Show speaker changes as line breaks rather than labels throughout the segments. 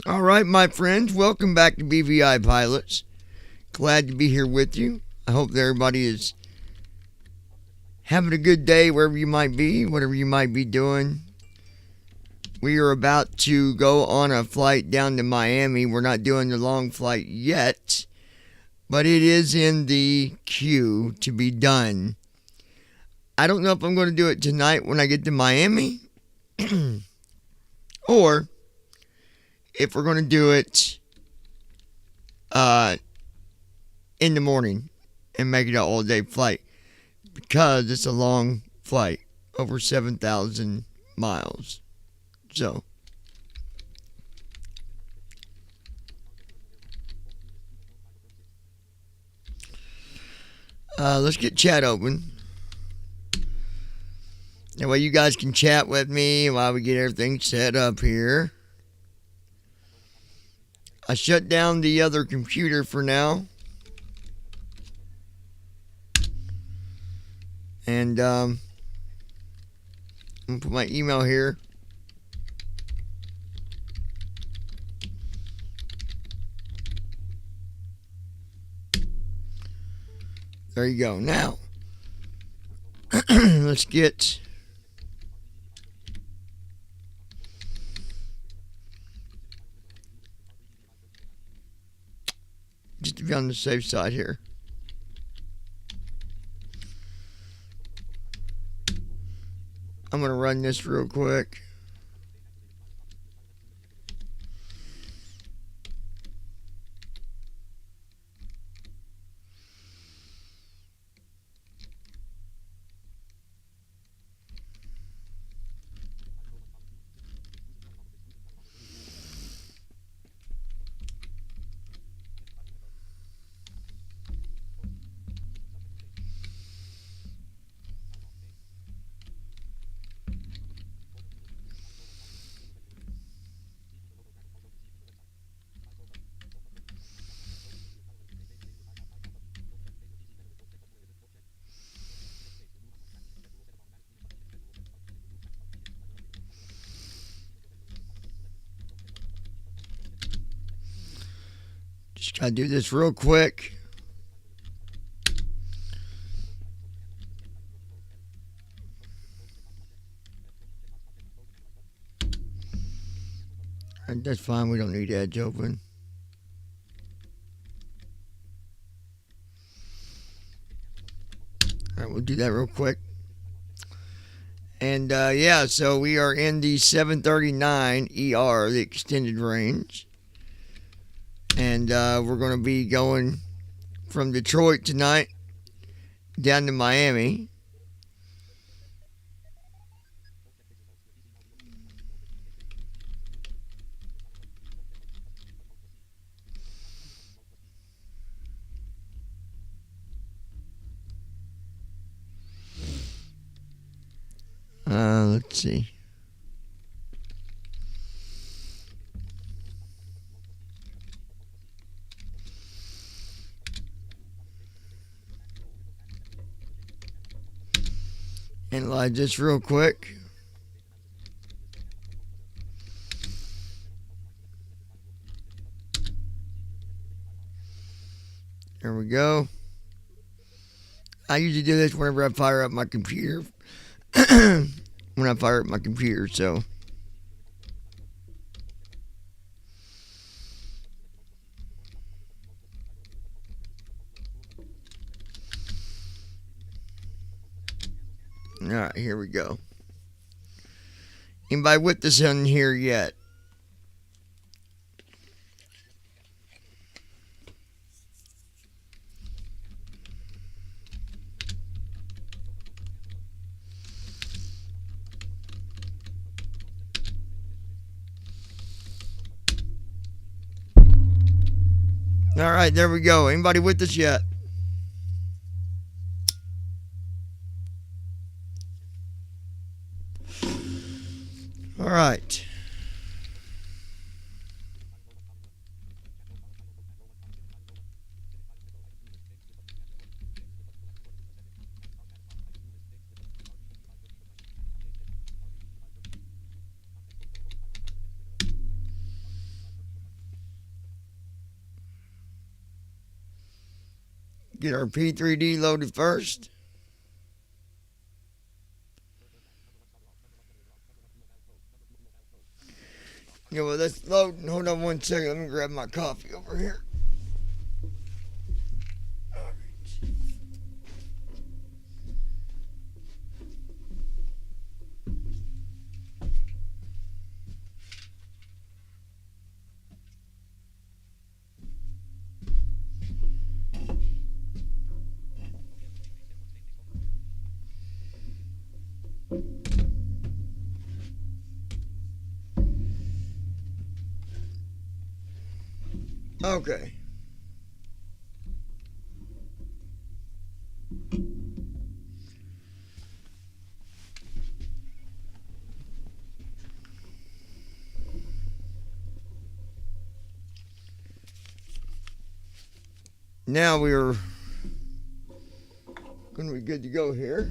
All right, my friends, welcome back to BVI Pilots. Glad to be here with you. I hope that everybody is having a good day wherever you might be, whatever you might be doing. We are about to go on a flight down to Miami. We're not doing the long flight yet, but it is in the queue to be done. I don't know if I'm going to do it tonight when I get to Miami or if we're going to do it in the morning and make it an all-day flight because it's a long flight, over 7,000 miles. So, let's get chat open. That way you guys can chat with me while we get everything set up here. I shut down the other computer for now. And I'm going to put my email here. There you go. Now, let's get just to be on the safe side here. I'm going to run this real quick. Just gotta do this real quick. And that's fine, we don't need Edge open. Alright, we'll do that real quick. And yeah, so we are in the 739 ER, the extended range. And we're going to be going from Detroit tonight down to Miami. Let's see. Analyze this real quick. There we go. I usually do this whenever I fire up my computer. When I fire up my computer, so. Alright, here we go. Anybody with us in here yet? Alright, there we go. Anybody with us yet? Alright. Get our P3D loaded first. You know what, that's loading. Hold on one second. Let me grab my coffee over here. Okay. Now we're going to be good to go here.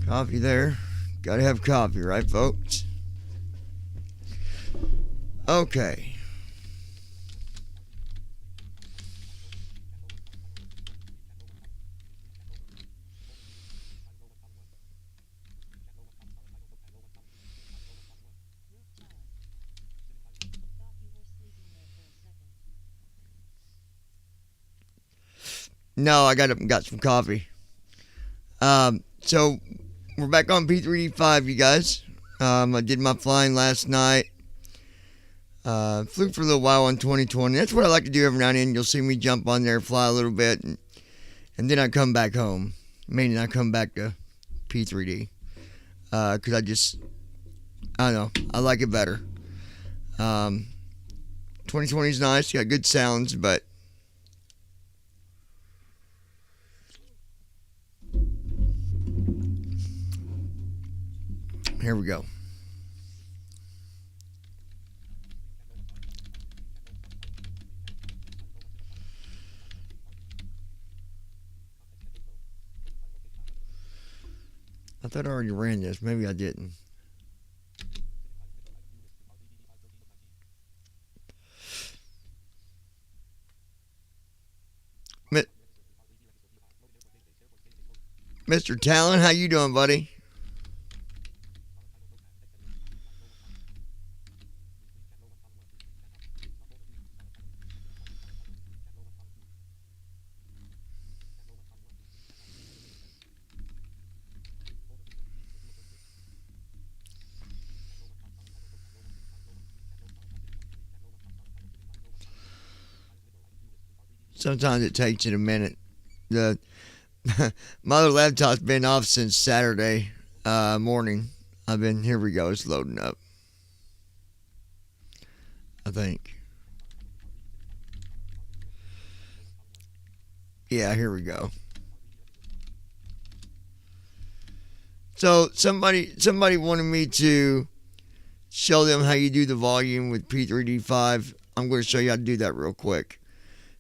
Coffee there. Gotta have coffee, right, folks? Okay. No, I got some coffee. So we're back on P3D5, you guys. I did my flying last night. Flew for a little while on 2020. That's what I like to do every now and then. You'll see me jump on there, fly a little bit, and then I come back home. Meaning I come back to P3D. Because I don't know, I like it better. 2020 is nice. You got good sounds, but here we go. I thought I already ran this. Maybe I didn't. Mr. Talon, how you doing, buddy? Sometimes it takes it a minute. My other laptop's been off since Saturday morning. Here we go, it's loading up. I think. Yeah, here we go. So somebody wanted me to show them how you do the volume with P3D5. I'm going to show you how to do that real quick.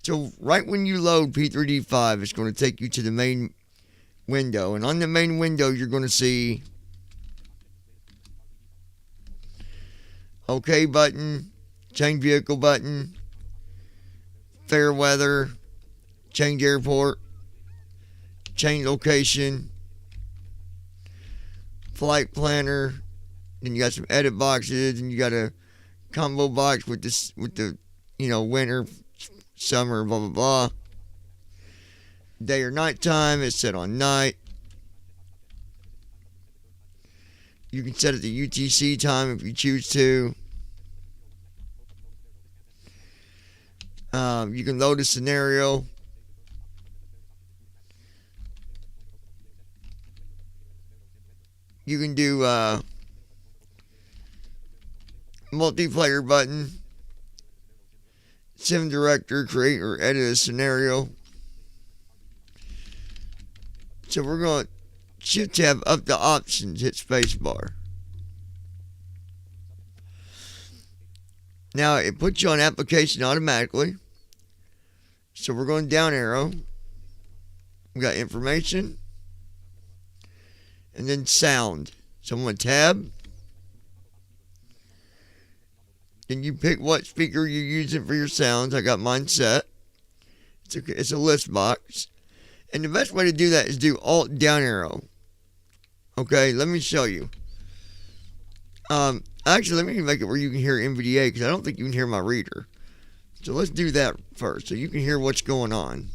So right when you load P3D5, it's going to take you to the main window. And on the main window, you're going to see OK button, change vehicle button, fair weather, change airport, change location, flight planner. Then you got some edit boxes, and you got a combo box with the winter, summer, blah blah blah. Day or night time, it's set on night. You can set it to UTC time if you choose to. You can load a scenario. You can do multiplayer button, sim director, create or edit a scenario. So we're going to shift tab up to options, hit spacebar. Now it puts you on application automatically. So we're going down arrow. We got information. And then sound. So I'm going to tab. Then you pick what speaker you're using for your sounds. I got mine set. It's a list box. And the best way to do that is do Alt down arrow. Okay, let me show you. Actually, let me make it where you can hear NVDA because I don't think you can hear my reader. So let's do that first so you can hear what's going on.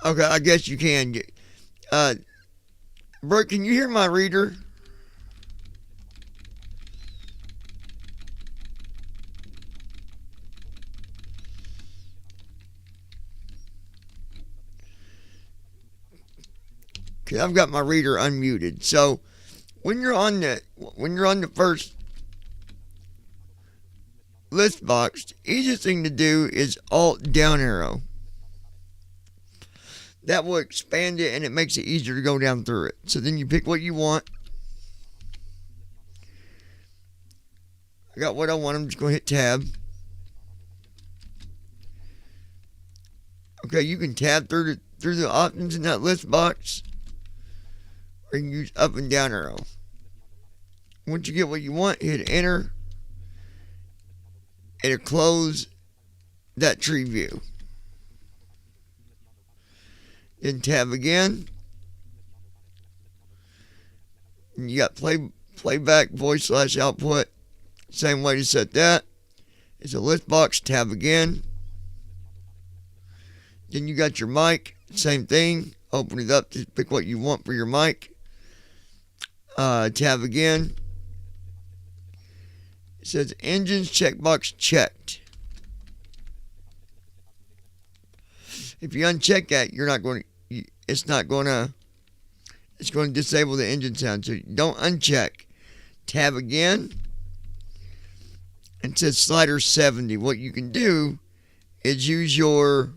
Okay, I guess you can. Bert, can you hear my reader? Okay, I've got my reader unmuted. So when you're on the first list box, the easiest thing to do is Alt down arrow. That will expand it and it makes it easier to go down through it. So then you pick what you want. I got what I want. I'm just going to hit tab. Okay, you can tab through the options in that list box. Or you can use up and down arrow. Once you get what you want, hit enter. It'll close that tree view. Then tab again. And you got playback voice / output. Same way to set that. It's a list box. Tab again. Then you got your mic. Same thing. Open it up to pick what you want for your mic. Tab again. It says engines checkbox checked. If you uncheck that, it's going to disable the engine sound. So don't uncheck. Tab again. And it says slider 70. What you can do is use your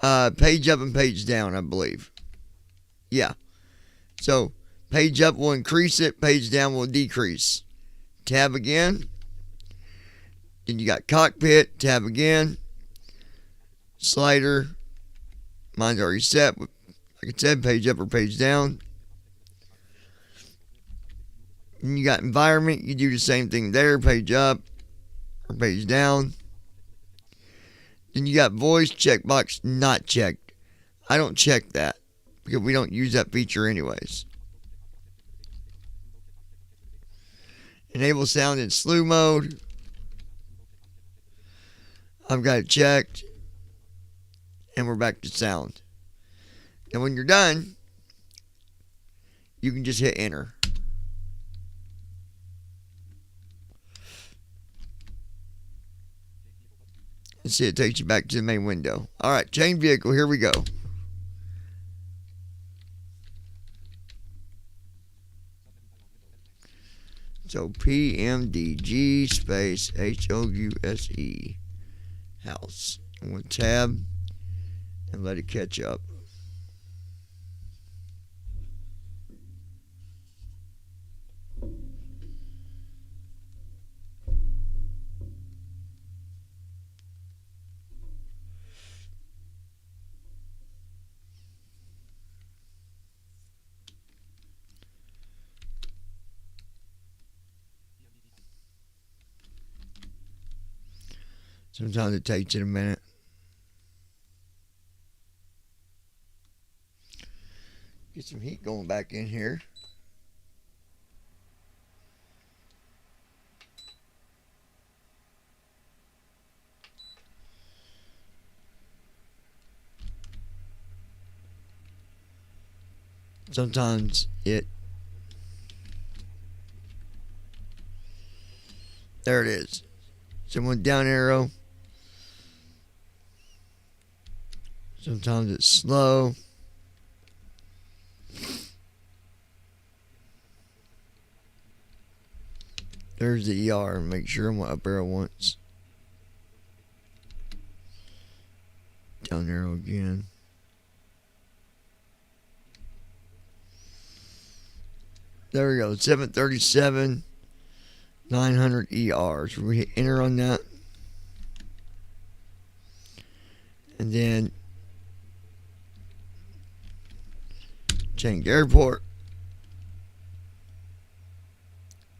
page up and page down, I believe. Yeah. So page up will increase it, page down will decrease. Tab again. Then you got cockpit, tab again. Slider. Mine's already set. Like I said, page up or page down. And you got environment. You do the same thing there. Page up or page down. Then you got voice checkbox not checked. I don't check that because we don't use that feature anyways. Enable sound in slew mode. I've got it checked. And we're back to sound. And when you're done, you can just hit enter. And see, it takes you back to the main window. All right, change vehicle. Here we go. So PMDG space HOUSE house. I'm going to tab and let it catch up. Sometimes it takes it a minute. Get some heat going back in here. Sometimes there it is. Someone down arrow. Sometimes it's slow. There's the ER. Make sure I'm up arrow once. Down arrow again. There we go. 737 900 ER. So we hit enter on that. And then change airport.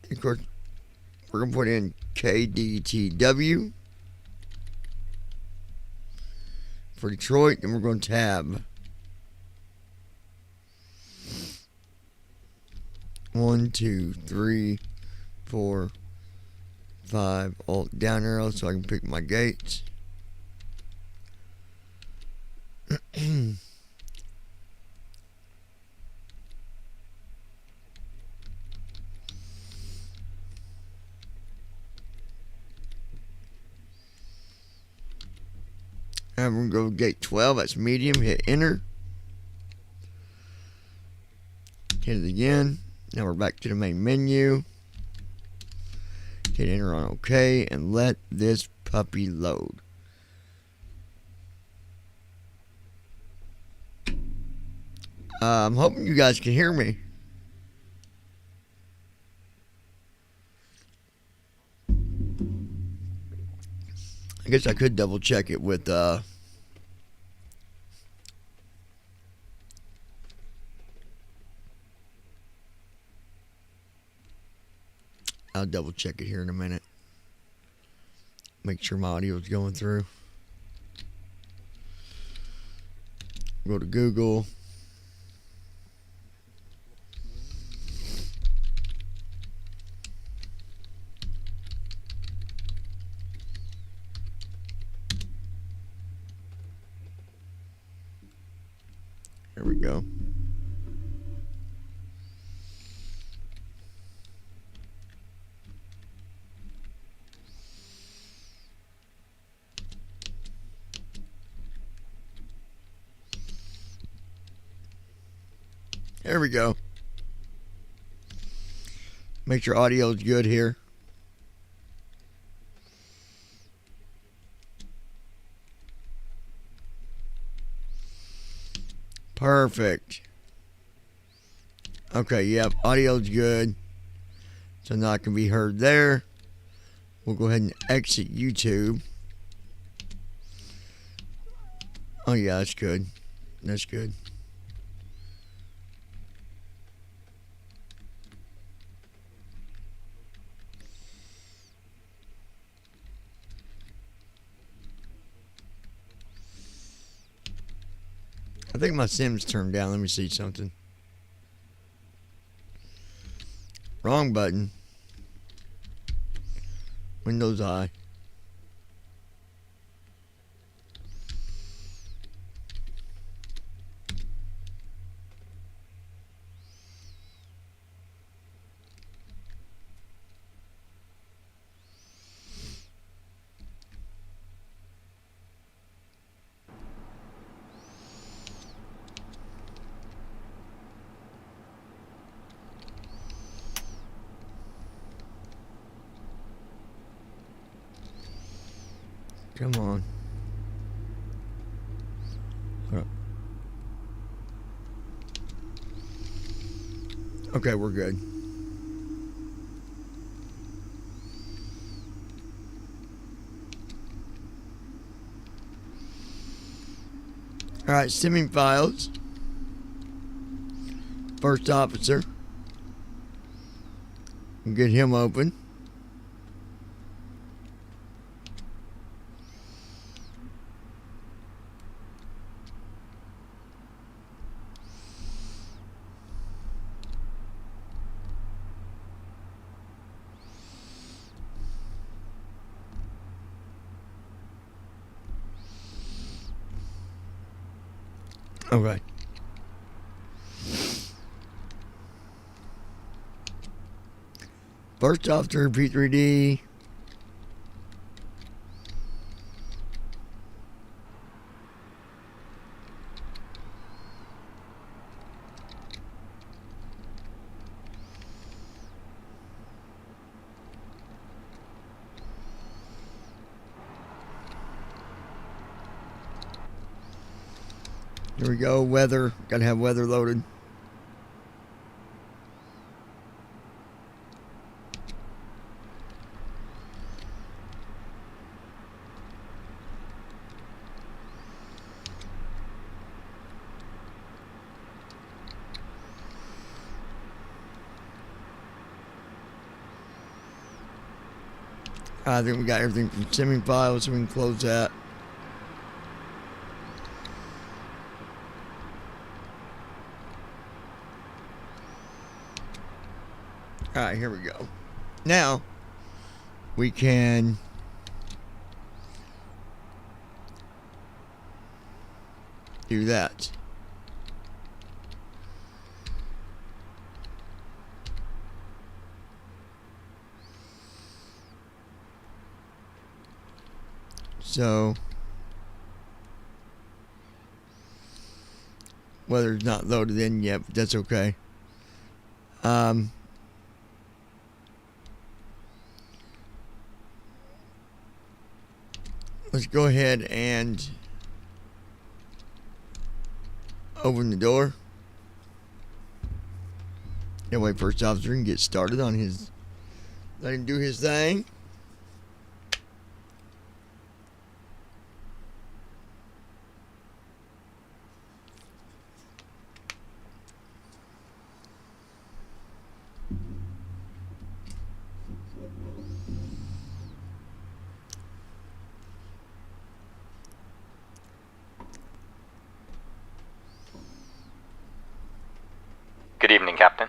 And of course, we're going to put in KDTW for Detroit, and we're going to tab 1, 2, 3, 4, 5, alt down arrow so I can pick my gates. And we're going to go gate 12. That's medium. Hit enter. Hit it again. Now we're back to the main menu. Hit enter on OK and let this puppy load. I'm hoping you guys can hear me. I guess I could double check it with I'll double check it here in a minute. Make sure my audio is going through. Go to Google. Here we go. There we go. Make sure audio is good here. Perfect. Okay, yep, audio's good. So now it can be heard there. We'll go ahead and exit YouTube. Oh yeah, that's good. That's good. I think my Sim's turned down. Let me see something. Wrong button. Windows I. Come on. Okay, we're good. All right, simming files. First officer. Get him open. Okay. First officer, P3D. Here we go. Weather. Gotta have weather loaded. I think we got everything from simming files, so we can close that. Alright, here we go. Now, we can do that. So, weather's not loaded in yet, but that's okay. Let's go ahead and open the door. That way first officer can get started on his, let him do his thing.
Good evening, Captain.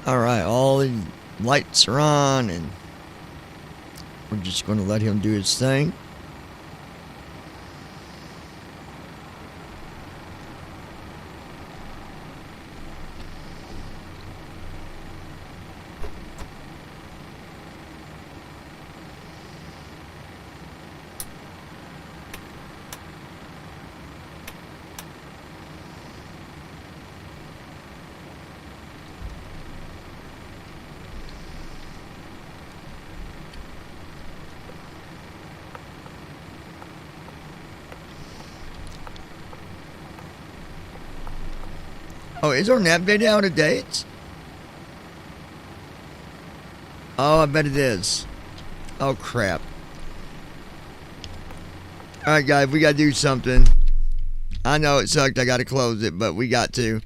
Alright, all the lights are on, and we're just going to let him do his thing. Oh, is our nav data out of date? Oh, I bet it is. Oh, crap. Alright, guys, we gotta do something. I know it sucked, I gotta close it, but we got to.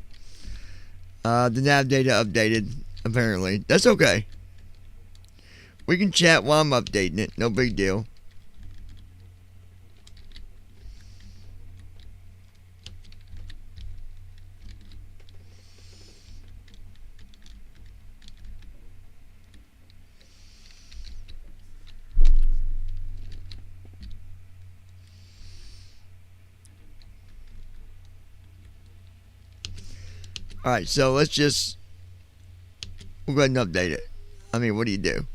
The nav data updated, apparently. That's okay. We can chat while I'm updating it, no big deal. Alright, so let's just, we'll go ahead and update it. I mean, what do you do?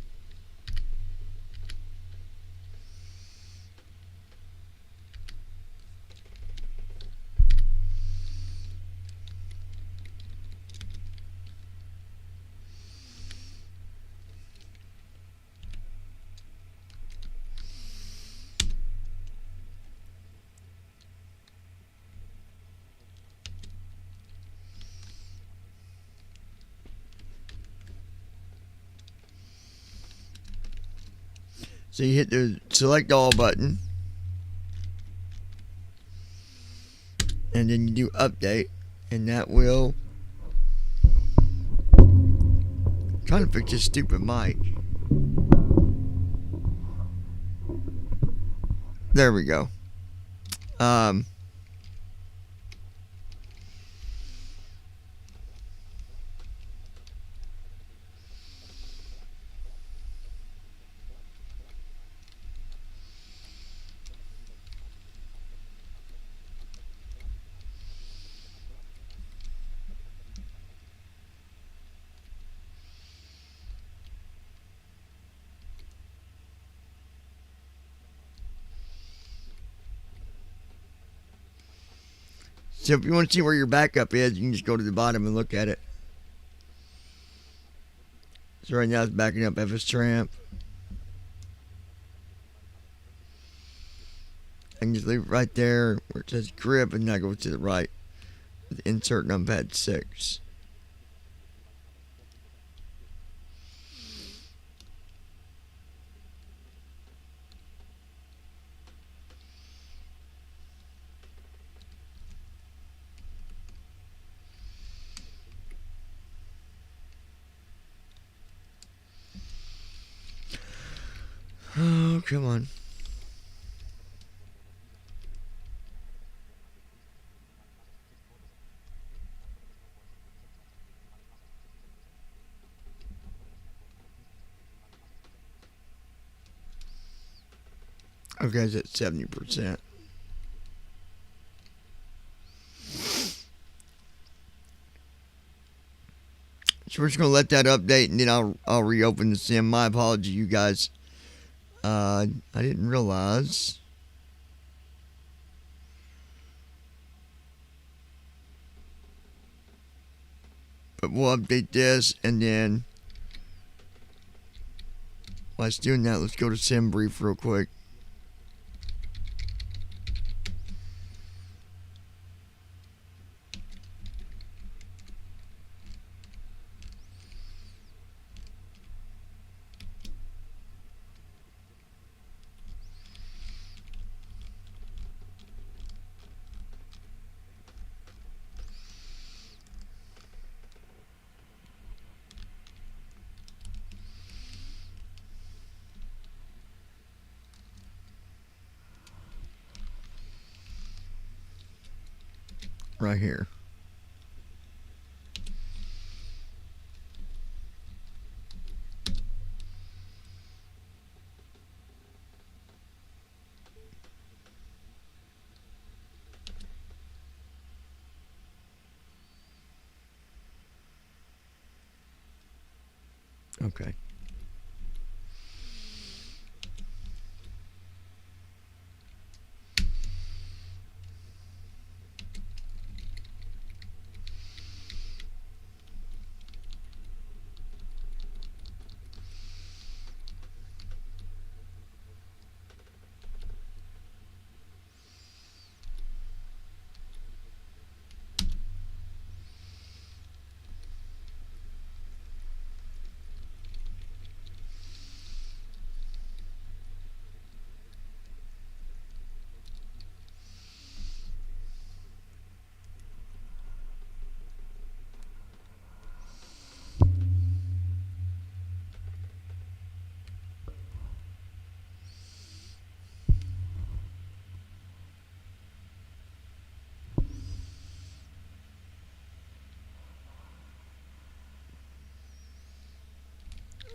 So you hit the select all button, and then you do update, and that will, I'm trying to fix this stupid mic. There we go. So if you want to see where your backup is, you can just go to the bottom and look at it. So right now it's backing up FS Tramp. I can just leave it right there where it says grip, and now go to the right with insert numpad 6. Oh, come on. Okay, it's at 70%. So we're just gonna let that update, and then I'll reopen the sim. My apology, you guys. I didn't realize. But we'll update this, and then while it's doing that, let's go to sim brief real quick. Right here. Okay.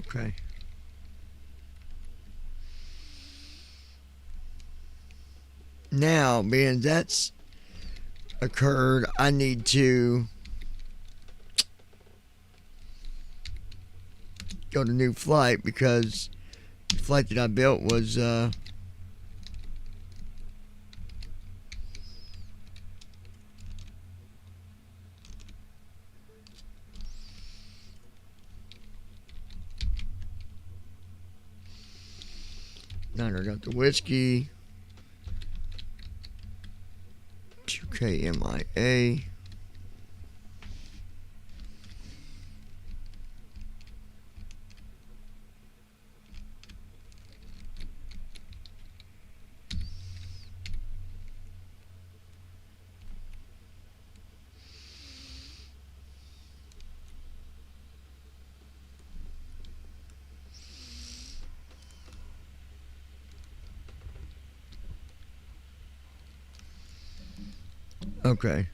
Okay. Now, being that's occurred, I need to go to new flight, because the flight that I built was Niner got the whiskey, 2K MIA. Okay.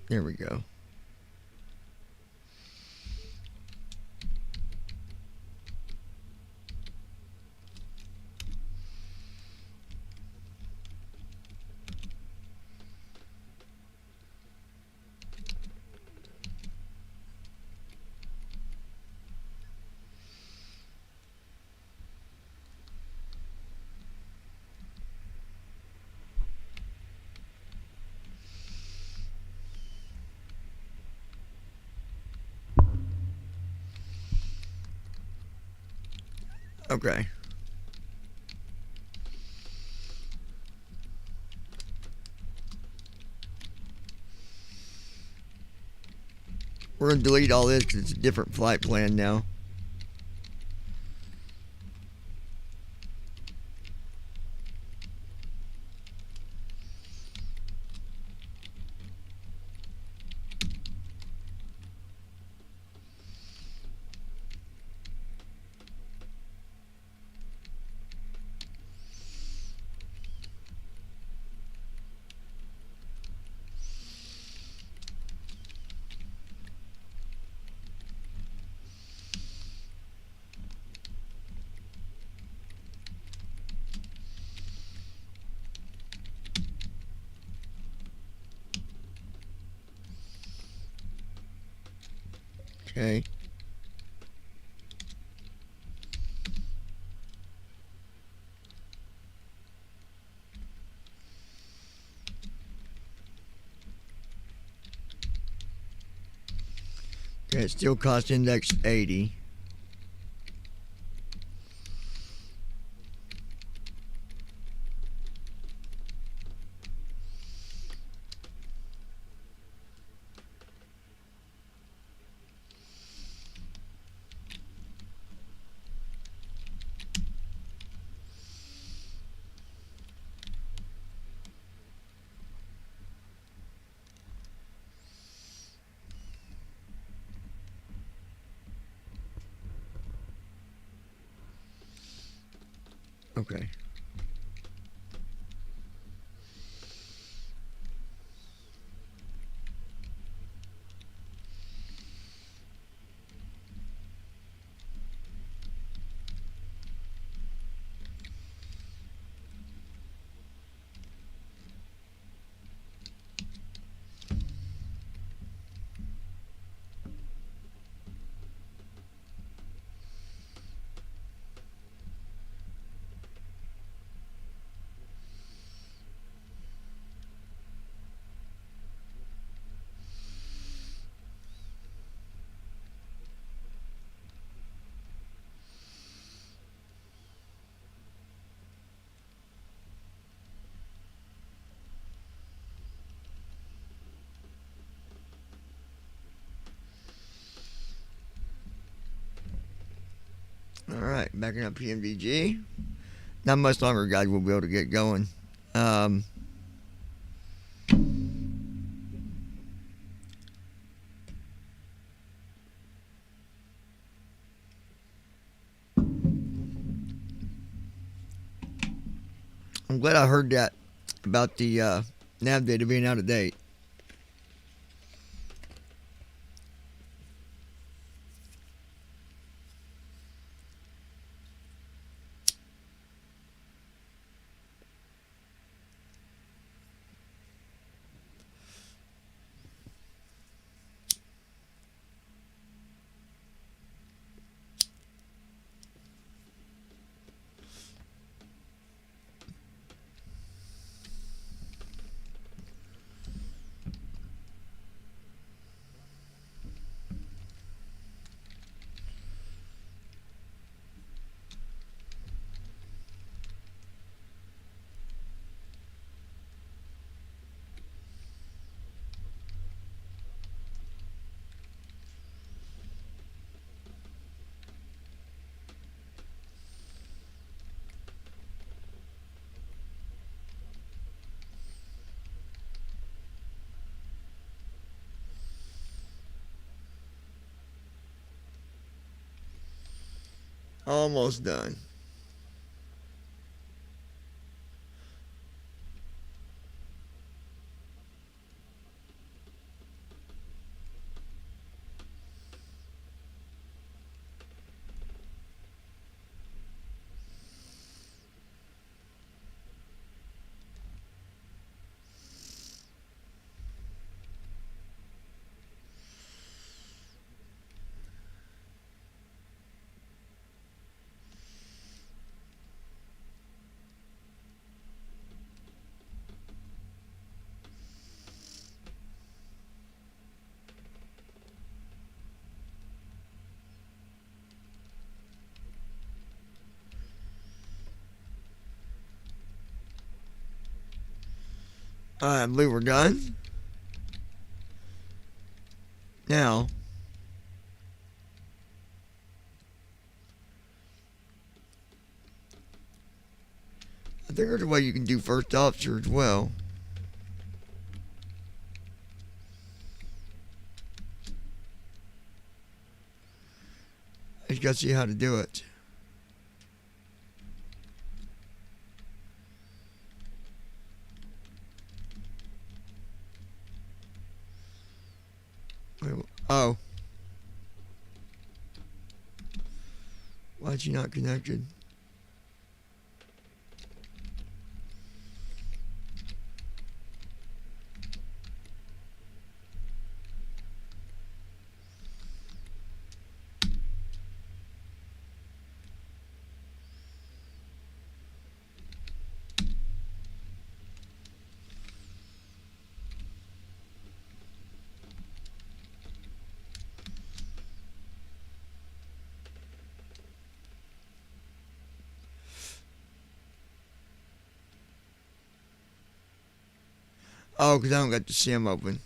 There we go. Okay. We're going to delete all this because it's a different flight plan now. Okay. Okay, it's still cost index 80. Okay. All right, backing up PMDG. Not much longer, guys. We'll be able to get going. Um, I'm glad I heard that about the nav data being out of date. Almost done. I believe we're done. Now, I think there's a way you can do first officer as well. I just gotta see how to do it. Oh. Why is she not connected? Oh, because I don't got the sim open.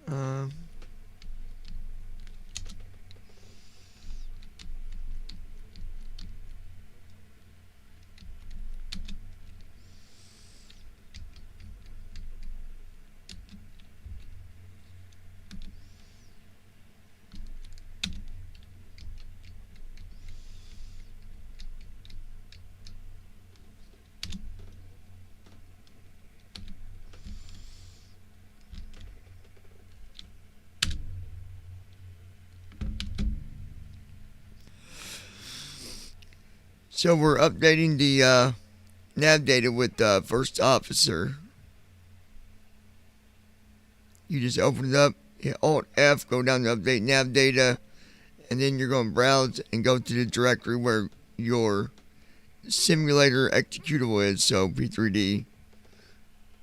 Um, so we're updating the nav data with first officer. You just open it up, hit Alt F, go down to update nav data, and then you're going to browse and go to the directory where your simulator executable is, so P3D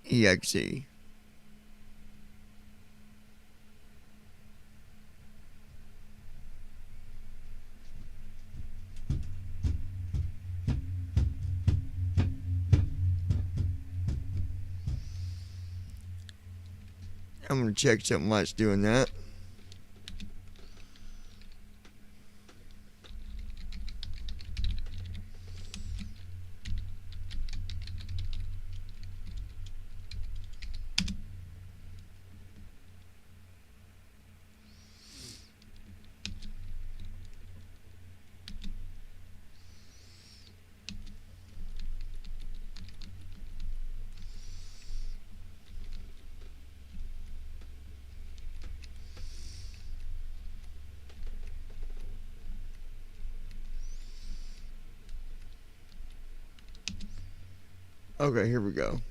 EXE. I'm going to check something while it's doing that. Okay, here we go.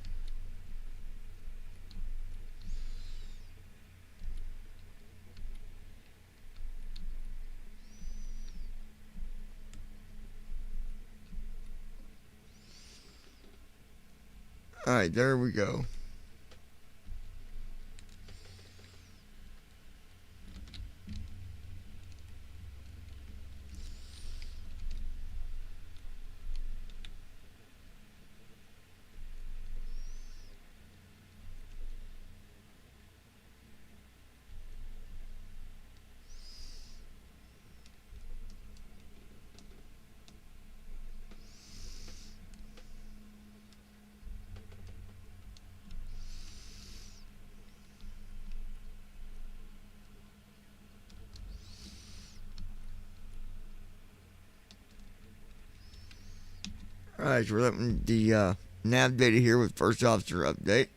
Alright, there we go. Alright, so we're letting the nav data here with first officer update.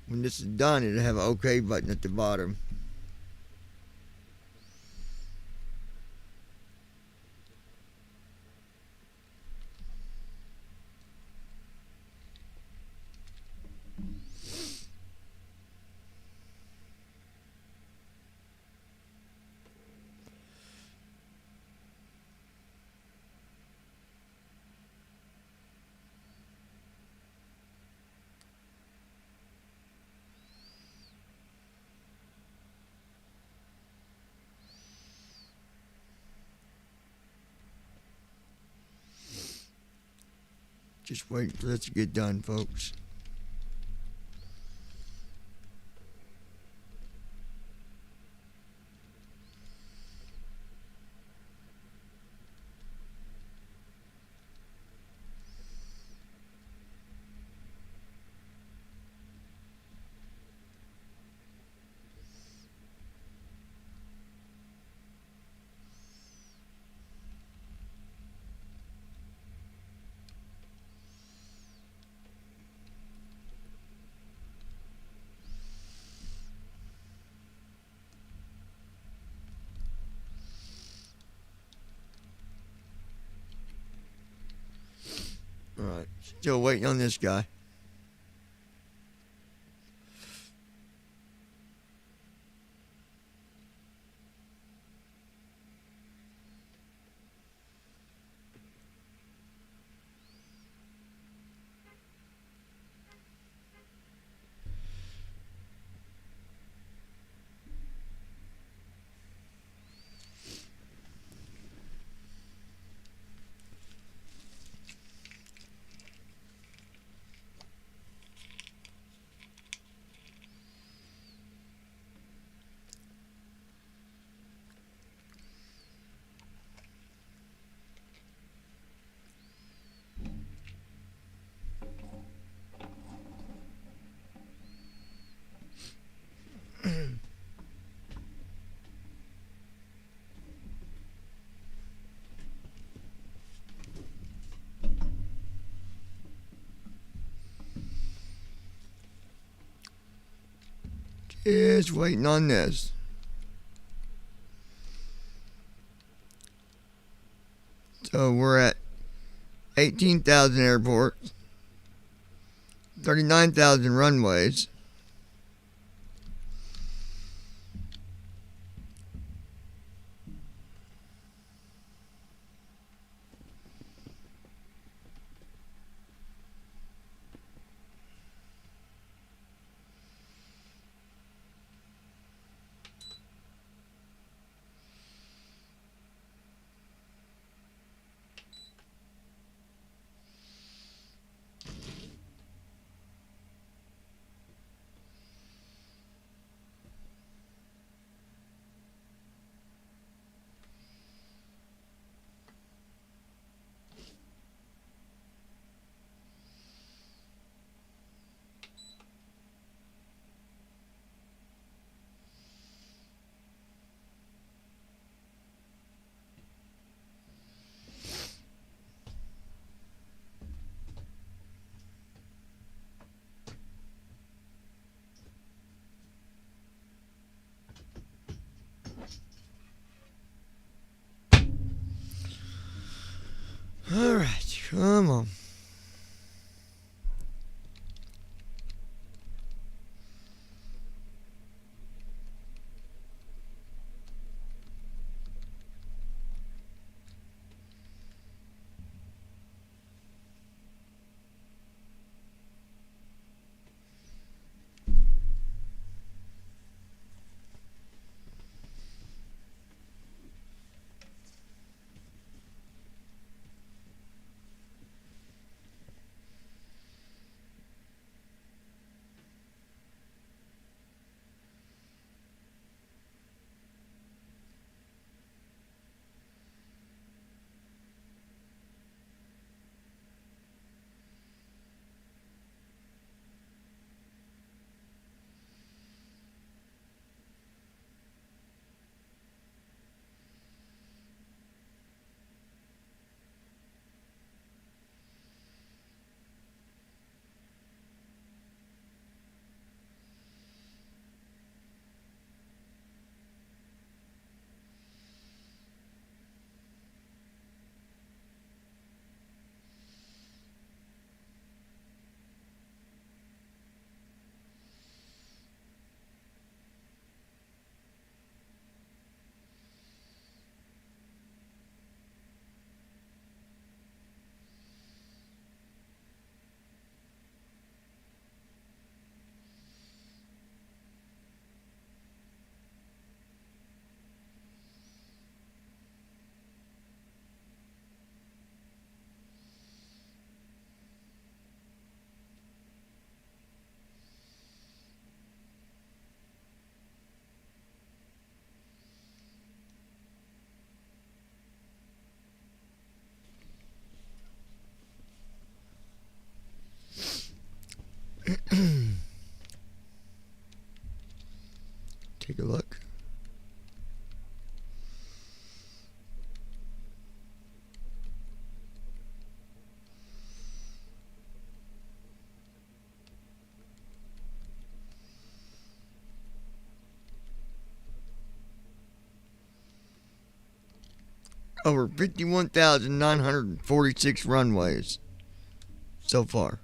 When this is done, it'll have an OK button at the bottom. Just waiting for this to get done, folks. Alright, still waiting on this guy. Just waiting on this. So we're at 18,000 airports, 39,000 runways. All right, come on. Take a look. Over 51,946 runways so far.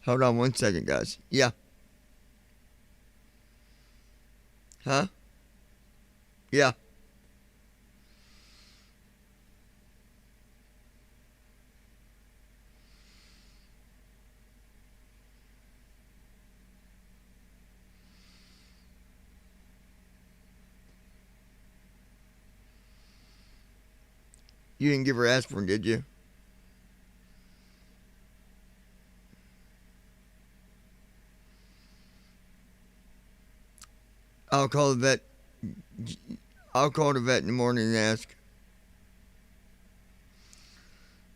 Hold on one second, guys. Yeah. Huh? Yeah. You didn't give her aspirin, did you? I'll call the vet. I'll call the vet in the morning and ask.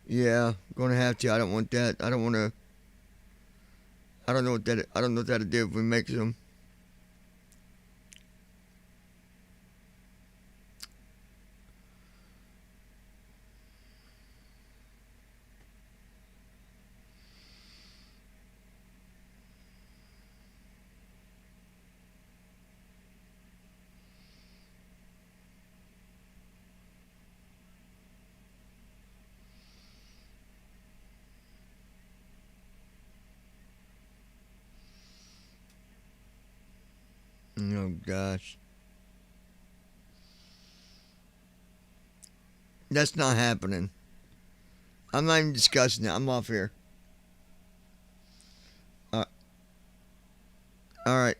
Yeah, gonna have to. I don't want that. I don't want to. I don't know what that. I don't know what that'll do if we make some. Oh gosh, that's not happening. I'm not even discussing it. I'm off here. All right.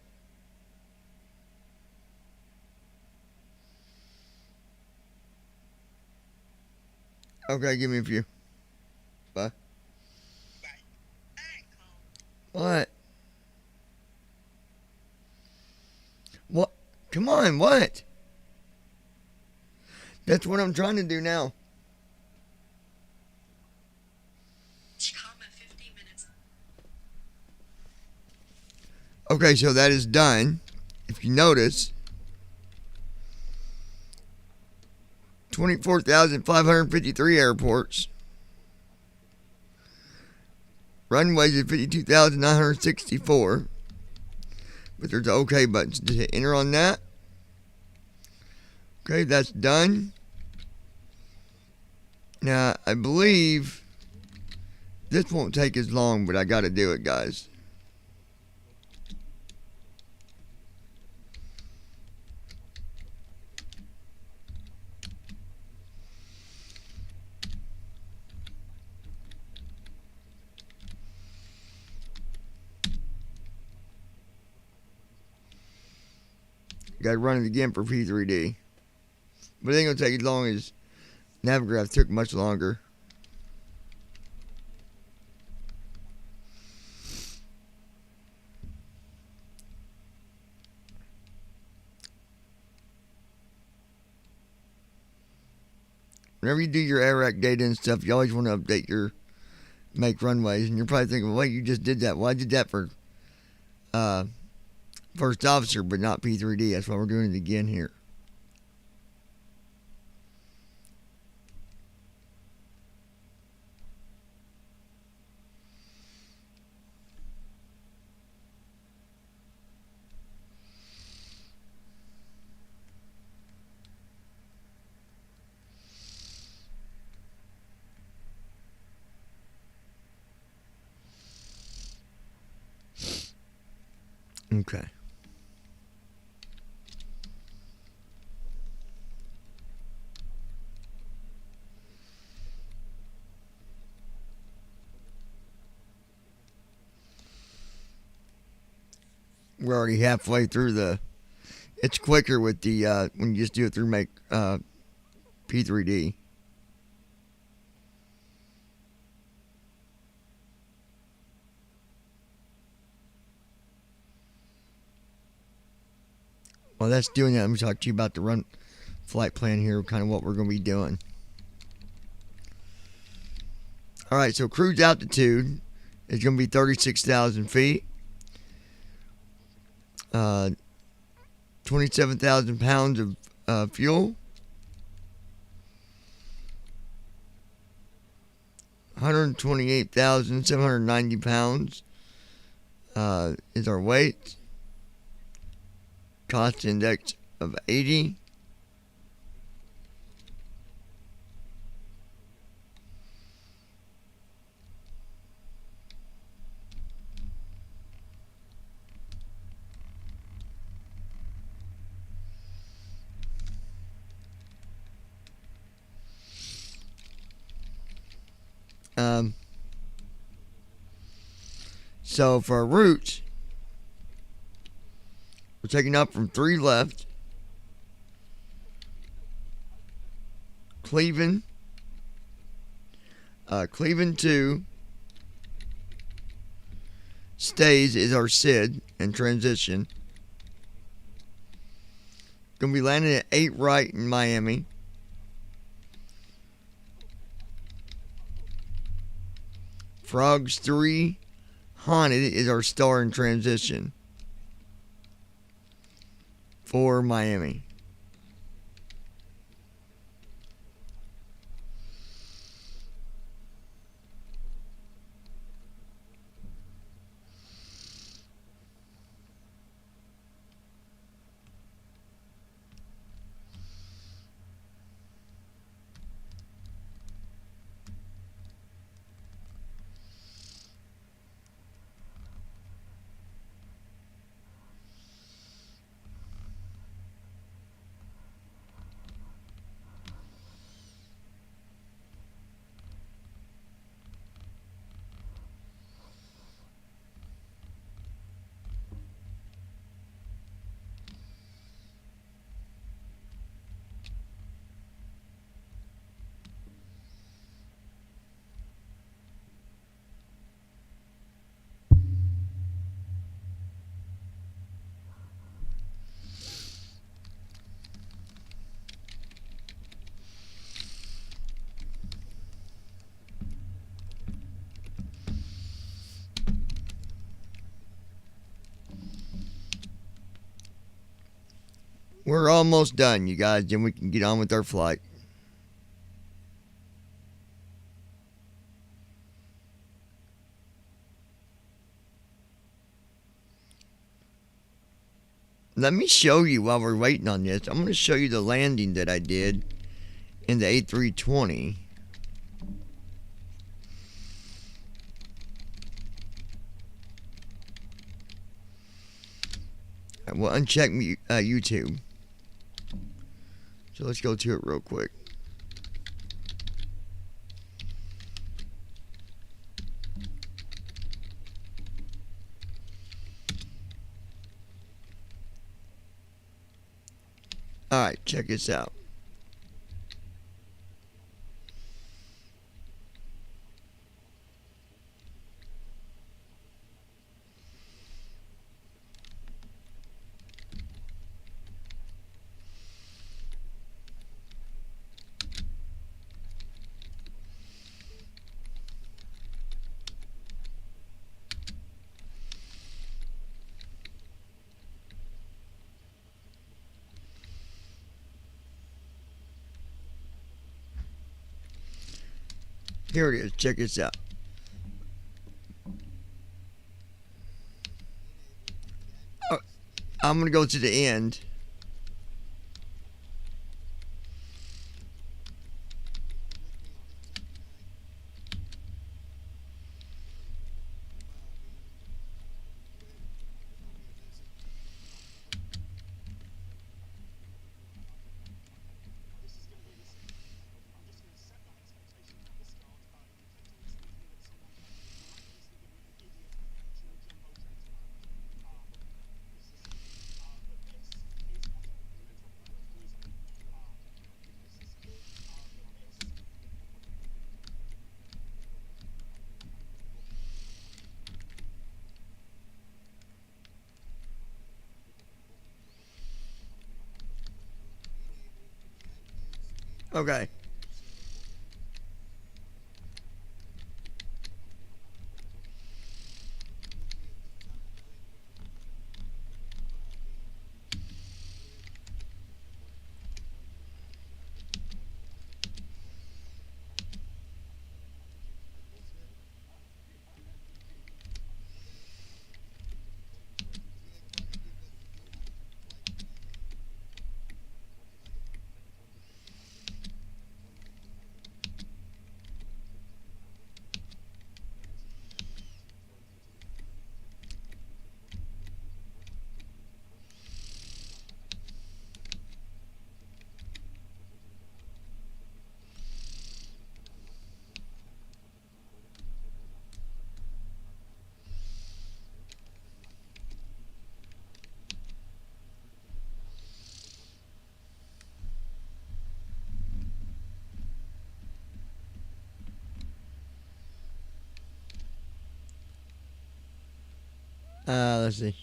Okay, give me a few. Bye. What? What? Come on, what? That's what I'm trying to do now. Okay, so that is done. If you notice, 24,553 airports. Runways is 52,964. But there's an OK button. So just hit enter on that. Okay, that's done. Now, I believe this won't take as long, but I got to do it, guys. Got to run it again for P3D. But it ain't going to take as long as Navigraph took much longer. Whenever you do your AIRAC data and stuff, you always want to update your make runways. And you're probably thinking, well, wait, you just did that. Well, I did that for first officer, but not P3D. That's why we're doing it again here. Okay. We're already halfway through the. It's quicker with the when you just do it through make P3D. While that's doing that, let me talk to you about the run flight plan here, kind of what we're going to be doing. Alright, so cruise altitude is going to be 36,000 feet. 27,000 pounds of fuel. 128,790 pounds is our weight. Cost index of 80. So for our route, we're taking up from 3 left, Cleveland, Cleveland 2, stays is our SID and transition. Gonna be landing at 8 right in Miami. Frogs 3, Haunted is our star in transition for Miami. We're almost done, you guys, then we can get on with our flight. Let me show you while we're waiting on this. I'm going to show you the landing that I did in the A320. We'll uncheck YouTube. So let's go to it real quick. Alright, check this out. Here it is. Check this out. I'm going to go to the end. Okay. Let's see.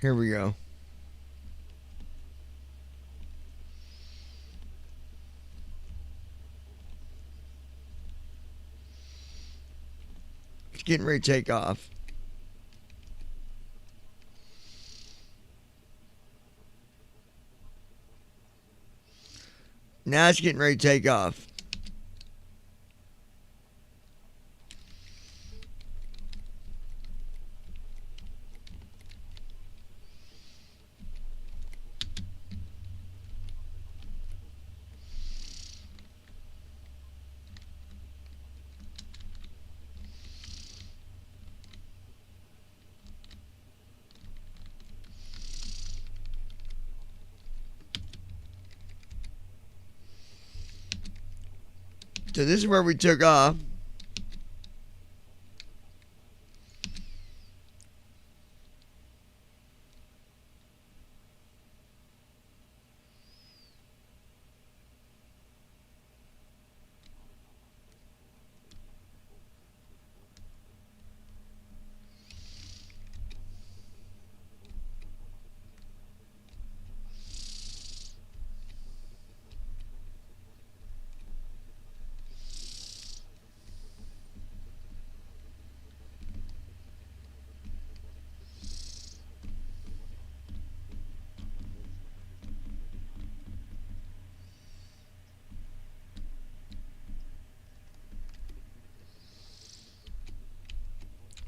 Here we go. It's getting ready to take off. Now it's getting ready to take off. So this is where we took off.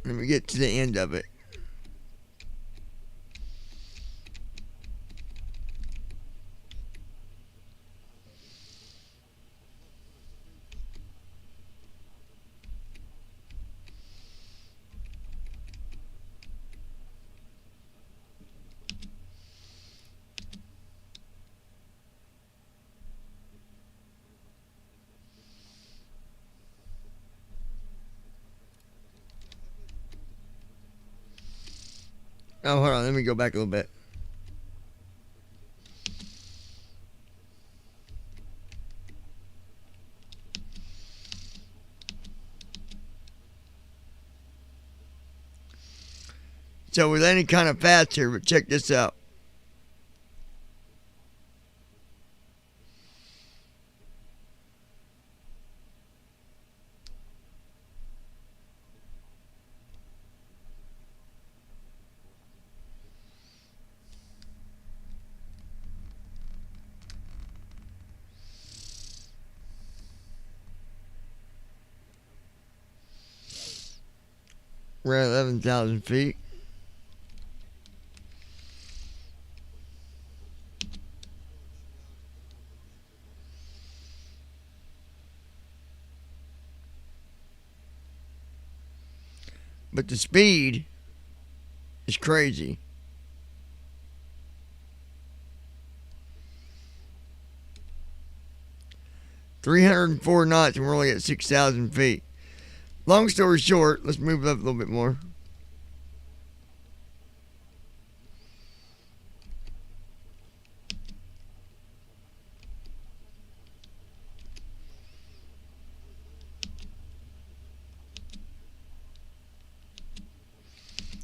Let me get to the end of it. Oh, hold on. Let me go back a little bit. So with any kind of fast here, but check this out. We're at 11,000 feet. but the speed is crazy. .304 knots and we're only at 6,000 feet. Long story short, let's move up a little bit more.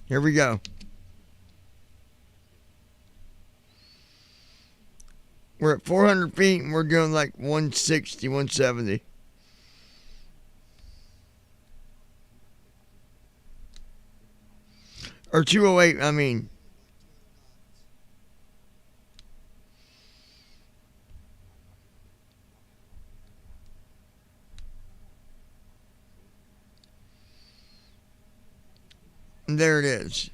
Here we go. We're at 400 feet and we're doing like 160, 170. Or 208, I mean. And there it is.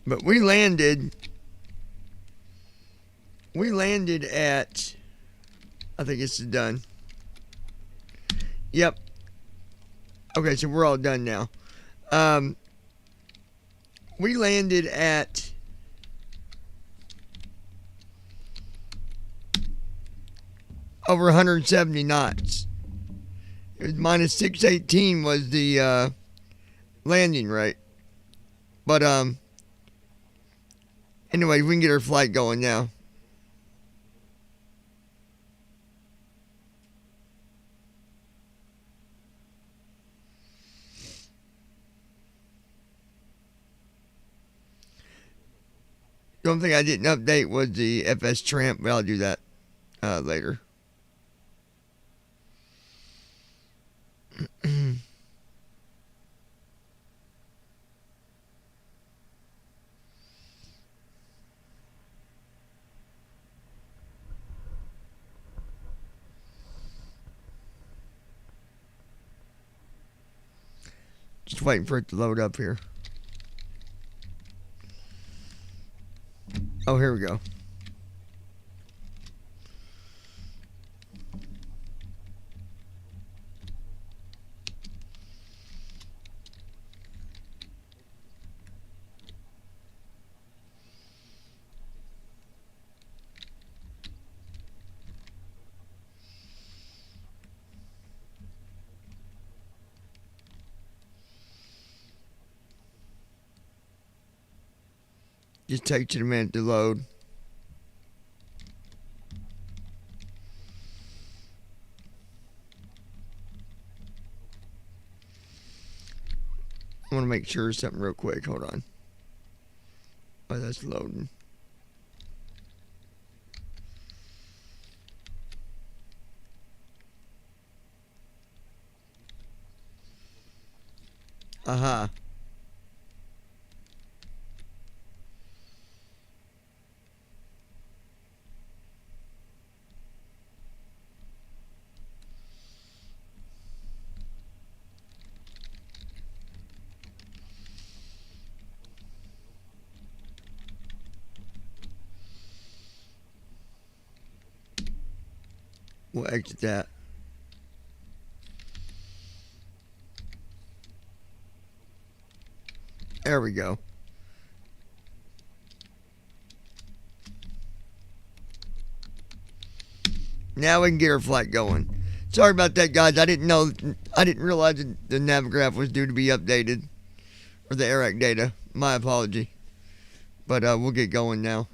But we landed at, I think it's done. Yep. Okay, so we're all done now. We landed at over 170 knots. It was minus 618 was the landing rate. But anyway, we can get our flight going now. The only thing I didn't update was the FS Tramp, but I'll do that later. Just waiting for it to load up here. Oh, here we go. Just takes it a minute to load. I want to make sure something real quick. Hold on. Oh, that's loading. Uh-huh. We'll exit that. There we go. Now we can get our flight going. Sorry about that, guys. I didn't realize that the Navigraph was due to be updated. Or the AIRAC data. My apology. But we'll get going now.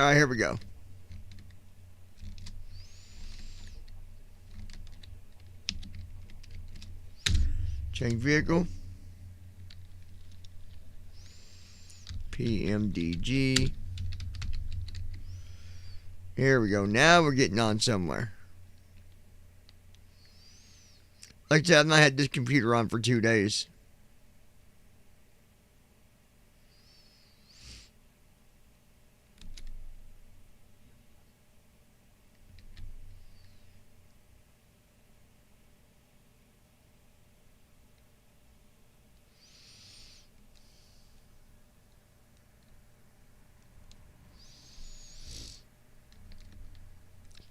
All right, here we go. Change vehicle. PMDG. Here we go. Now we're getting on somewhere. Like I said, I've not had this computer on for 2 days.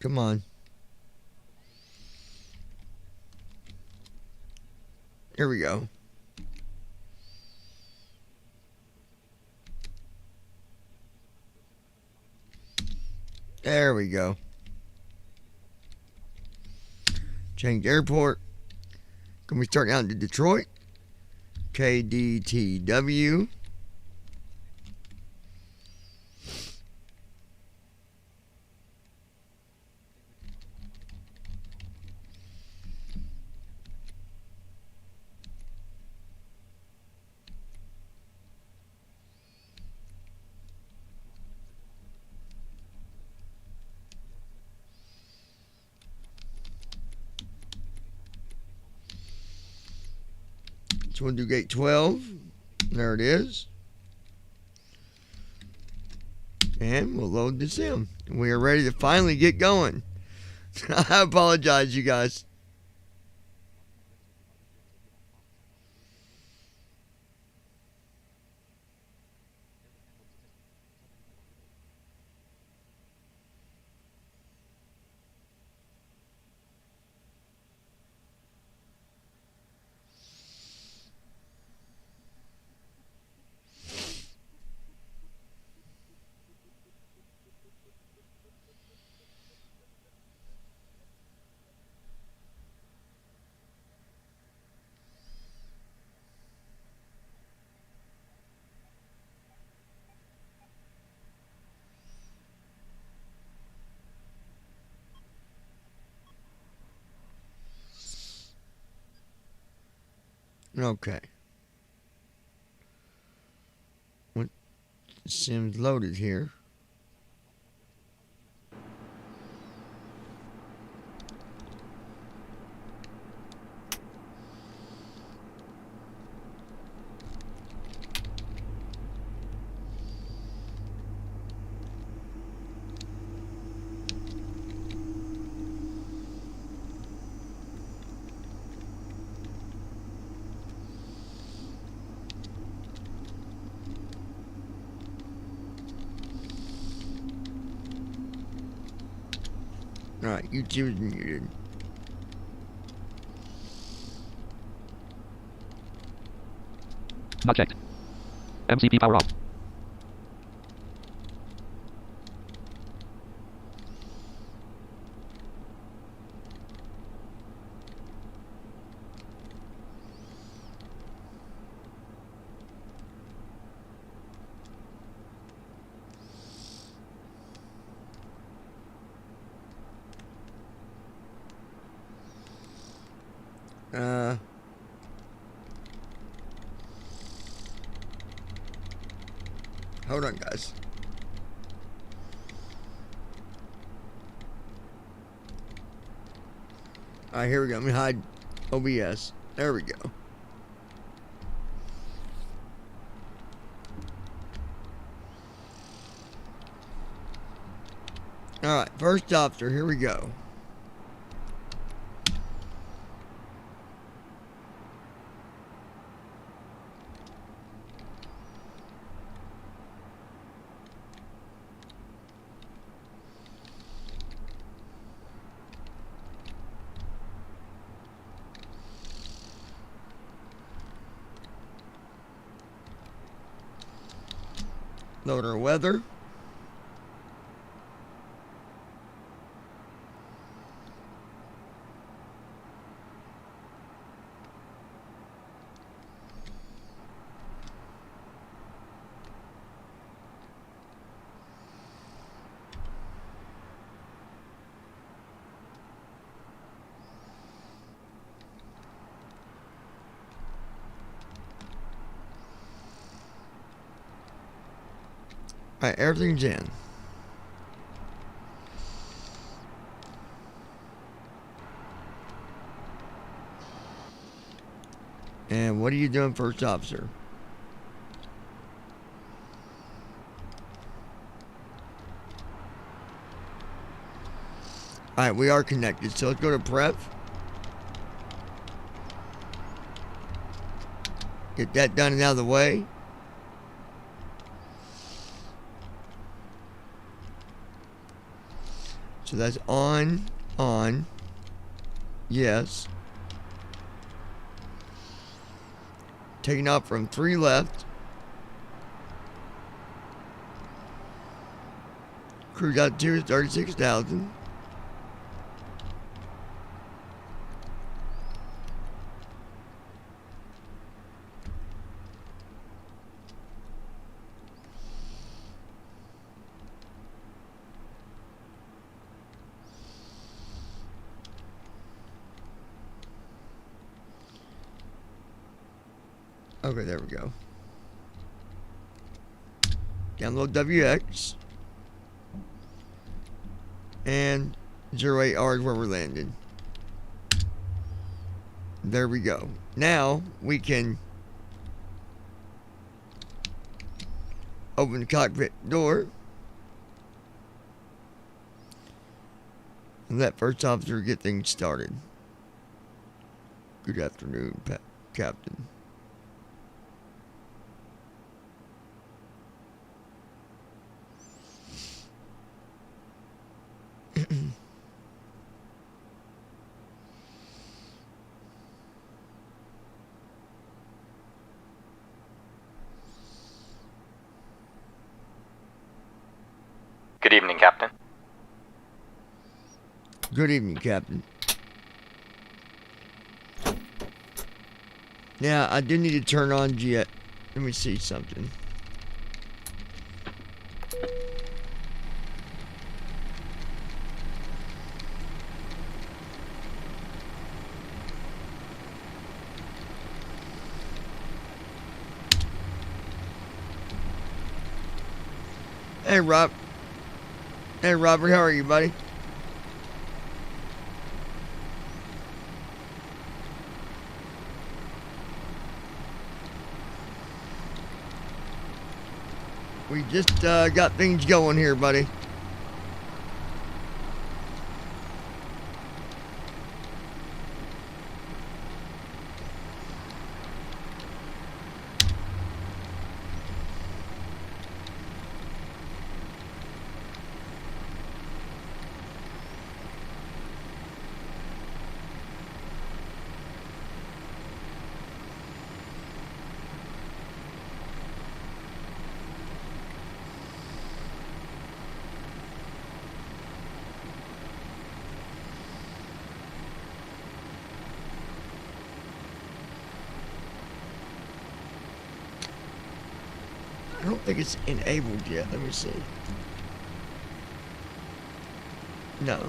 Come on. Here we go. There we go. Change airport. Can we start out to Detroit? KDTW. So we'll do gate 12. There it is. And we'll load this in. We are ready to finally get going. I apologize, you guys. Okay. What sim's loaded here. Alright, YouTube is muted.
Not checked. MCP power off.
Hold on, guys. Alright, here we go. Let me hide OBS. There we go. Alright, first officer, here we go. Load our weather. Alright, everything's in. And what are you doing, first officer? Alright, we are connected, so let's go to prep. Get that done and out of the way. So that's on, yes. Taking off from 3 left. Cruise altitude is 36,000. Okay, there we go. Download WX. And 08R is where we're landing. There we go. Now we can open the cockpit door and let first officer get things started. Good afternoon, Captain.
Good evening, Captain.
Good evening, Captain. Now, I do need to turn on jet. Let me see something. Hey, Rob. Hey, Robert, how are you, buddy? We just got things going here, buddy. I don't think it's enabled yet. Let me see. No.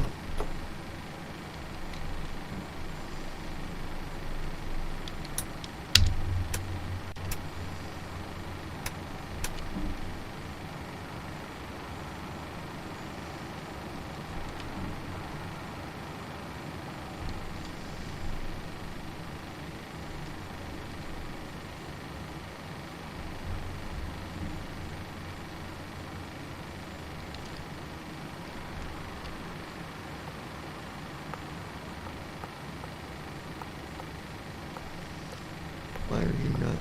Why are you not?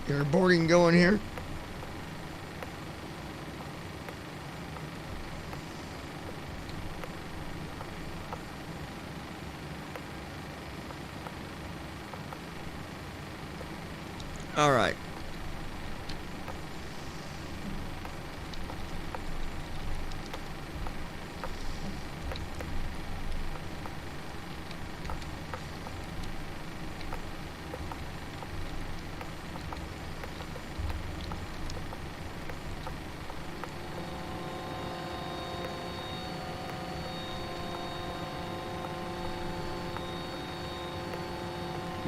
Your boarding going here? All right.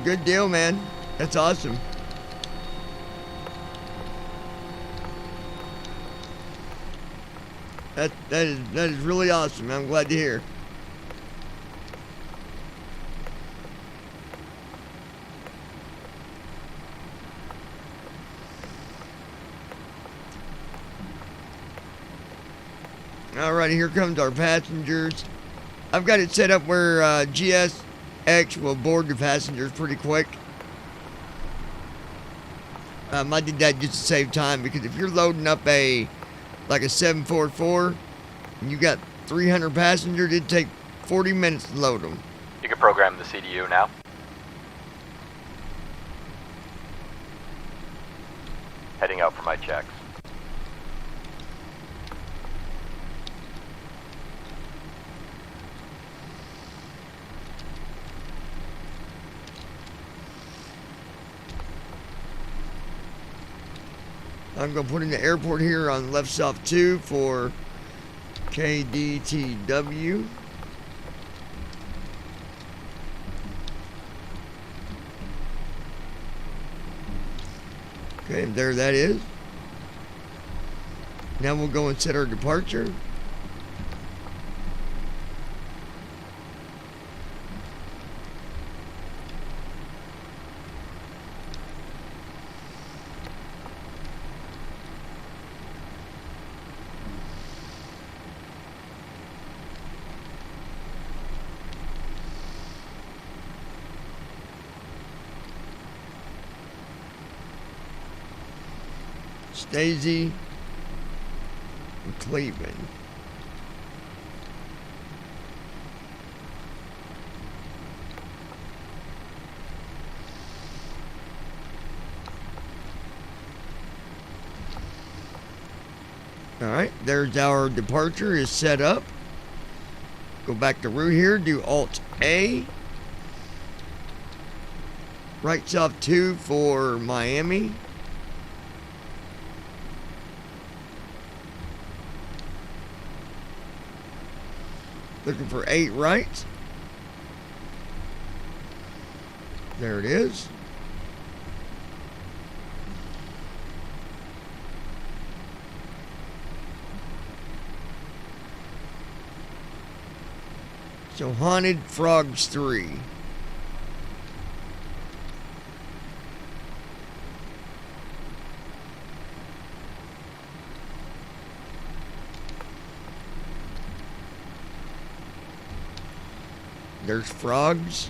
Good deal, man. That's awesome. That is really awesome. I'm glad to hear. Alrighty, here comes our passengers. I've got it set up where GSX will board the passengers pretty quick. I did that just to save time, because if you're loading up like a 744 and you got 300 passengers, it'd take 40 minutes to load them.
You can program the CDU now. Heading out for my checks.
I'm going to put in the airport here on left soft 2 for KDTW. Okay, and there that is. Now we'll go and set our departure. Stacey and Cleveland. All right, there's our departure is set up. Go back to route here, do Alt A. Right soft 2 for Miami. Looking for 8 right. There it is. So Haunted Frogs 3. There's frogs.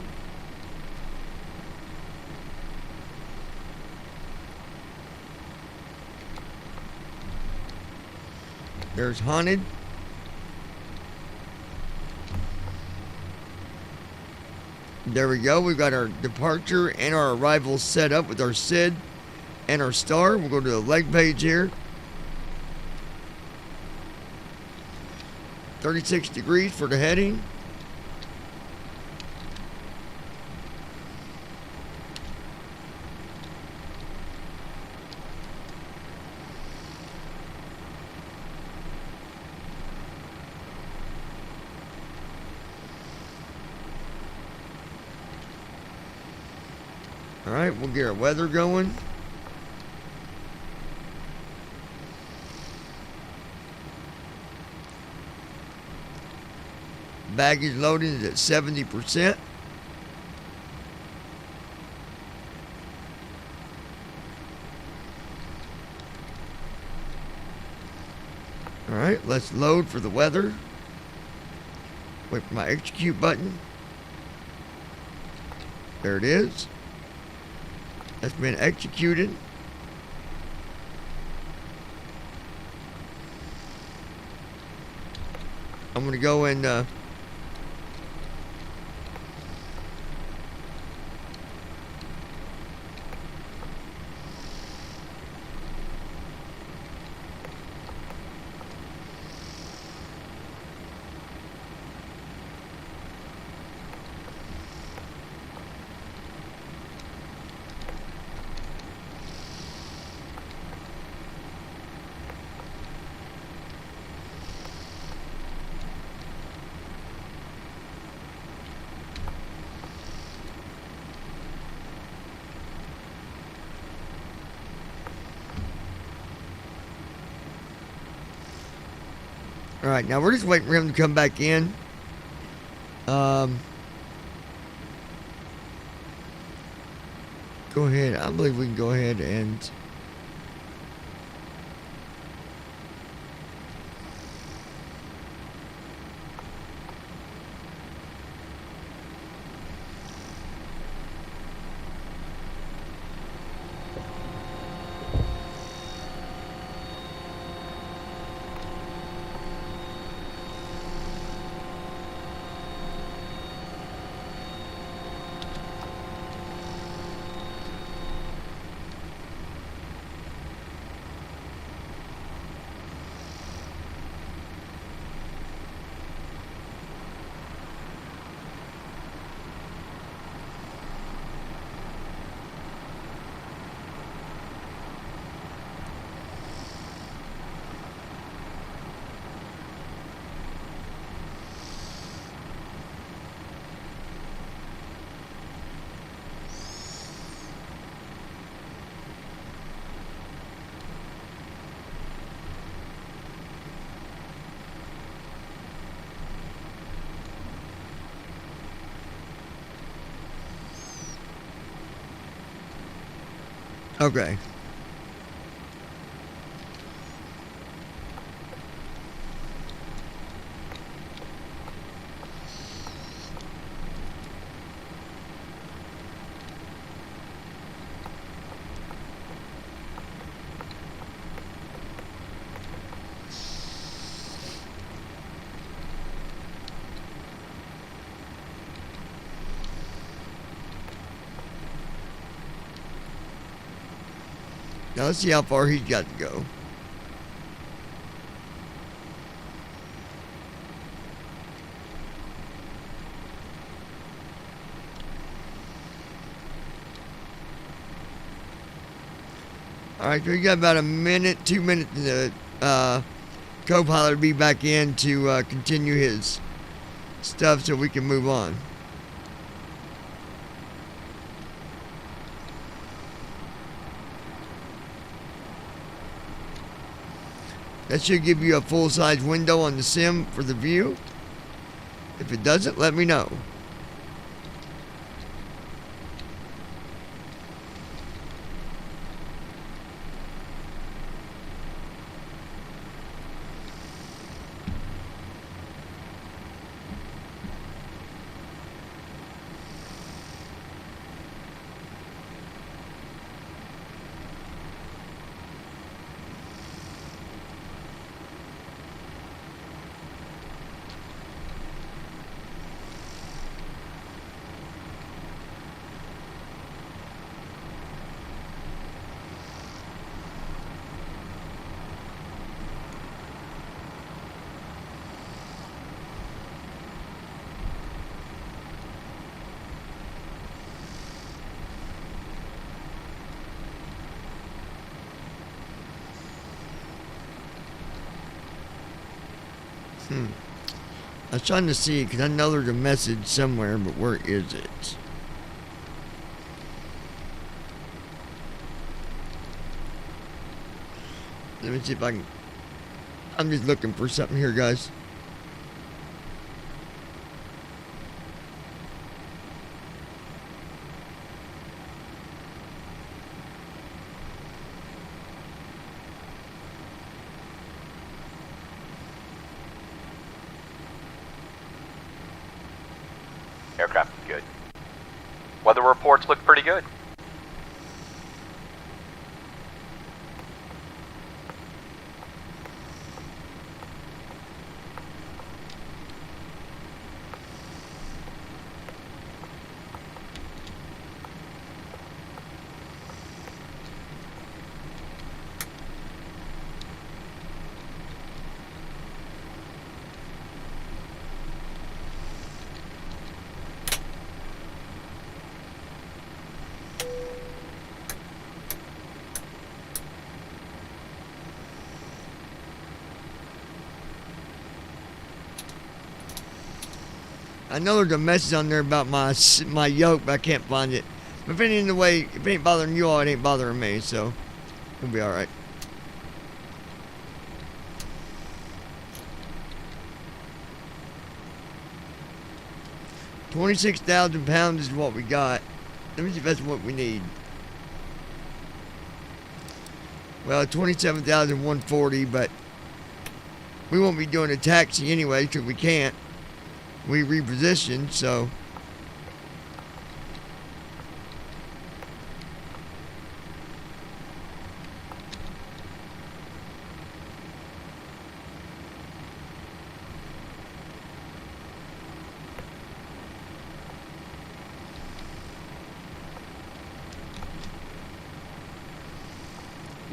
There's Haunted. There we go. We've got our departure and our arrival set up with our SID and our star. We'll go to the leg page here. 36 degrees for the heading. All right, we'll get our weather going. Baggage loading is at 70%. All right, let's load for the weather. Wait for my execute button. There it is. That's been executed. I'm going to go and Alright, now we're just waiting for him to come back in. Go ahead. I believe we can go ahead and... Okay. Now let's see how far he's got to go. Alright, so we got about a minute, 2 minutes to co-pilot be back in to continue his stuff so we can move on. That should give you a full-size window on the sim for the view. If it doesn't, let me know. I was trying to see, because I know there's a message somewhere, but where is it? Let me see if I can... I'm just looking for something here, guys.
Aircraft is good. Weather reports look pretty good.
I know there's a message on there about my yoke, but I can't find it. But if it ain't in the way, if it ain't bothering you all, it ain't bothering me, so we'll be alright. 26,000 pounds is what we got. Let me see if that's what we need. Well, 27,140, but we won't be doing a taxi anyway because we can't. We repositioned, so.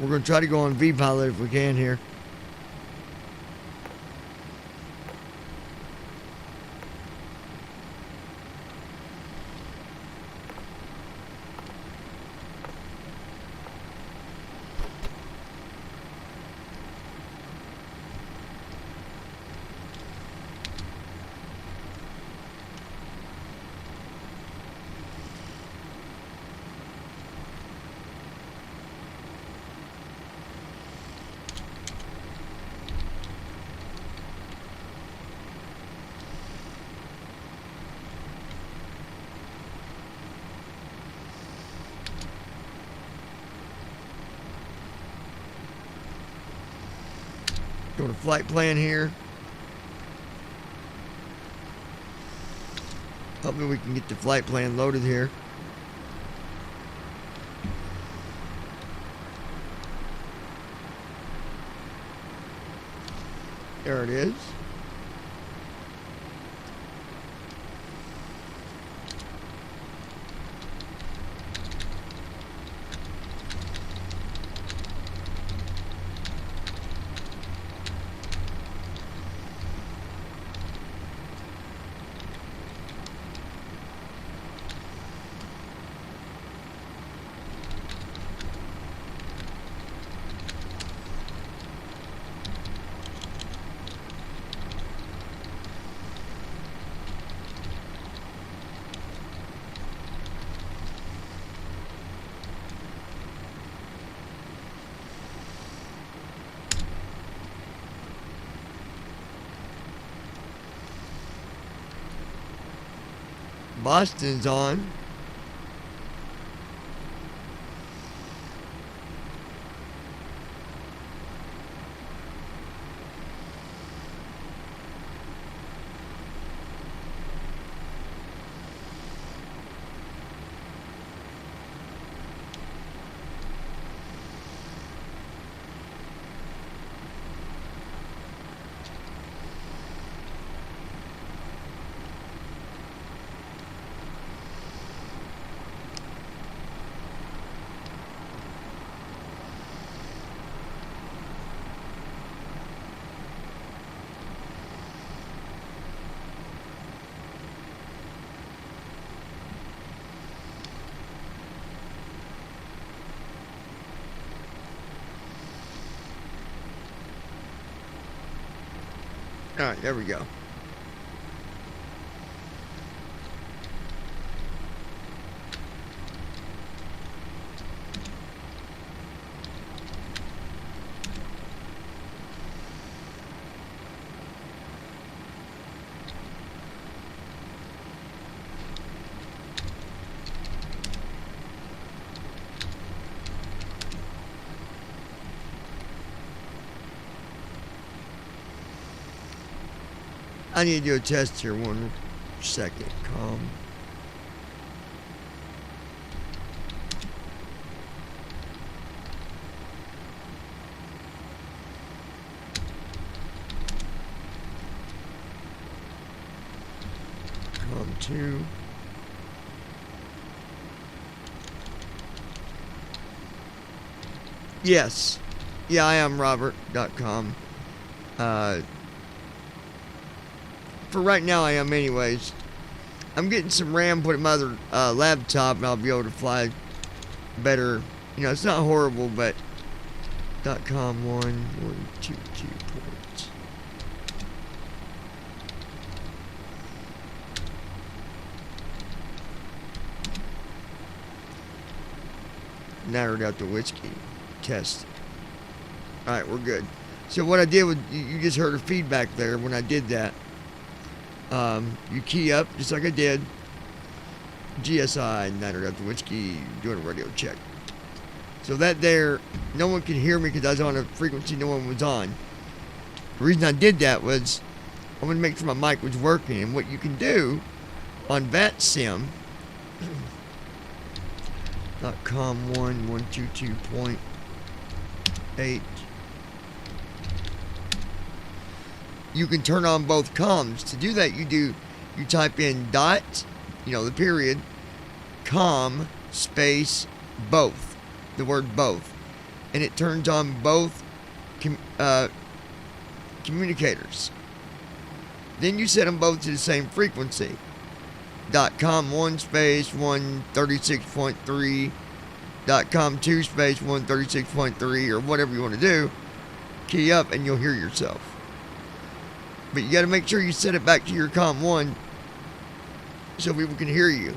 We're going to try to go on V-Pilot if we can here. Doing a flight plan here. Hopefully we can get the flight plan loaded here. There it is. Boston's on. All right, there we go. I need to do a test here, 1 second, calm. Calm 2. Yes. Yeah, I am Robert.com. For right now, I am anyways. I'm getting some RAM put in my other laptop, and I'll be able to fly better. You know, it's not horrible, but .com 122 ports. Narrowed out the whiskey test. All right, we're good. So what I did was, you just heard a feedback there when I did that. You key up just like I did. GSI 9 Delta Whiskey, doing a radio check. So that there, no one could hear me because I was on a frequency no one was on. The reason I did that was I wanted to make sure my mic was working. And what you can do on VATSIM, .com 122.8, you can turn on both comms. To do that, you type in dot, the period, com, space, both, the word both, and it turns on both communicators. Then you set them both to the same frequency. .com 1 space 136.3, .com 2 space 136.3, or whatever you want to do. Key up and you'll hear yourself. But you got to make sure you set it back to your com 1 so people can hear you.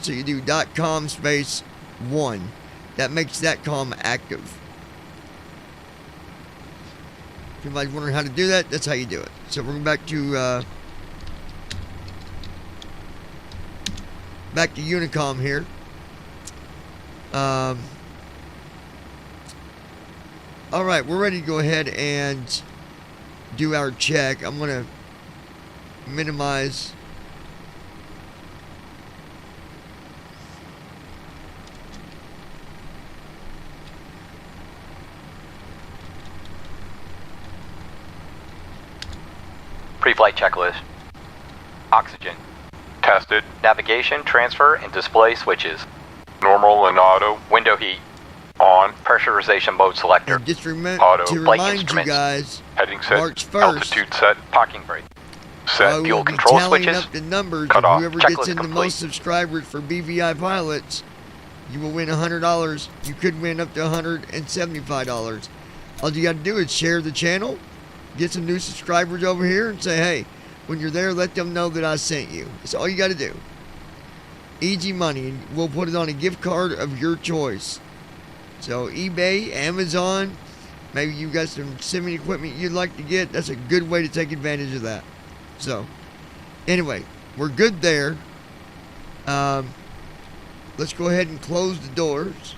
So you do .com space 1. That makes that com active. If anybody's wondering how to do that, that's how you do it. So we're going back to Unicom here. All right, we're ready to go ahead and do our check. I'm going to minimize
Pre-flight checklist. Oxygen.
Tested.
Navigation, transfer, and display switches.
Normal and auto.
Window heat.
On.
Pressurization mode selector.
and just
Auto.
to
Flight
remind you
instruments.
guys,
Heading set.
March 1st,
Altitude set.
Parking brake.
I
Set.
will
fuel
be
control
tallying
switches.
up the numbers,
Cut
and
off.
whoever
Checklist
gets in the
complete.
most subscribers for BVI pilots, you will win $100. You could win up to $175. All you got to do is share the channel, get some new subscribers over here, and say, hey, when you're there, let them know that I sent you. That's all you got to do. Easy money, and we'll put it on a gift card of your choice. So eBay, Amazon, maybe you got some simming equipment you'd like to get. That's a good way to take advantage of that. So, anyway, we're good there. Let's go ahead and close the doors.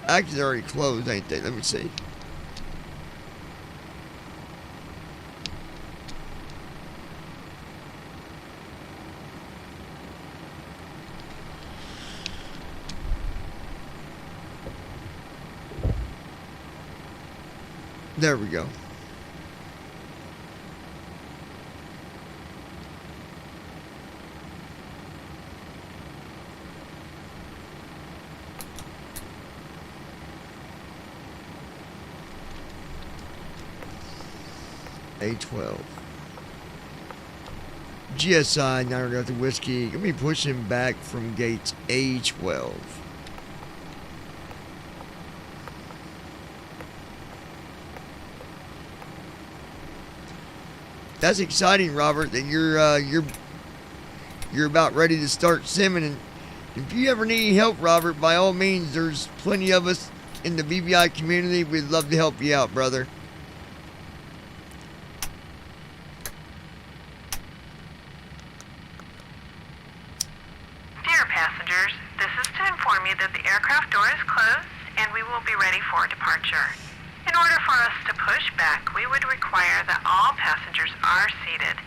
Actually, they're already closed, ain't they? Let me see. There we go. A12. GSI 9 Delta Whiskey. Gonna be pushing back from gates A12. That's exciting, Robert, that you're about ready to start simming. And if you ever need any help, Robert, by all means, there's plenty of us in the BVI community. We'd love to help you out, brother.
Dear passengers, this is to inform you that the aircraft door is closed and we will be ready for departure. In order for us to push back, we would require that all passengers are seated,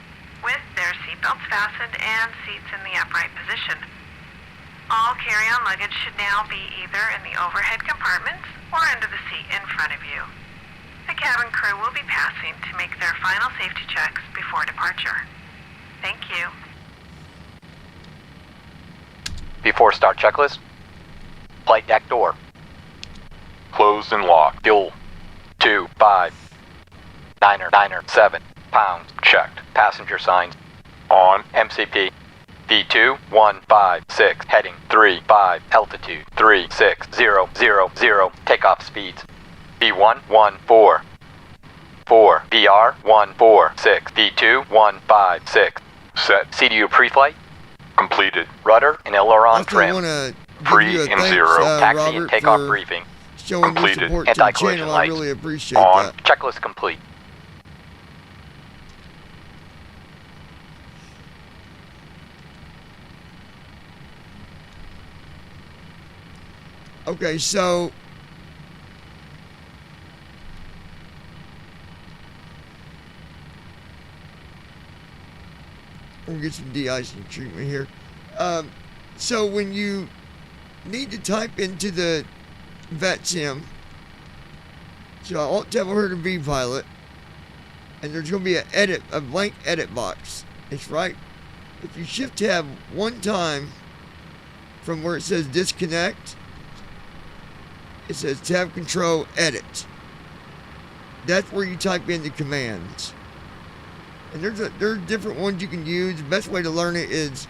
with their seatbelts fastened and seats in the upright position. All carry-on luggage should now be either in the overhead compartments or under the seat in front of you. The cabin crew will be passing to make their final safety checks before departure. Thank you.
Before start checklist. Flight deck door.
Closed and locked.
Fuel. 2, 5. Niner, 7 pounds.
Checked.
Passenger signs.
On.
MCP. V2, 1, 5, 6. Heading 3, 5. Altitude 3, 6, 0, 0, 0. Takeoff speeds. V1, 1, 4. 4. VR, 1, 4, 6. V2, 1, 5, 6.
Set.
CDU pre-flight.
Completed.
Rudder and aileron
Also, I
trim.
want to give
Free
you a
and
thanks,
zero.
Taxi
Robert,
and takeoff
for
briefing.
showing your
Completed.
support to the
Anti-collision
channel. I
lights.
really appreciate
On.
that.
Checklist complete.
Okay, so we'll get some de-icing treatment here. So when you need to type into the VATSIM, so Alt Tab over to vPilot, and there's going to be a blank edit box. It's right. If you Shift Tab one time from where it says disconnect, it says Tab Control Edit. That's where you type in the commands. And there's different ones you can use. The best way to learn it is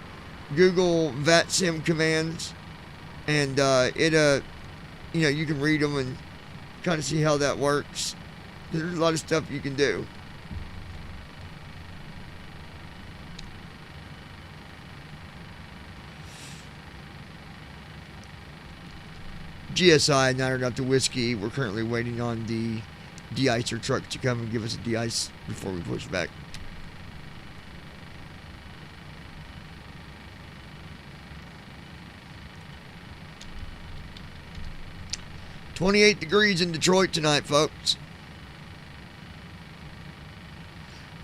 Google VATSIM commands, and you can read them and kind of see how that works. There's a lot of stuff you can do. GSI 9 Delta Whiskey. We're currently waiting on the de-icer truck to come and give us a de-ice before we push back. "28 degrees in Detroit tonight, folks."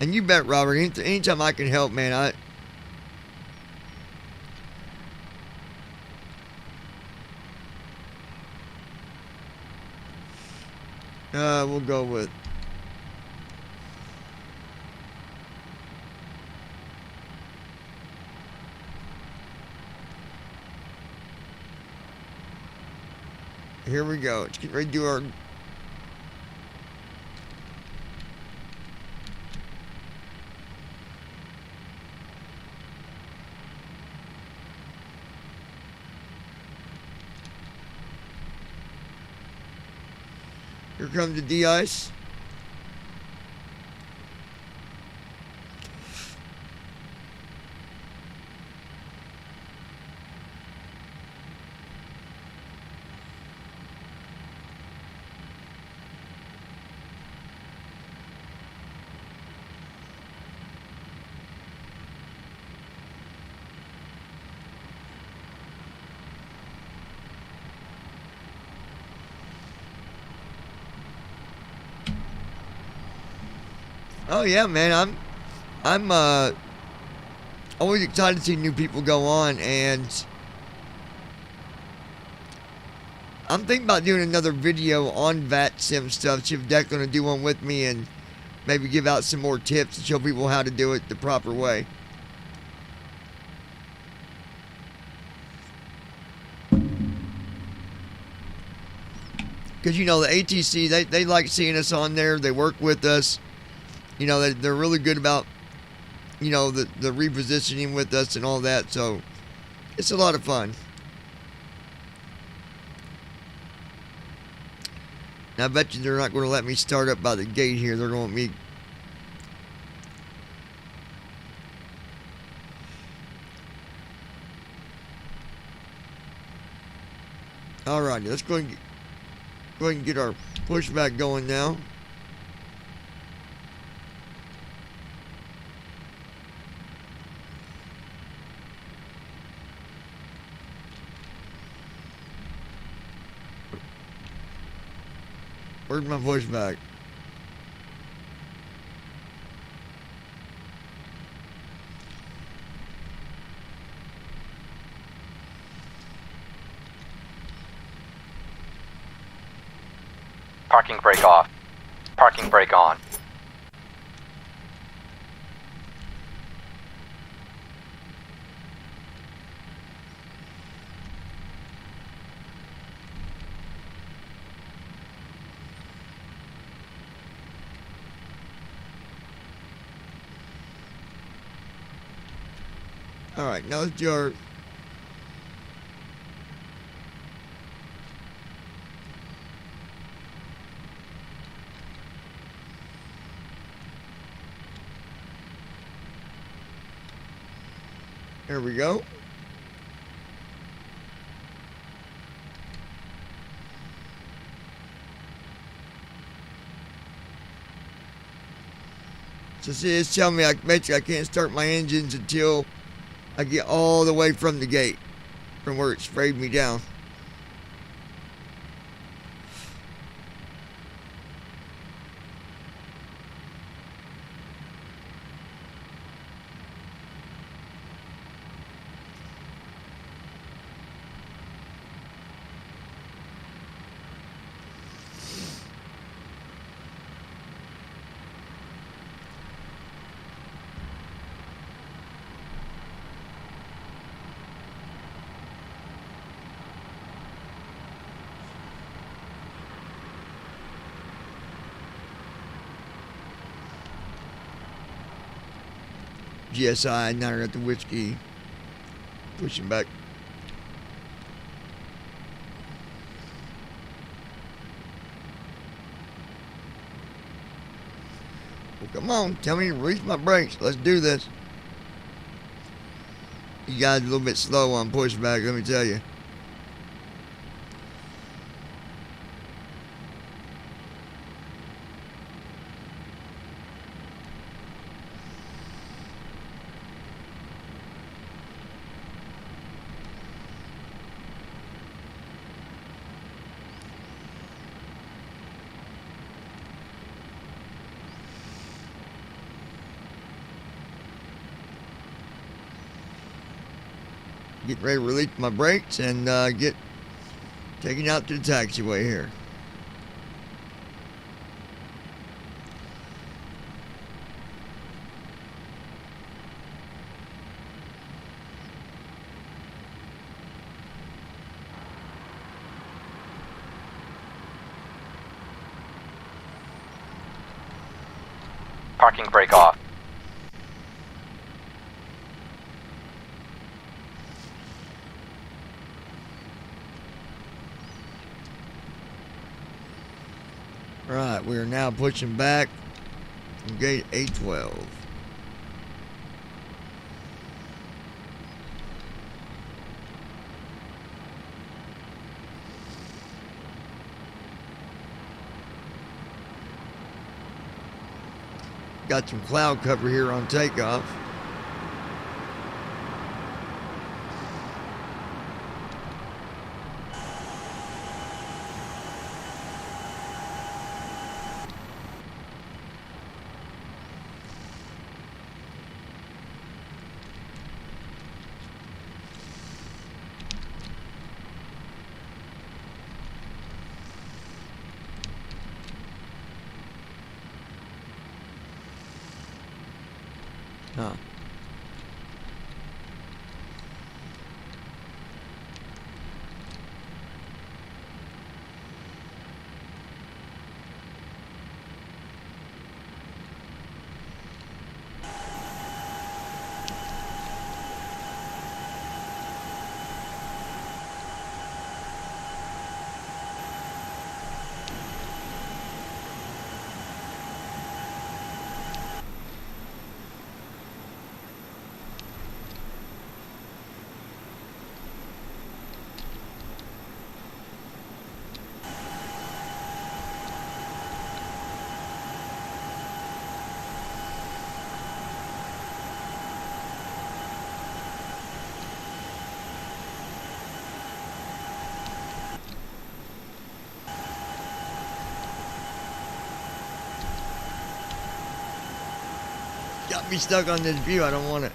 And you bet, Robert, anytime I can help, man, we'll go with here we go. Let's get ready to do our here comes the de-ice. Oh yeah, man, I'm always excited to see new people go on, and I'm thinking about doing another video on VATSIM stuff. See if Deck's gonna do one with me and maybe give out some more tips and show people how to do it the proper way. Because, the ATC, they like seeing us on there. They work with us. They're really good about, the repositioning with us and all that. So, it's a lot of fun. Now, I bet you they're not going to let me start up by the gate here. They're going to me. Alrighty, let's go ahead and get our pushback going now. Where's my pushback?
Parking brake off. Parking brake on.
Alright, now let's do our... There we go. So see, it's telling me basically I can't start my engines until I get all the way from the gate, from where it sprayed me down. GSI. Now I got the whiskey. Pushing back. Well, come on, tell me to release my brakes. Let's do this. You guys a little bit slow on pushback, let me tell you. Get ready to release my brakes and get taken out to the taxiway here.
Parking brake off.
Right, we are now pushing back from gate A12. Got some cloud cover here on takeoff. Huh. Got me stuck on this view. I don't want it.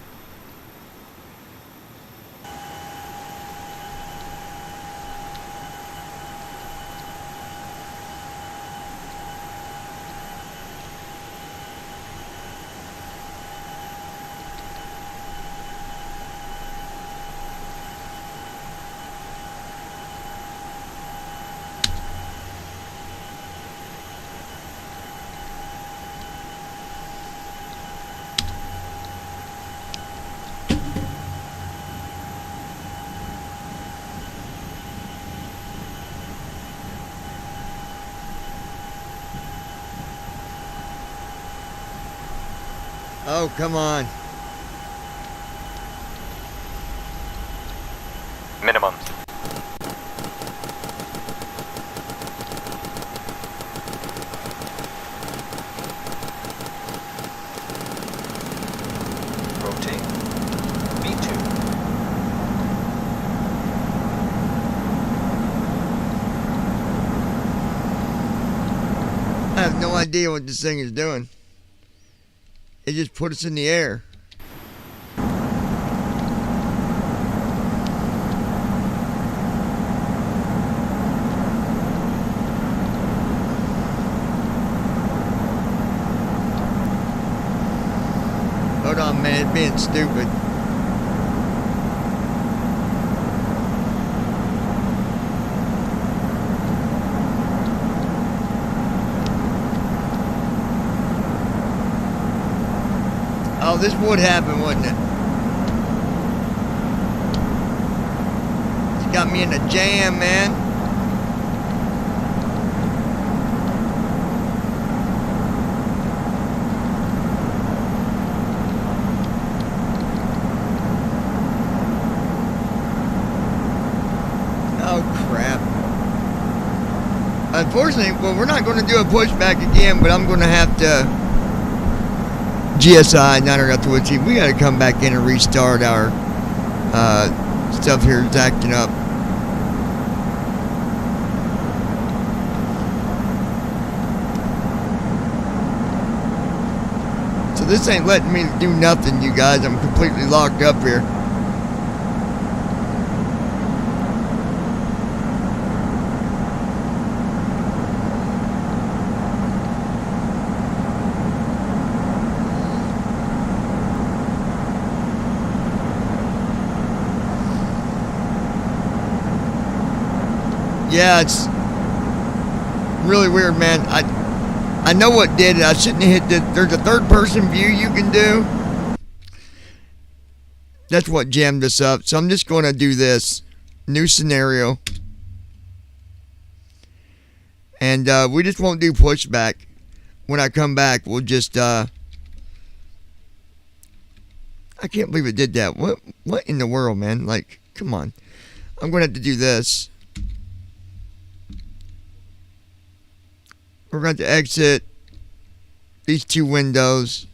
Oh, come on.
Minimums.
Rotate. V2.
I have no idea what this thing is doing. It just put us in the air. Hold on, man, it's being stupid. Oh, this would happen, wouldn't it? It's got me in a jam, man. Oh, crap. Unfortunately, well, we're not going to do a pushback again, but I'm going to have to GSI 902 we got to come back in and restart our stuff here. It's acting up. So this ain't letting me do nothing, you guys. I'm completely locked up here. Yeah, it's really weird, man. I know what did it. I shouldn't have hit the... There's a third-person view you can do. That's what jammed us up. So I'm just going to do this. New scenario. And we just won't do pushback. When I come back, we'll just... I can't believe it did that. What in the world, man? Like, come on. I'm going to have to do this. We're going to exit these two windows.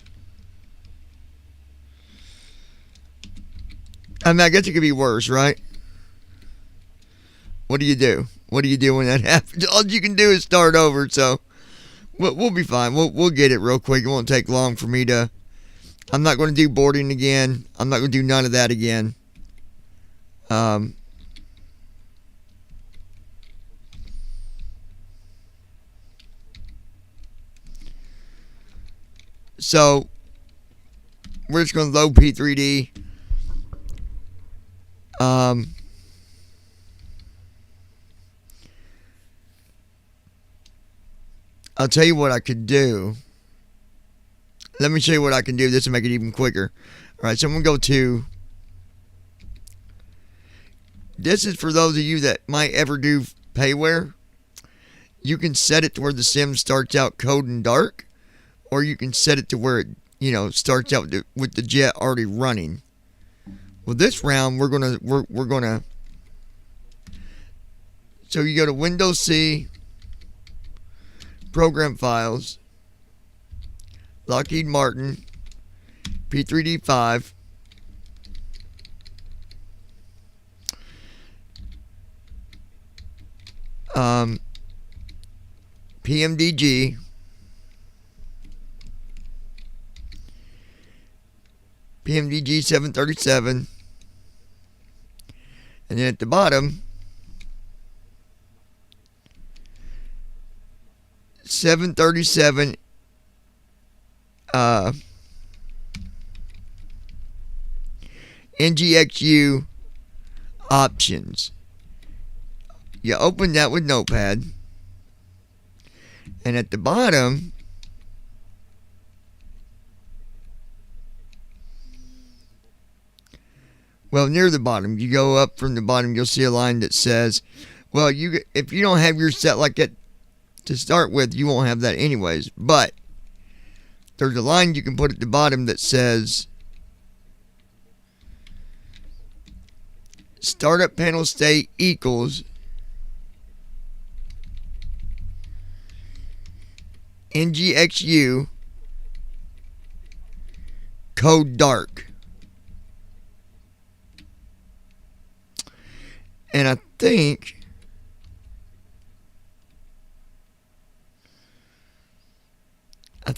I mean, I guess it could be worse, right? What do you do? What do you do when that happens? All you can do is start over, so we'll be fine. We'll get it real quick. It won't take long for me to... I'm not going to do boarding again. I'm not going to do none of that again. So, we're just going to load P3D. I'll tell you what I could do. Let me show you what I can do. This will make it even quicker. Alright, so I'm going to go to... This is for those of you that might ever do payware. You can set it to where the sim starts out cold and dark. Or you can set it to where it, starts out with the jet already running. Well, this round we're gonna. So you go to Windows C, Program Files, Lockheed Martin, P3D5. PMDG. PMDG 737, and then at the bottom 737 NGXU options. You open that with Notepad, and at the bottom near the bottom, you go up from the bottom, you'll see a line that says, well, if you don't have your set like that to start with, you won't have that anyways. But there's a line you can put at the bottom that says, startup panel state equals NGXU code dark. And I think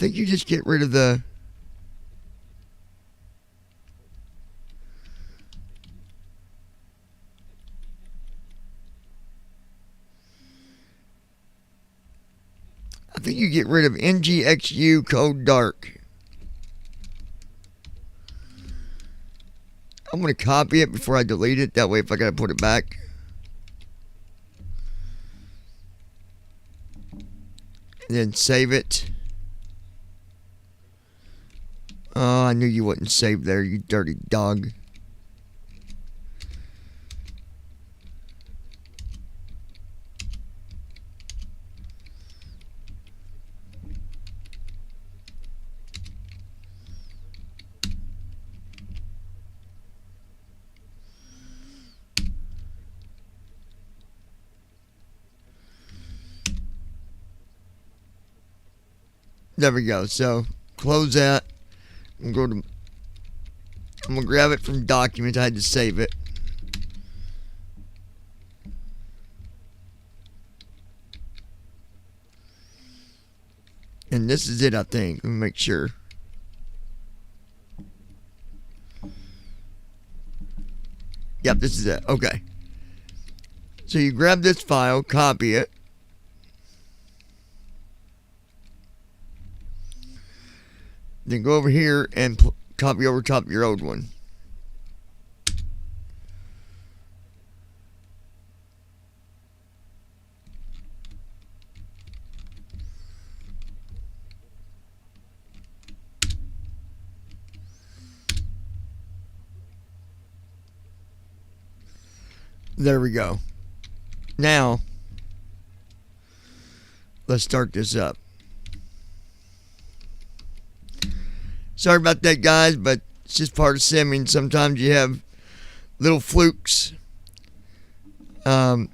you just get rid of the NGXU code dark. I'm going to copy it before I delete it. That way if I got to put it back. And then save it. Oh, I knew you wouldn't save there, you dirty dog. There we go. So close that. I'm gonna grab it from documents. I had to save it. And this is it, I think. Let me make sure. Yep, this is it. Okay. So you grab this file, copy it. Then go over here and copy over top your old one. There we go. Now, let's start this up. Sorry about that, guys, but it's just part of simming. Sometimes you have little flukes. I'm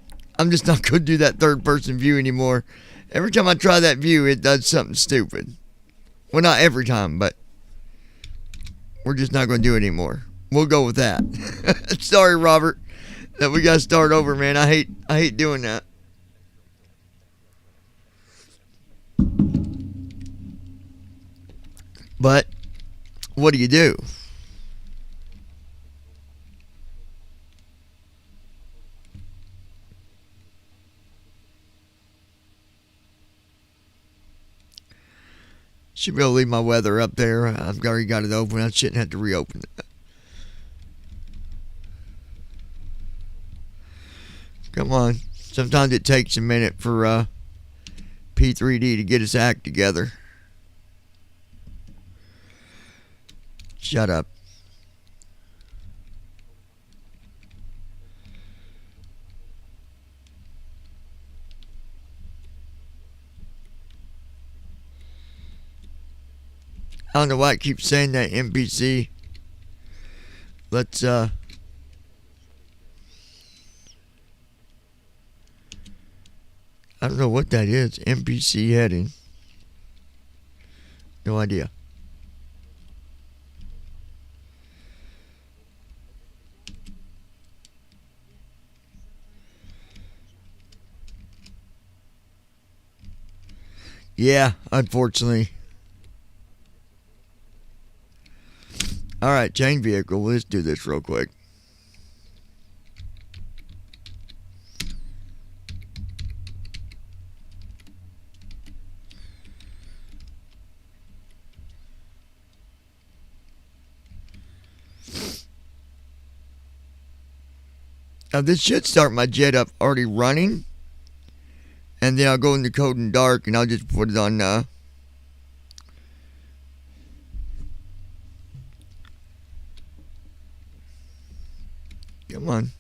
just not going to do that third-person view anymore. Every time I try that view, it does something stupid. Well, not every time, but we're just not going to do it anymore. We'll go with that. Sorry, Robert, that we got to start over, man. I hate doing that. But what do you do? Should be able to leave my weather up there. I've already got it open. I shouldn't have to reopen it. Come on. Sometimes it takes a minute for P3D to get his act together. Shut up. I don't know why I keep saying that, NPC. Let's I don't know what that is. NPC heading. No idea. Yeah, unfortunately. Alright, chain vehicle. Let's do this real quick. Now this should start my jet up already running. And then I'll go into code and dark and I'll just put it on come on.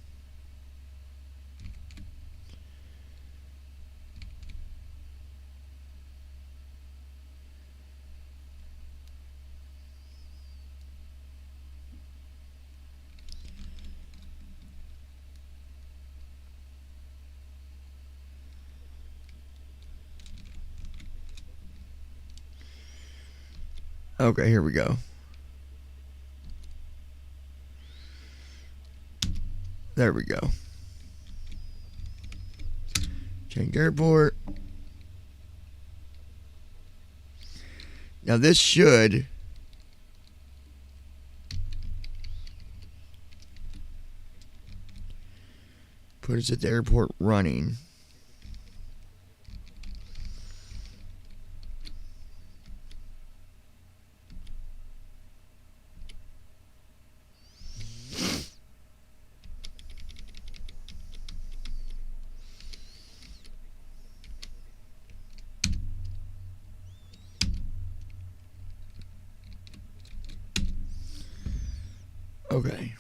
Okay, here we go. There we go. Change airport. Now this should put us at the airport running. Okay.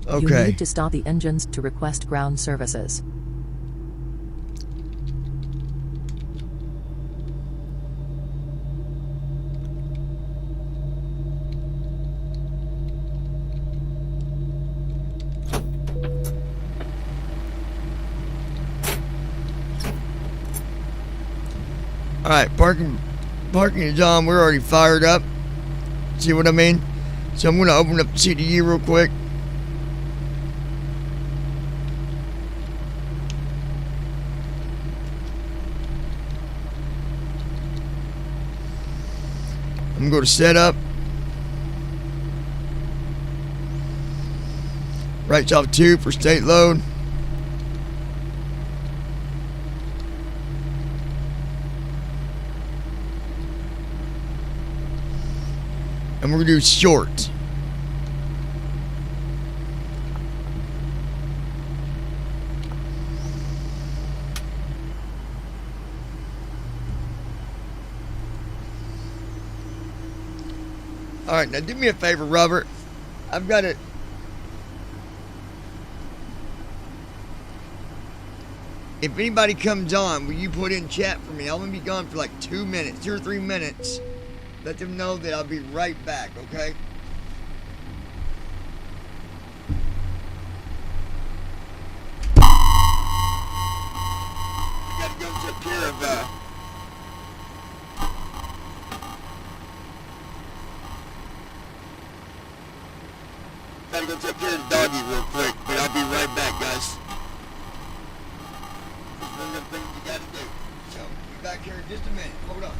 You
Okay.
need to stop the engines to request ground services.
All right, parking is on. We're already fired up. See what I mean? So I'm gonna open up the CDU real quick. I'm gonna go to setup. Writes off 2 for state load. And we're gonna do short. All right, now do me a favor, Robert. I've got it. If anybody comes on, will you put in chat for me? I'm gonna be gone for like 2 minutes, 2 or 3 minutes. Let them know that I'll be right back, okay? I gotta go take care of, gotta go take care of the doggy real quick, but I'll be right back, guys. There's one of the things you gotta do. So, be back here in just a minute. Hold on.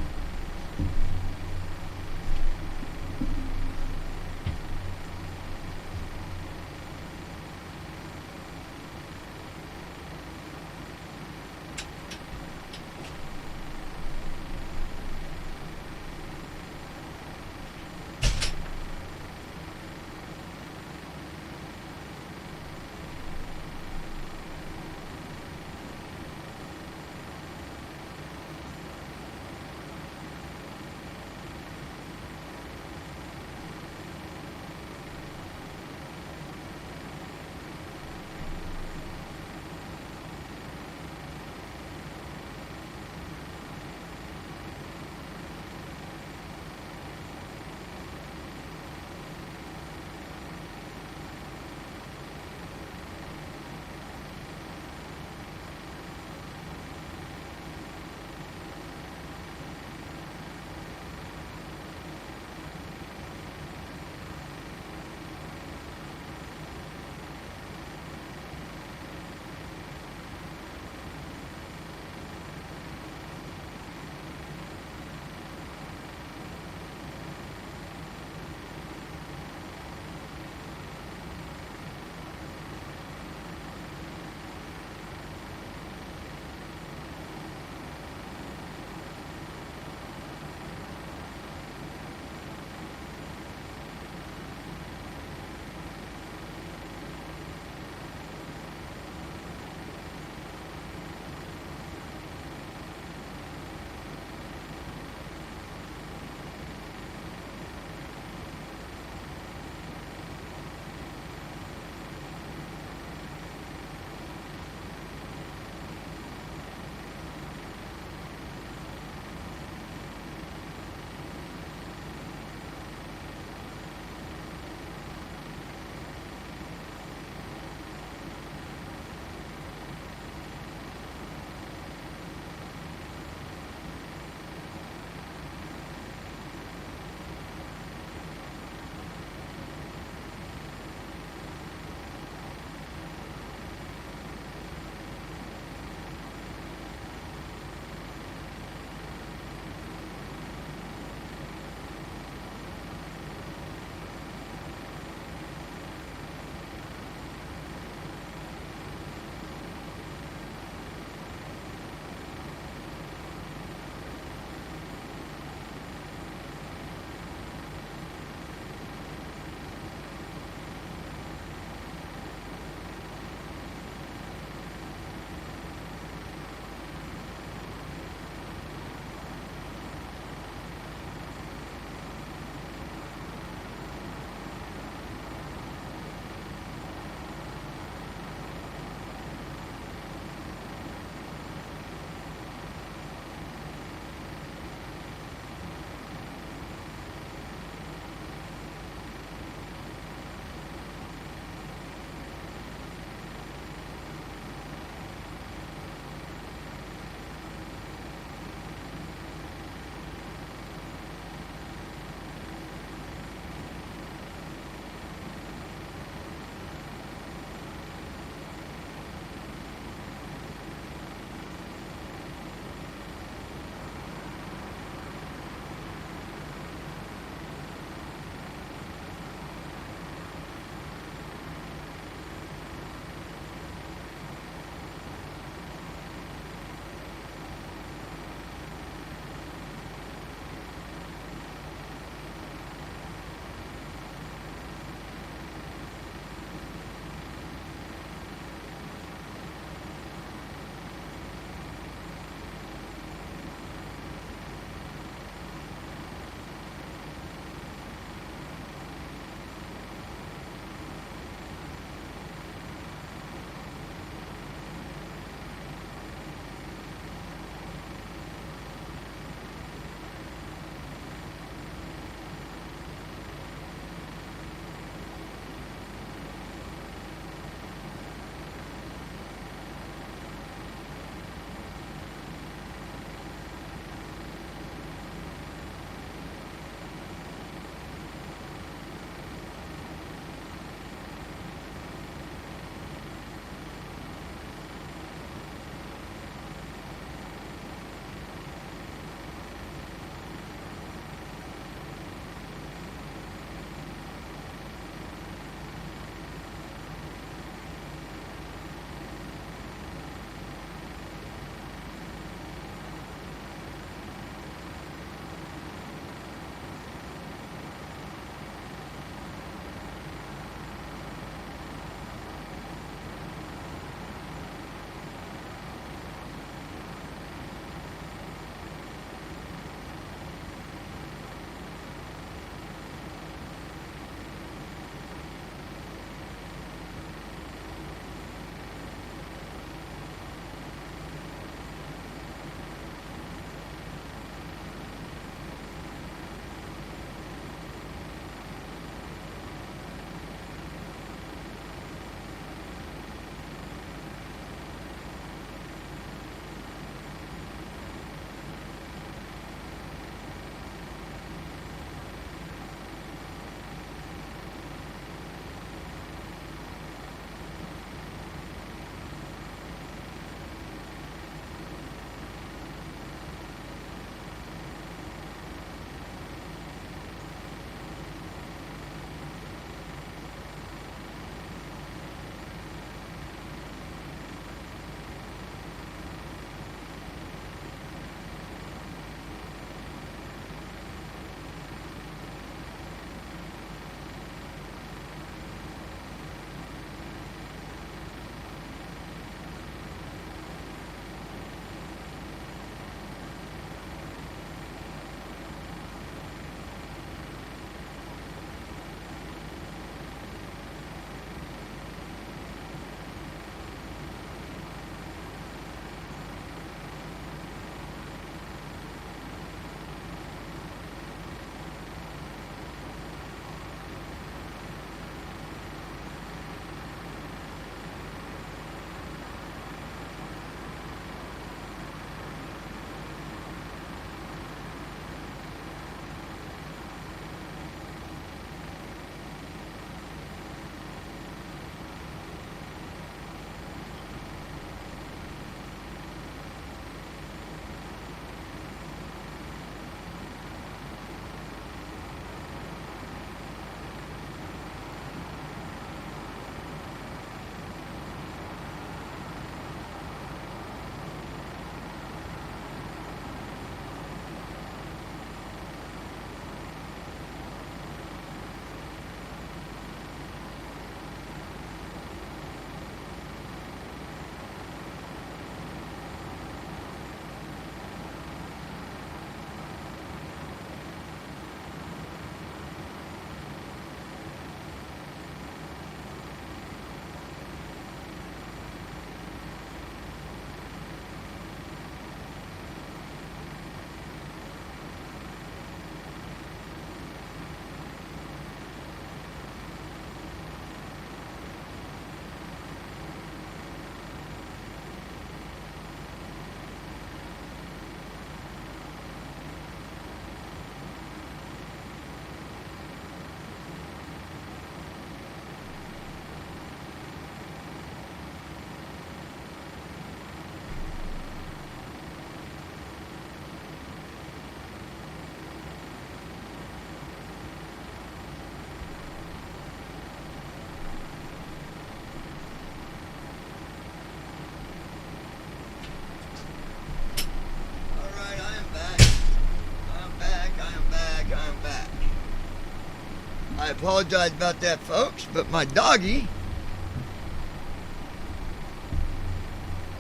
I apologize about that, folks, but my doggy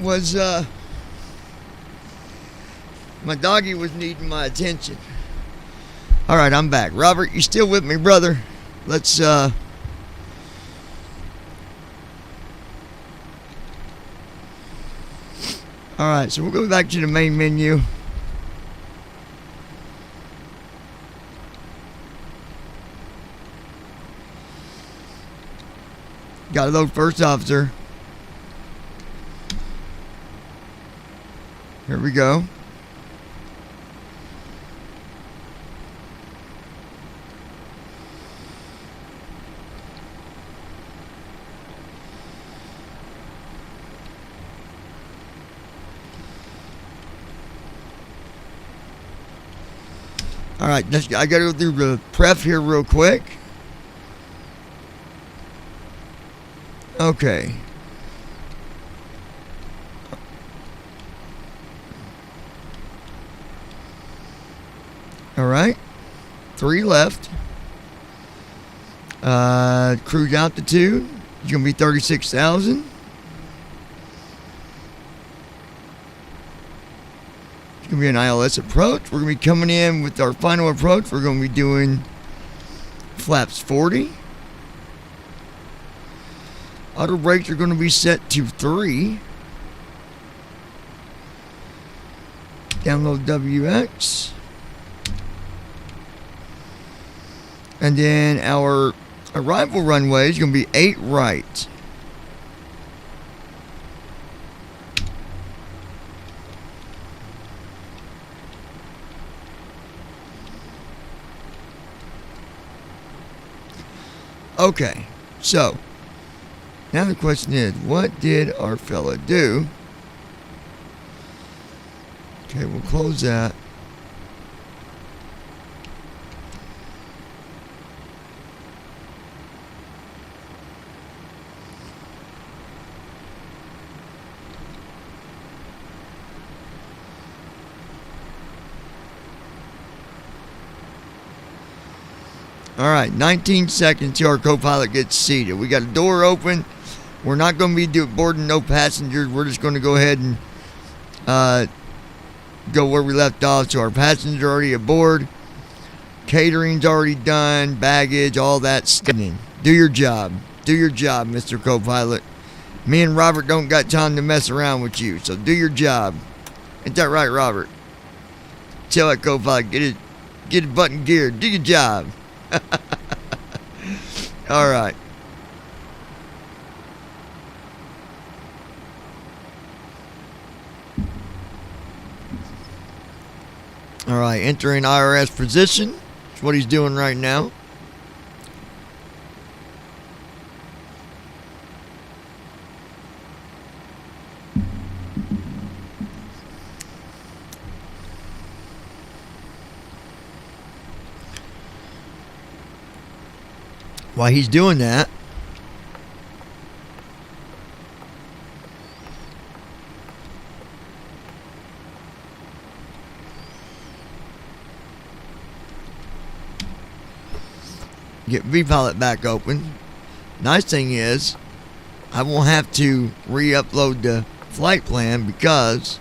was needing my attention. All right, I'm back. Robert, you still with me, brother? Let's all right, so we'll go back to the main menu. Got to load first officer. Here we go. All right, I got to go through the pref here real quick. Okay. All right. 3 left. Cruise altitude is going to be 36,000. It's going to be an ILS approach. We're going to be coming in with our final approach. We're going to be doing flaps 40. Auto brakes are going to be set to 3. Download WX. And then our arrival runway is going to be 8 right. Okay, so now the question is, what did our fella do? Okay, we'll close that. All right, 19 seconds till our co-pilot gets seated. We got a door open. We're not going to be boarding no passengers. We're just going to go ahead and go where we left off. So our passengers are already aboard. Catering's already done. Baggage, all that stuff. Do your job. Do your job, Mr. Co-pilot. Me and Robert don't got time to mess around with you. So do your job. Ain't that right, Robert? Tell that co-pilot, get it button geared. Do your job. All right. All right, entering IRS position. That's what he's doing right now. While he's doing that, get VPilot back open. Nice thing is, I won't have to re-upload the flight plan because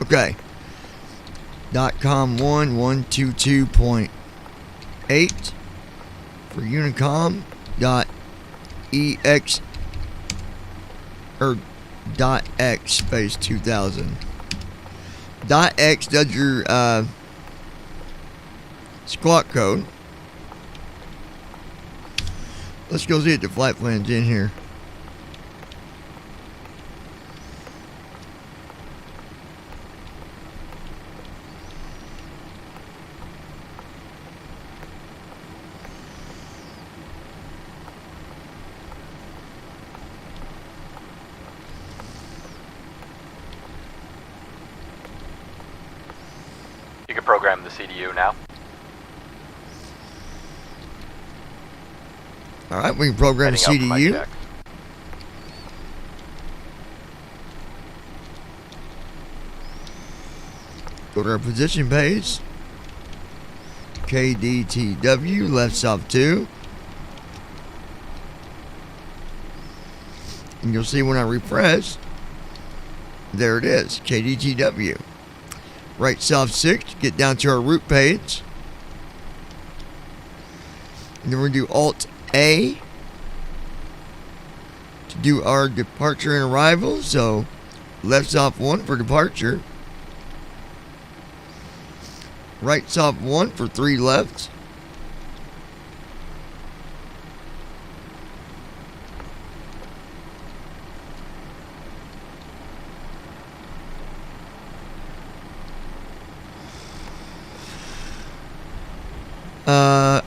okay. .com 122.8 for Unicom .ex or .x space 2000. .x does your squawk code. Let's go see if the flight plan's in here.
program the CDU now.
All right, we can program
Heading out for my
CDU.
check.
Go to our position page. KDTW, left stop 2. And you'll see when I refresh, there it is, KDTW. Right stop 6, get down to our route page. And then we're going to do Alt A to do our departure and arrival. So left stop 1 for departure. Right stop 1 for 3 left.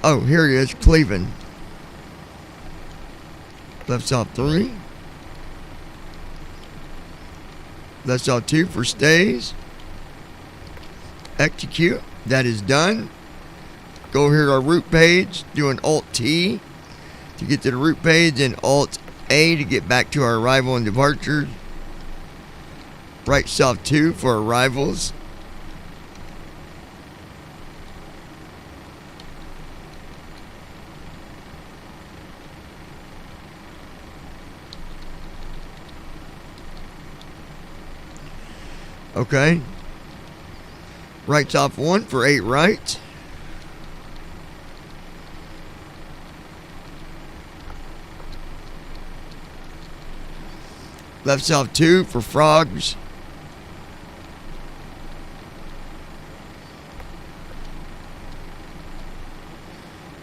Oh, here it is, Cleveland. Left stop 3. Left stop 2 for stays. Execute. That is done. Go here to our route page. Do an Alt T to get to the route page and Alt A to get back to our arrival and departure. Right stop 2 for arrivals. Okay. Right stop 1 for 8 right. Left stop 2 for frogs.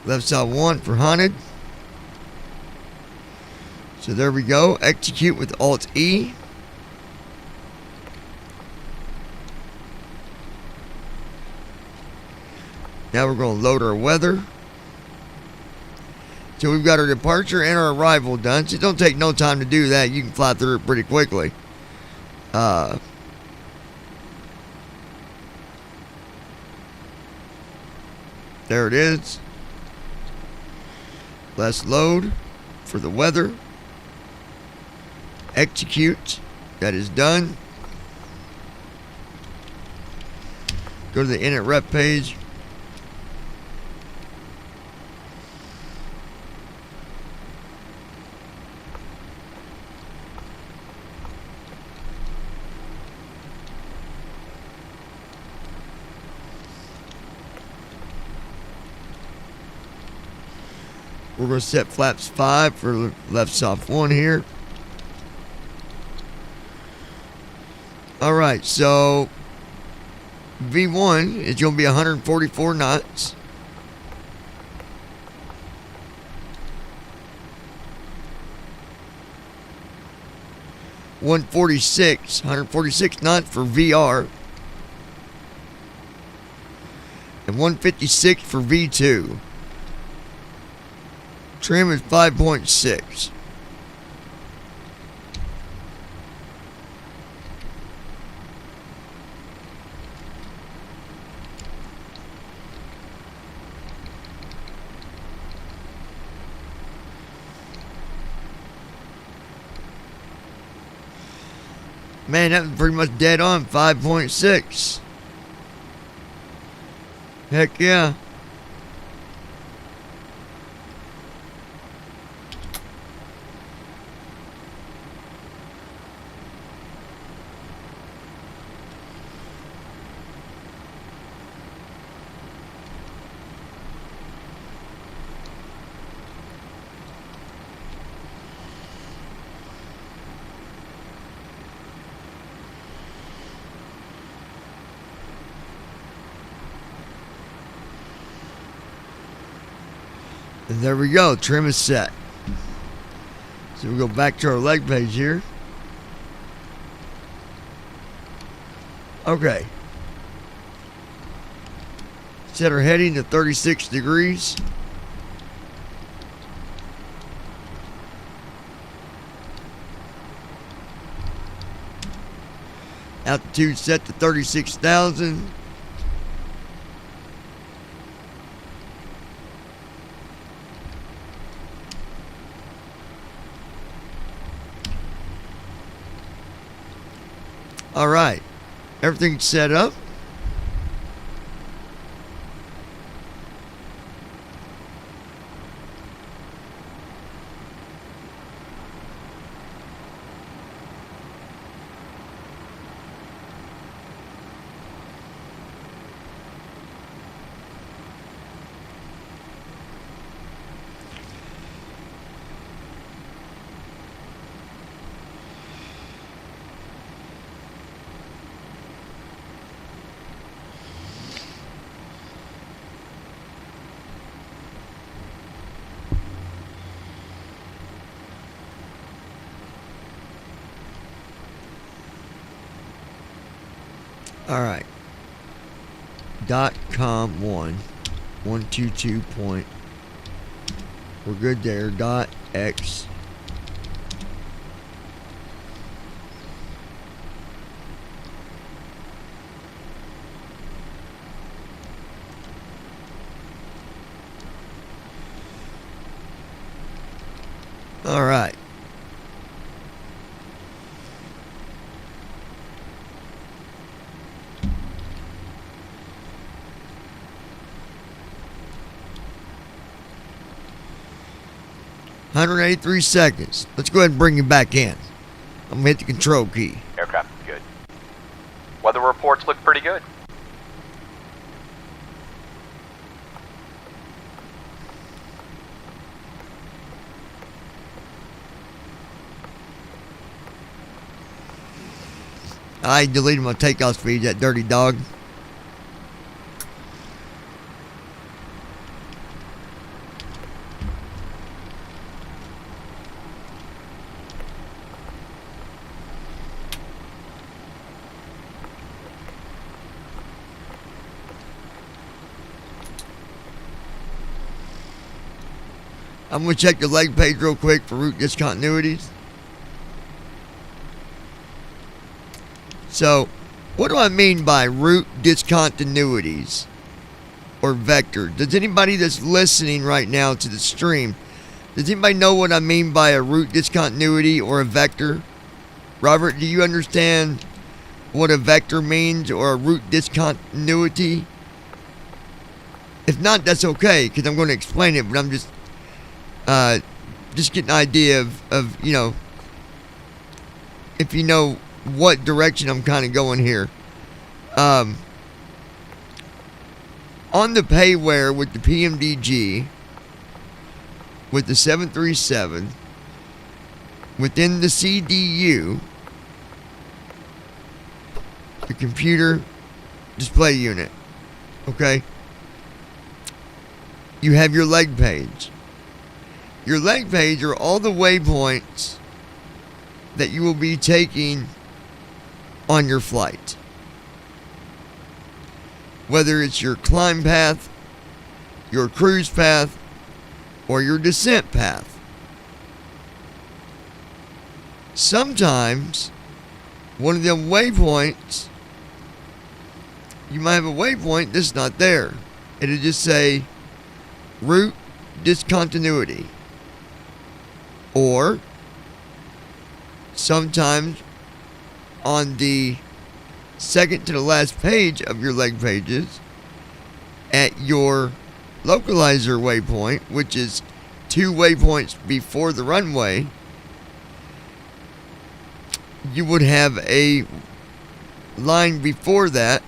Left stop 1 for haunted. So there we go. Execute with Alt E. Now we're going to load our weather. So we've got our departure and our arrival done. So it don't take no time to do that. You can fly through it pretty quickly. There it is. Let's load for the weather. Execute. That is done. Go to the init rep page. We're going to set flaps 5 for left stop 1 here. Alright, so V1 is going to be 144 knots. $146 knots for VR. And 156 for V2. Trim is 5.6. Man, that was pretty much dead on. 5.6. Heck yeah. And there we go, trim is set. So we go back to our leg page here. Okay. Set our heading to 36 degrees. Altitude set to 36,000. All right. Everything's set up. All right. .com 122 point. We're good there. .x. All right. $183 seconds. Let's go ahead and bring you back in. I'm gonna hit the control key.
Aircraft is good. Weather reports look pretty good.
I deleted my takeoff speed, that dirty dog. I'm going to check the leg page real quick for route discontinuities. So, what do I mean by route discontinuities or vector? Does anybody that's listening right now to the stream, does anybody know what I mean by a route discontinuity or a vector? Robert, do you understand what a vector means or a route discontinuity? If not, that's okay, because I'm going to explain it, but I'm just getting an idea of, you know, if you know what direction I'm kind of going here. On the payware with the PMDG, with the 737, within the CDU, the computer display unit, okay, you have your leg page. Your leg page are all the waypoints that you will be taking on your flight. Whether it's your climb path, your cruise path, or your descent path. Sometimes, one of them waypoints, you might have a waypoint that's not there. It'll just say, route discontinuity. Or, sometimes, on the second to the last page of your leg pages, at your localizer waypoint, which is 2 waypoints before the runway, you would have a line before that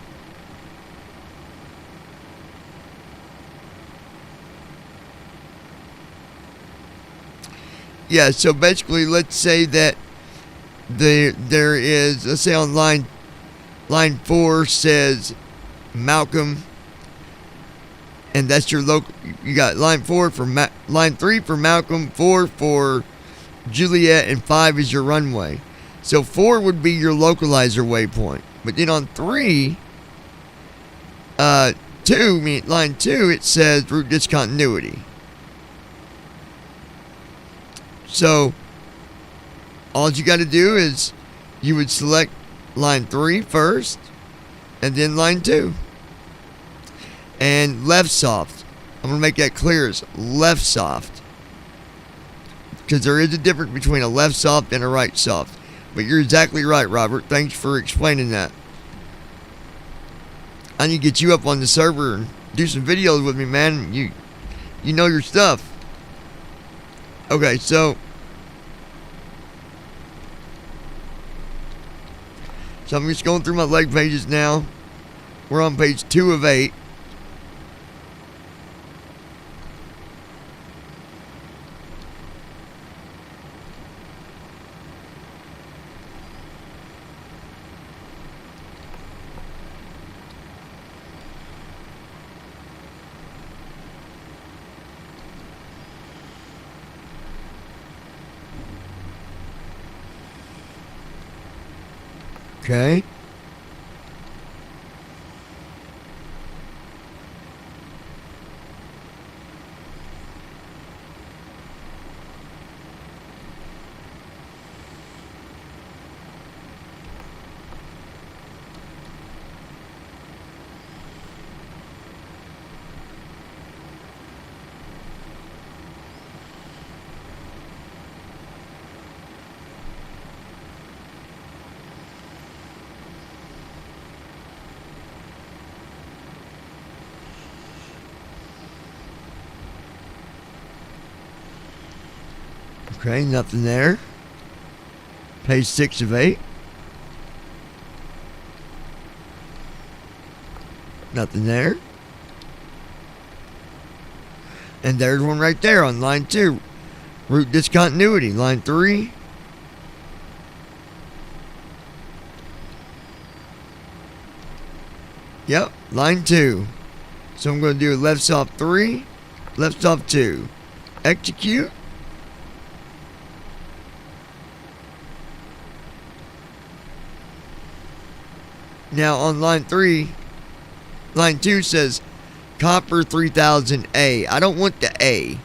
yeah, so basically let's say that there is, let's say on line 4 says Malcolm, and that's your local. You got line 4 for line 3 for Malcolm, 4 for Juliet, and 5 is your runway. So 4 would be your localizer waypoint. But then on 3, line 2, it says route discontinuity. So all you got to do is you would select line 3 first, and then line 2. And left soft. I'm going to make that clear as left soft, because there is a difference between a left soft and a right soft. But you're exactly right, Robert. Thanks for explaining that. I need to get you up on the server and do some videos with me, man. You know your stuff. Okay, so I'm just going through my leg pages now. We're on page 2 of 8. Okay. Okay, nothing there. Page 6 of 8. Nothing there. And there's one right there on line 2. Route discontinuity, line 3. Yep, line 2. So I'm going to do a left stop 3, left stop 2. Execute. Now on line 3, line 2 says copper 3000A. I don't want the A,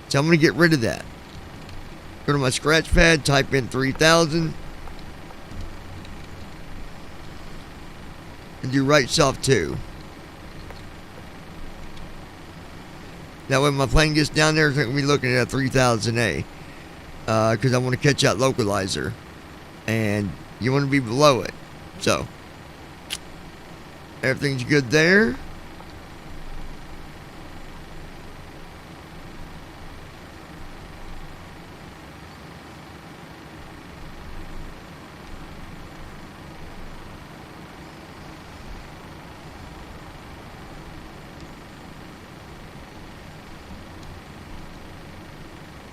so I'm going to get rid of that. Go to my scratch pad, type in 3000, and do right stop 2. That way when my plane gets down there, it's going to be looking at a 3000A, because I want to catch that localizer, and you want to be below it. So everything's good there.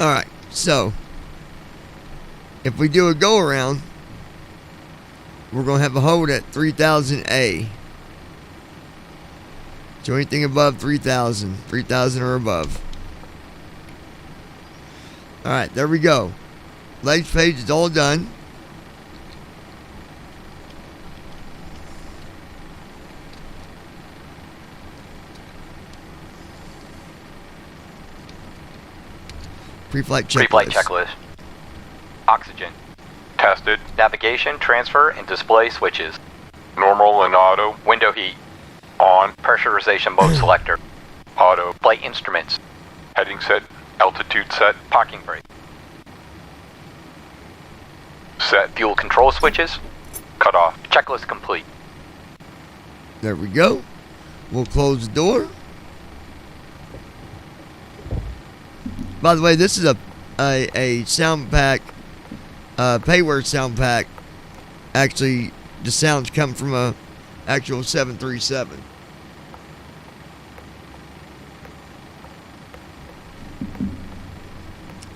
Alright, so if we do a go around, we're going to have a hold at 3000A. So anything above 3,000 or above. Alright, there we go. Legs page is all done. Pre-flight checklist.
Pre-flight checklist. Oxygen.
Tested.
Navigation, transfer, and display switches.
Normal and auto.
Window heat.
On.
Pressurization mode selector.
Auto.
Flight instruments.
Heading set. Altitude set.
Parking brake.
Set.
Fuel control switches.
Cut off.
Checklist complete.
There we go. We'll close the door. By the way, this is a sound pack, Payware sound pack. Actually, the sounds come from a actual 737.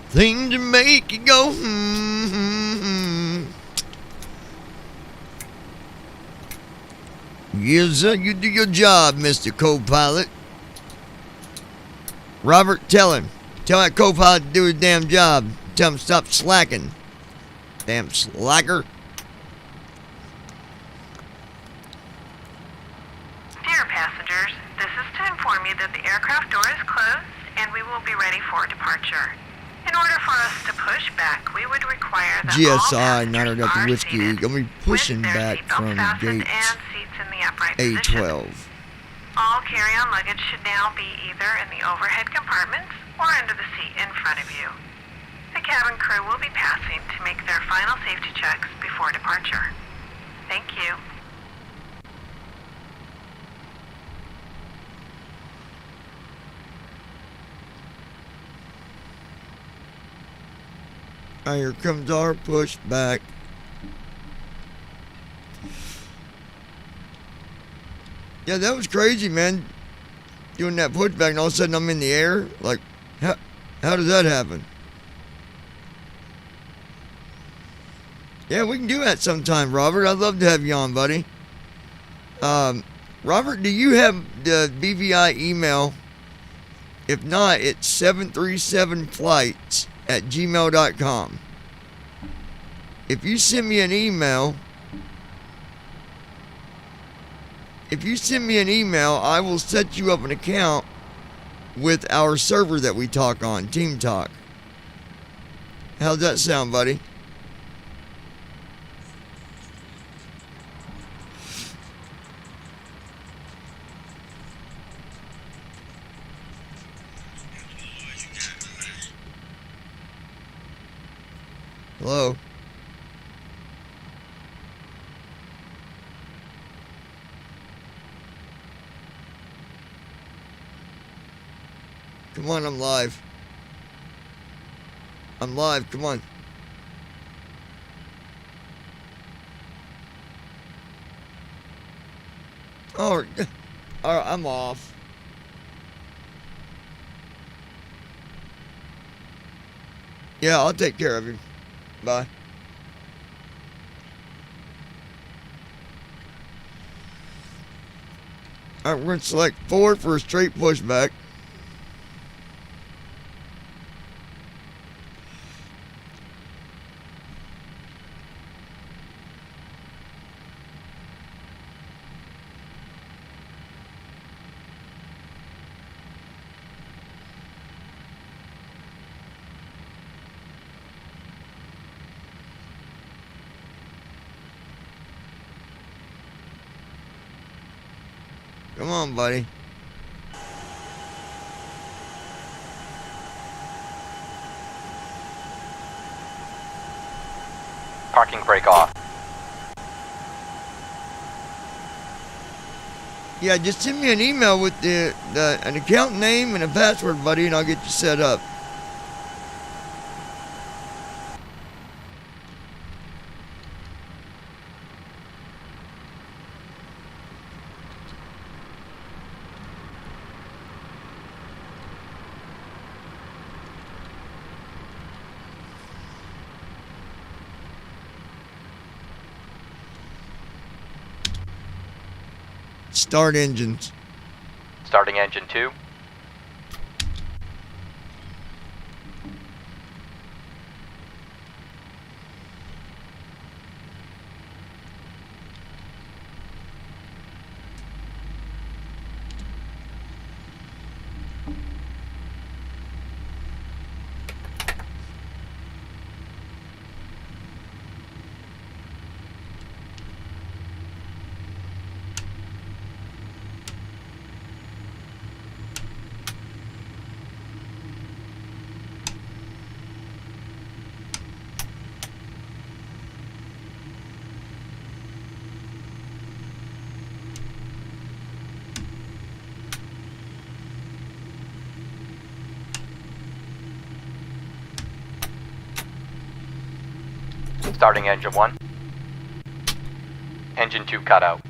Thing to make you go Yes, sir, you do your job, Mr. Co-Pilot. Robert, tell him. Tell that co-pilot to do his damn job. Tell him to stop slacking. Damn slacker.
Dear passengers, this is to inform you that the aircraft door is closed and we will be ready for departure. In order for us to push back, we would require that all
GSI,
passengers
900
are
Whiskey.
seated
Gonna be pushing
with their
back
seatbelts
from
fastened
gate
and seats in the upright position.
A12.
All carry-on luggage should now be either in the overhead compartments or under the seat in front of you. The cabin crew will be passing to make their final safety checks before departure. Thank you.
Here comes our pushback. Yeah, that was crazy, man. Doing that pushback and all of a sudden I'm in the air. Like, how does that happen? Yeah, we can do that sometime, Robert. I'd love to have you on, buddy. Robert, do you have the BVI email? If not, it's 737flights@gmail.com. If you send me an email, I will set you up an account with our server that we talk on, Team Talk. How's that sound, buddy? Hello? Come on, I'm live. I'm live, come on. Oh, all right, I'm off. Yeah, I'll take care of him. Bye. All right, we're going to select forward for a straight pushback. Come on, buddy.
Parking brake off.
Yeah, just send me an email with an account name and a password, buddy, and I'll get you set up. Start engines.
Starting engine 2. Starting engine 1. Engine 2 cut out.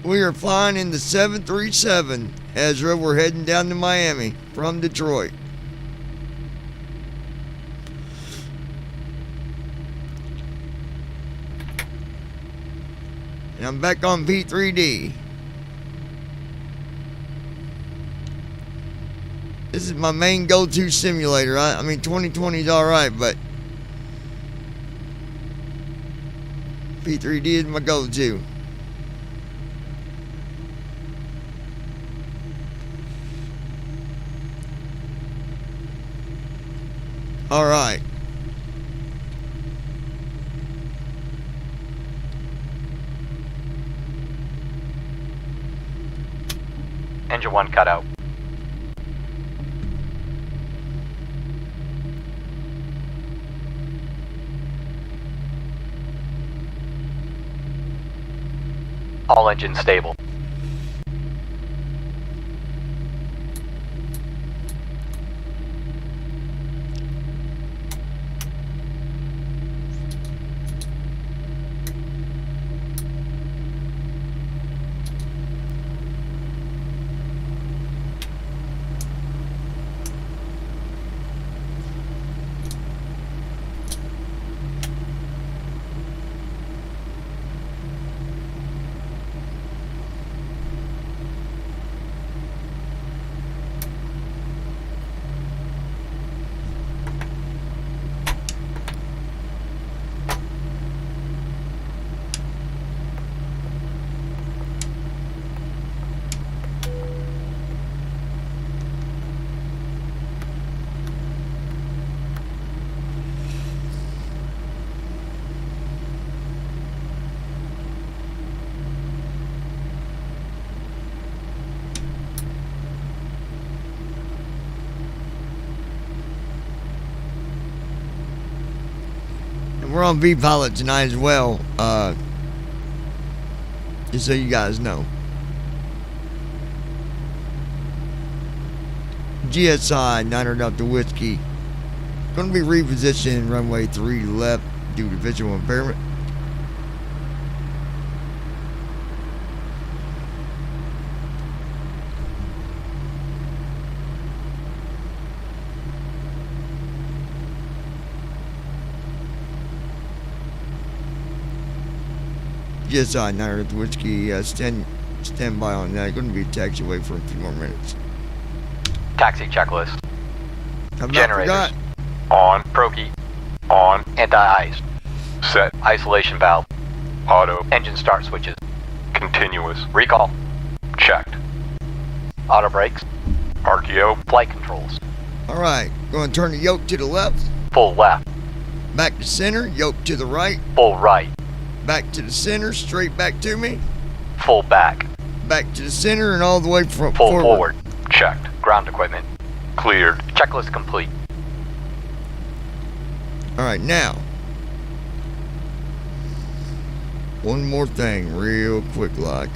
We are flying in the 737, Ezra. We're heading down to Miami from Detroit. And I'm back on P3D. This is my main go-to simulator. I mean, 2020 is alright, but P3D is my go-to. Alright.
Engine 1 cut out. All engines stable.
We're on V-Pilot tonight as well, just so you guys know. GSI 900 Delta Whiskey. Going to be repositioning runway 3 left due to visual impairment. GSI 900 Whiskey, stand by on that. Going to be a taxi away for a few more minutes.
Taxi checklist.
I've not
Generators.
forgot.
On.
Pro-key.
On.
Anti-ice.
Set.
Isolation valve.
Auto.
Engine start switches.
Continuous.
Recall.
Checked.
Auto brakes.
RTO.
Flight controls.
All right, going to turn the yoke to the left,
Full left.
back to center, yoke to the right,
Full right.
back to the center, straight back to me,
Full back.
back to the center, and all the way
Full
forward.
forward.
Checked.
Ground equipment.
Cleared.
Checklist complete.
All right, now, one more thing, real quick, like.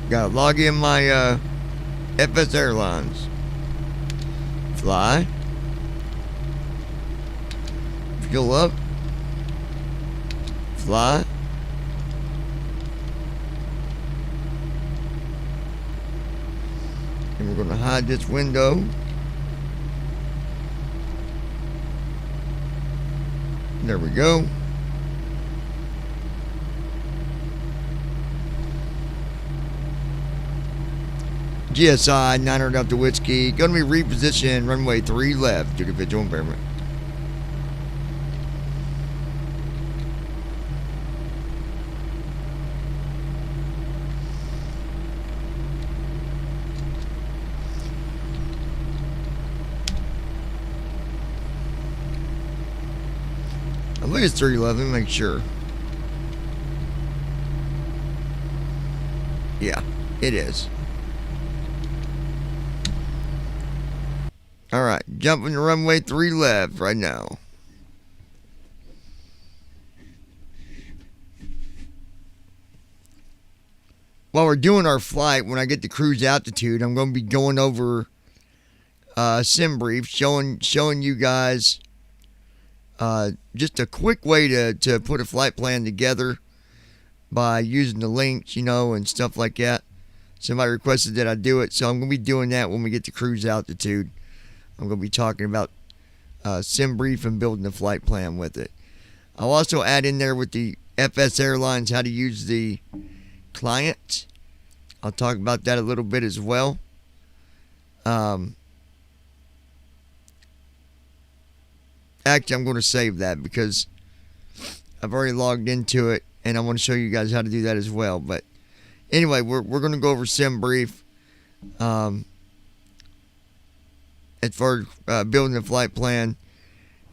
Gotta log in my FS Airlines. Fly. Fuel up. Fly. And we're gonna hide this window. There we go. GSI 900 Delta Whiskey, going to be repositioned runway 3 left due to visual impairment. I believe it's 311, make sure. Yeah, it is. All right, jumping to runway 3 left right now. While we're doing our flight, when I get to cruise altitude, I'm going to be going over sim brief, showing you guys just a quick way to put a flight plan together by using the links, and stuff like that. Somebody requested that I do it, so I'm going to be doing that when we get to cruise altitude. I'm going to be talking about sim brief and building a flight plan with it. I'll also add in there with the FS Airlines how to use the client. I'll talk about that a little bit as well. Actually, I'm going to save that because I've already logged into it and I want to show you guys how to do that as well. But anyway, we're going to go over sim brief. As far as building a flight plan.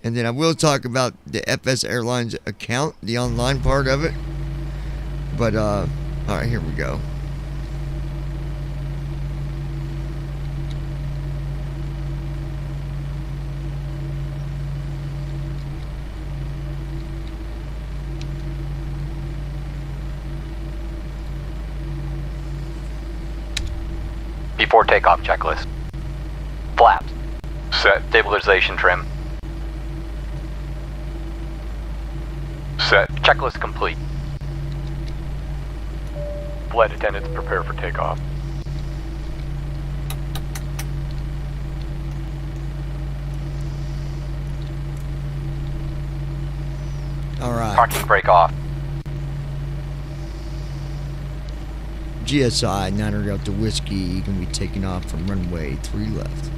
And then I will talk about the FS Airlines account, the online part of it. But All right, here we go.
Before takeoff checklist. Flaps.
Set.
Stabilization trim.
Set.
Checklist complete. Flight attendants prepare for takeoff.
All right.
Parking brake off.
GSI 900 Delta Whiskey going to be taking off from runway 3 left.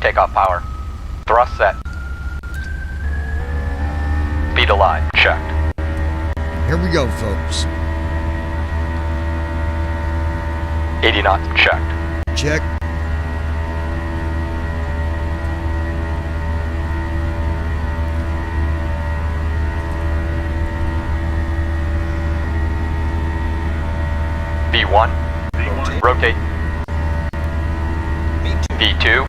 Takeoff power. Thrust set. Speed alive.
Checked.
Here we go, folks.
80 knots.
Checked.
Check.
V1.
Rotate.
Rotate.
V2.
V2.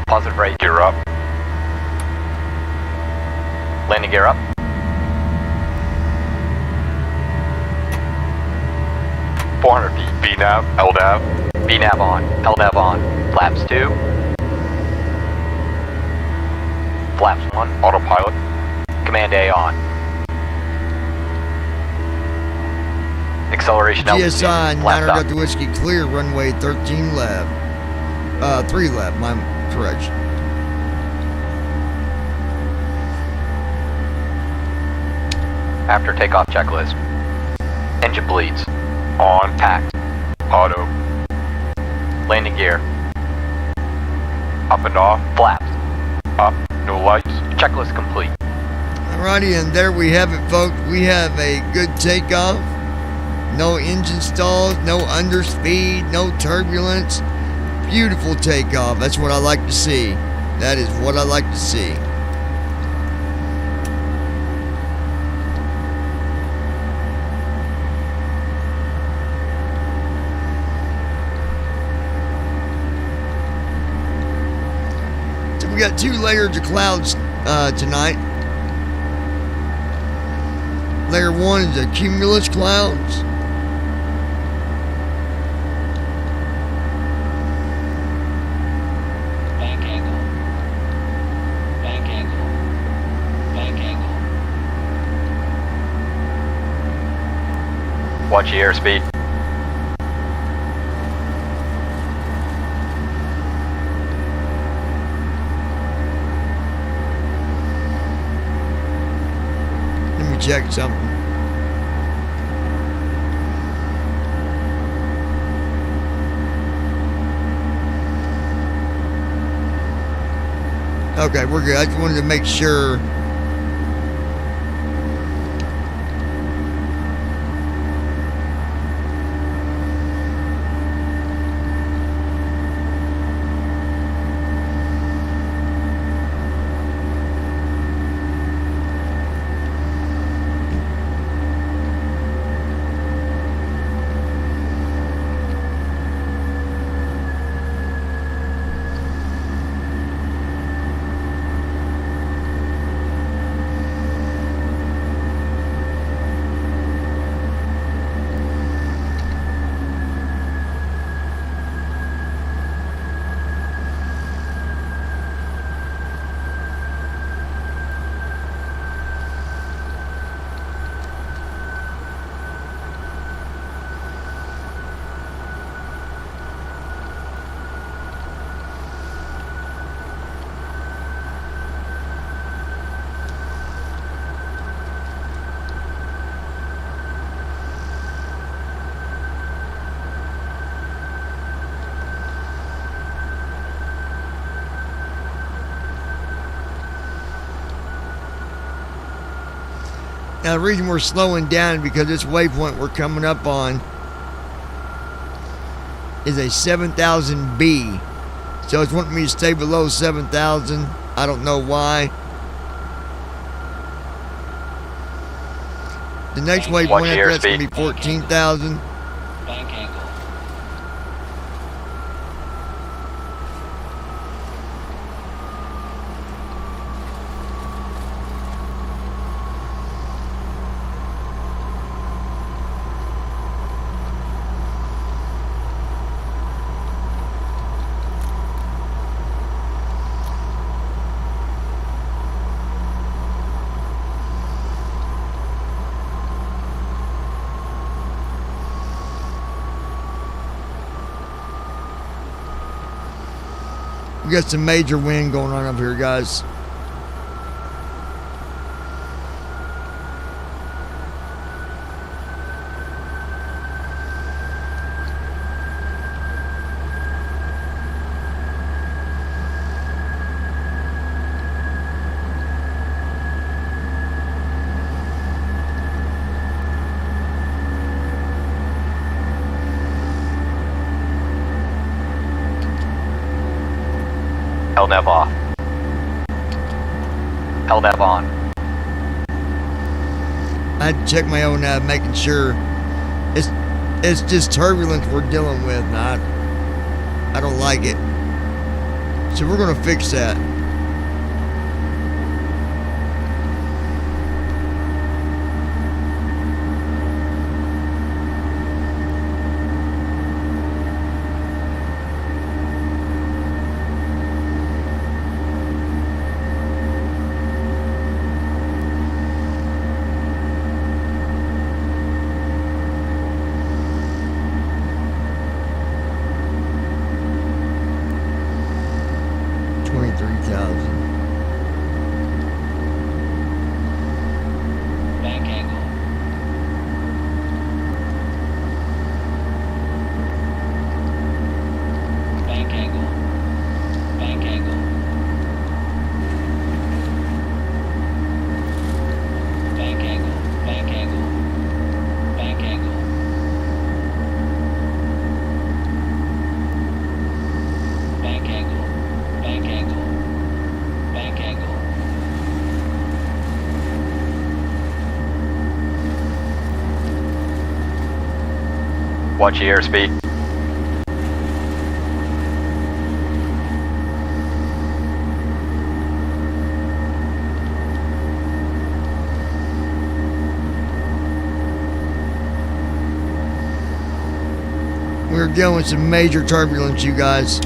Positive rate.
Gear up.
Landing gear up. .400 feet.
VNAV. LNAV.
VNAV on. LNAV on. Flaps 2. Flaps 1.
Autopilot.
Command A on. Acceleration altitude.
GSI
Flaps
900
up.
Delta Whiskey clear runway 13 left. 3 left, my correction.
After takeoff checklist. Engine bleeds.
On.
Packed.
Auto.
Landing gear.
Up and off.
Flaps.
Up. No lights.
Checklist complete.
Alrighty, and there we have it, folks. We have a good takeoff. No engine stalls, no underspeed, no turbulence. Beautiful takeoff. That's what I like to see. That is what I like to see. So we got 2 layers of clouds tonight. Layer 1 is the cumulus clouds.
Bank angle. Bank angle. Bank angle.
Watch the airspeed.
Let me check something. Okay, we're good. I just wanted to make sure. Now, the reason we're slowing down is because this waypoint we're coming up on is a 7,000B. So it's wanting me to stay below 7,000. I don't know why. The next
Watch
waypoint
your
after that's going to
airspeed.
be 14,000.
Bank angle.
We got some major wind going on up here, guys.
LNAV off. LNAV on.
I had to check my own making sure it's just turbulence we're dealing with. And I don't like it. So we're gonna fix that.
Bank angle. Bank angle. Bank angle. Bank angle. Bank angle. Bank angle. Bank angle. Bank angle. Bank angle.
Watch your airspeed.
We're dealing with some major turbulence, you guys.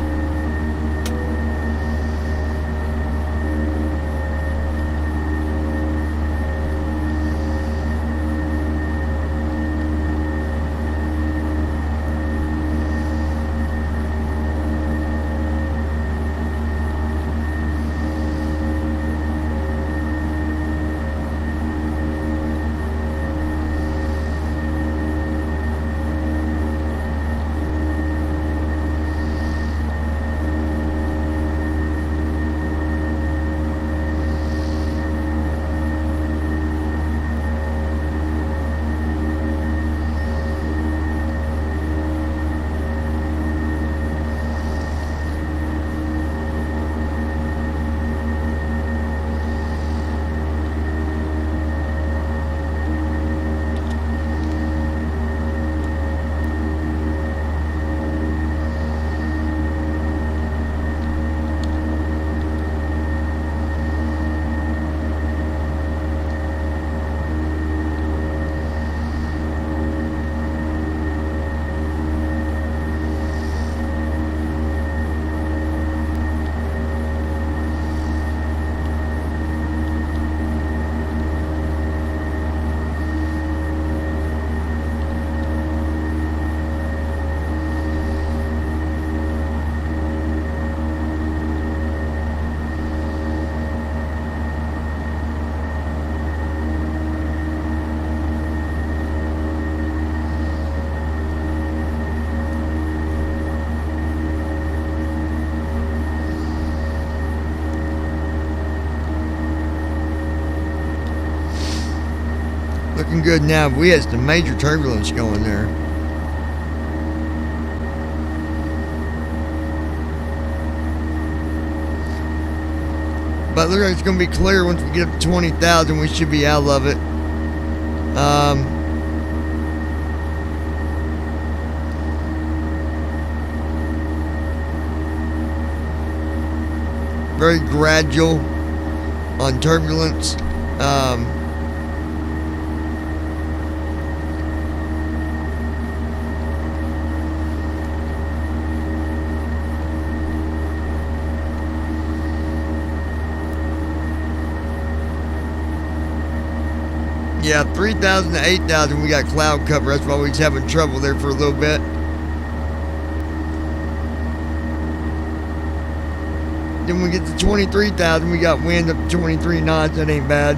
looking good now. We had some major turbulence going there. But looks like it's going to be clear once we get up to 20,000. We should be out of it. Very gradual on turbulence. Yeah, 3,000 to 8,000 we got cloud cover. That's why we was having trouble there for a little bit. Then we get to 23,000, we got wind up to 23 knots. That ain't bad.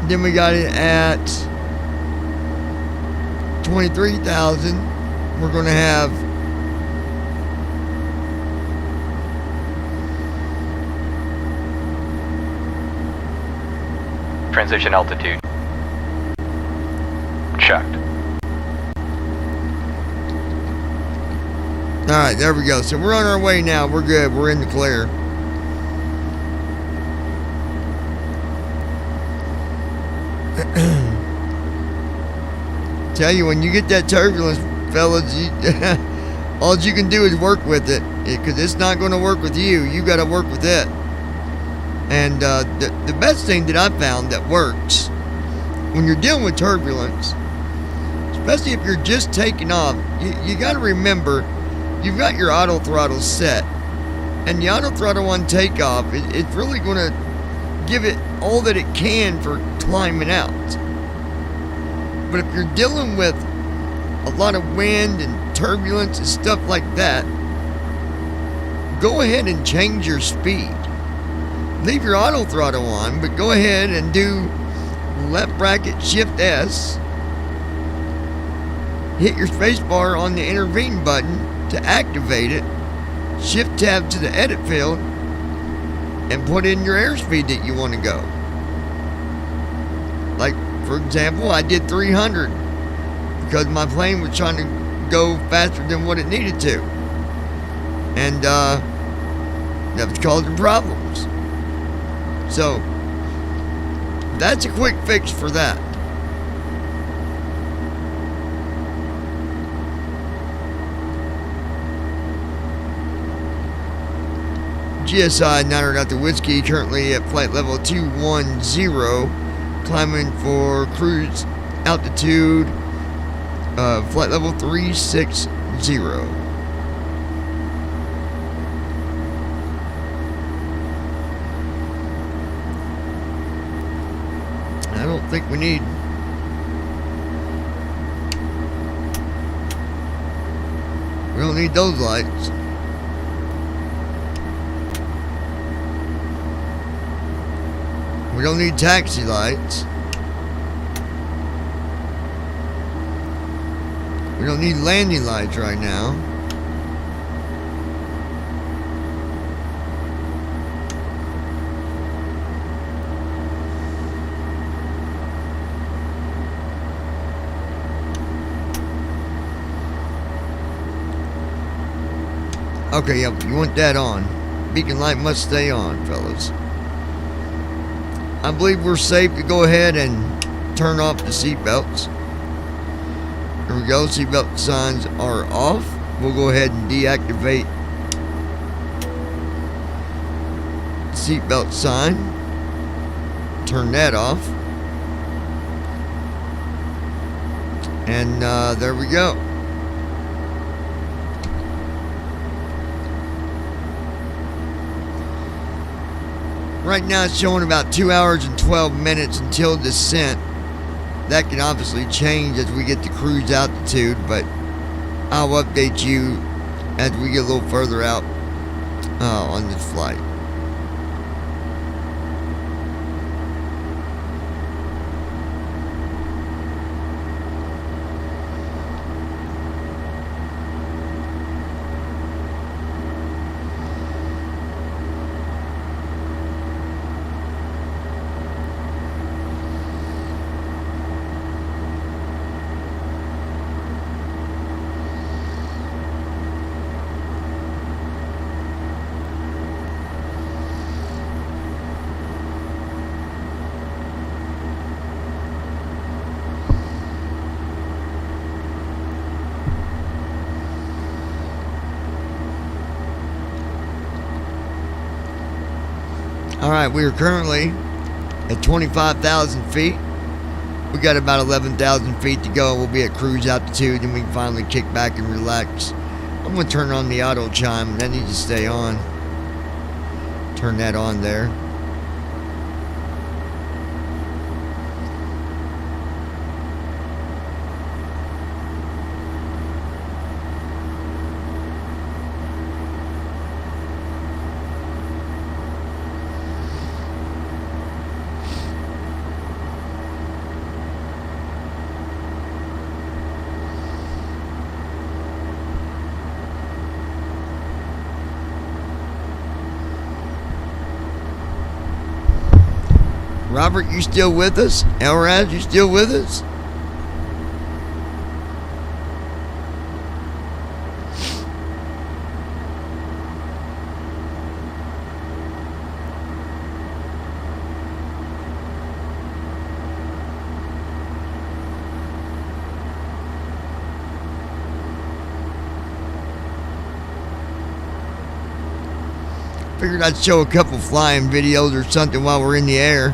Then we got it at 23,000. We're going to have
Transition altitude.
Checked.
Alright, there we go. So we're on our way now. We're good. We're in the clear. Tell you, when you get that turbulence, fellas, all you can do is work with it. Because it's not going to work with you. You got to work with it. And the best thing that I've found that works when you're dealing with turbulence, especially if you're just taking off, you got to remember you've got your auto throttle set. And the auto throttle on takeoff, it's really going to give it all that it can for climbing out. But if you're dealing with a lot of wind and turbulence and stuff like that, go ahead and change your speed. Leave your auto throttle on, but go ahead and do left bracket shift S. Hit your space bar on the intervene button to activate it. Shift tab to the edit field and put in your airspeed that you want to go. Like, for example, I did 300 because my plane was trying to go faster than what it needed to. And that was causing problems. So, that's a quick fix for that. GSI 900 out the whiskey, currently at flight level 210, climbing for cruise altitude, flight level 360. I don't think we need those lights. We don't need taxi lights. We don't need landing lights right now. Okay, yep, you want that on. Beacon light must stay on, fellas. I believe we're safe to go ahead and turn off the seatbelts. There we go, seatbelt signs are off. We'll go ahead and deactivate seatbelt sign. Turn that off. And there we go. Right now it's showing about 2 hours and 12 minutes until descent. That can obviously change as we get to cruise altitude, but I'll update you as we get a little further out on this flight. Alright, we are currently at 25,000 feet. We got about 11,000 feet to go. We'll be at cruise altitude, and we can finally kick back and relax. I'm going to turn on the auto chime. That needs to stay on. Turn that on there. Robert, you still with us? Elraz, you still with us? Figured I'd show a couple flying videos or something while we're in the air.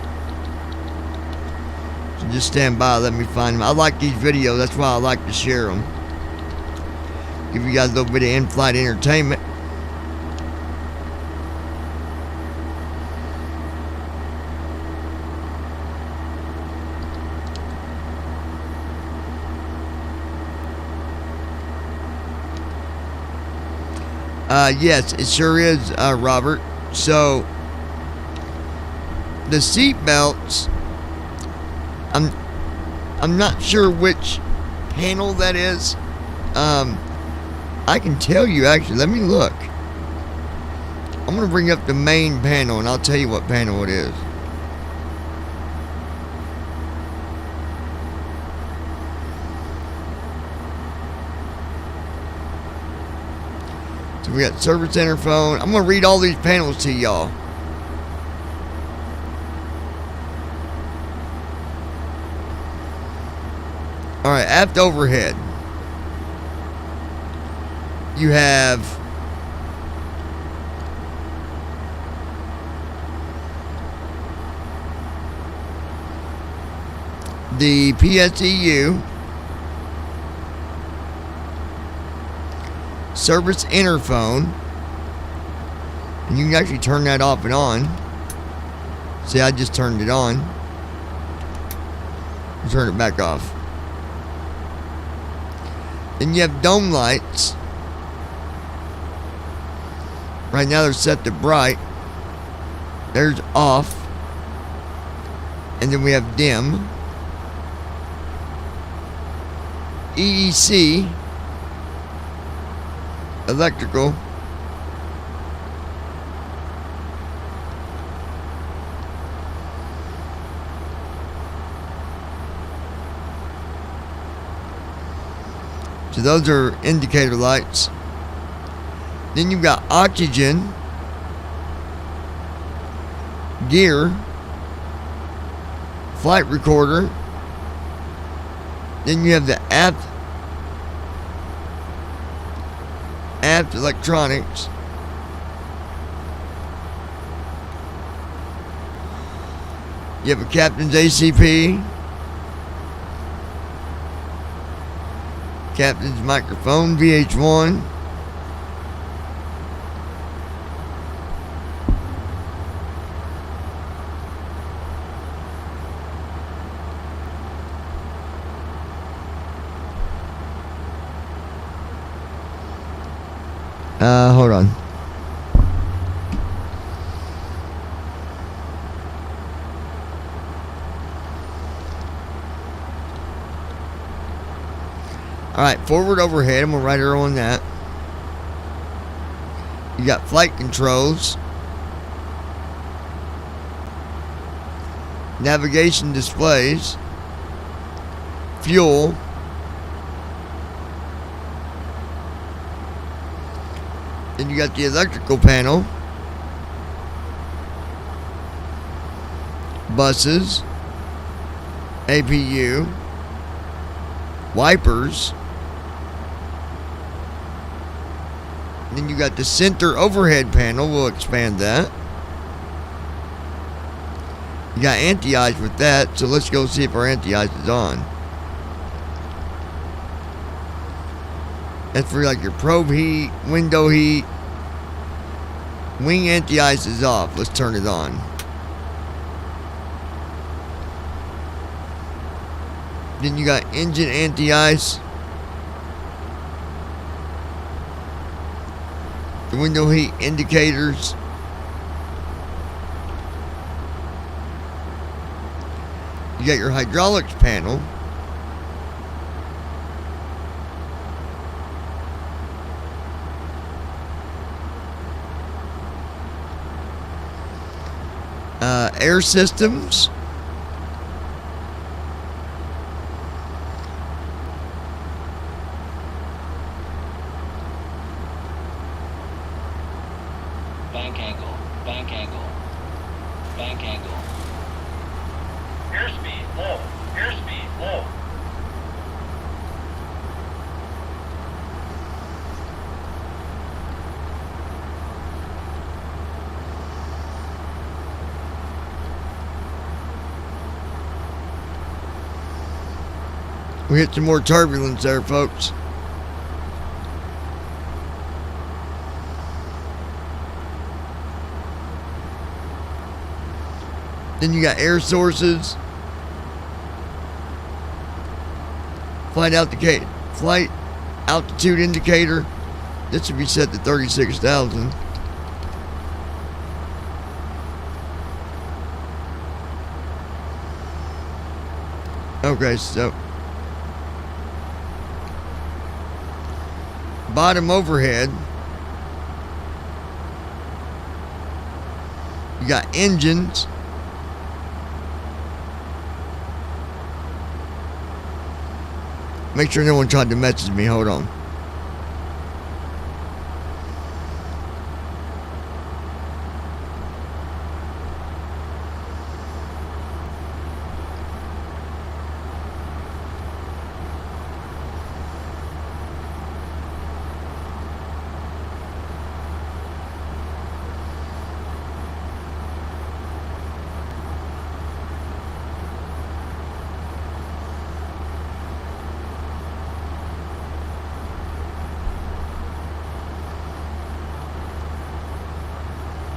So just stand by, let me find them. I like these videos, that's why I like to share them. Give you guys a little bit of in-flight entertainment. Yes, it sure is, Robert. So, the seat belts, I'm not sure which panel that is. I can tell you, actually. Let me look. I'm going to bring up the main panel, and I'll tell you what panel it is. So we got service center phone. I'm going to read all these panels to y'all. Alright, aft overhead. You have the PSEU, service interphone, and you can actually turn that off and on. See, I just turned it on. Turn it back off. Then you have dome lights. Right now they're set to bright. There's off. And then we have dim. EEC. Electrical. So those are indicator lights. Then you've got oxygen, gear, flight recorder. Then you have the aft electronics. You have a captain's ACP, captain's microphone, VH1. Hold on. Alright, forward overhead. I'm going to write her on that. You got flight controls. Navigation displays. Fuel. Then you got the electrical panel. Buses. APU. Wipers. Then you got the center overhead panel. We'll expand that. You got anti-ice with that, so let's go see if our anti-ice is on. That's for like your probe heat, window heat. Wing anti-ice is off. Let's turn it on. Then you got engine anti-ice. The window heat indicators. You got your hydraulics panel. Air systems.
Bank angle. Bank angle. Bank angle.
Airspeed low. Airspeed low.
We hit some more turbulence there, folks. Then you got air sources. Flight altitude indicator. This should be set to 36,000. Okay, so bottom overhead. You got engines. Make sure no one tried to message me. Hold on.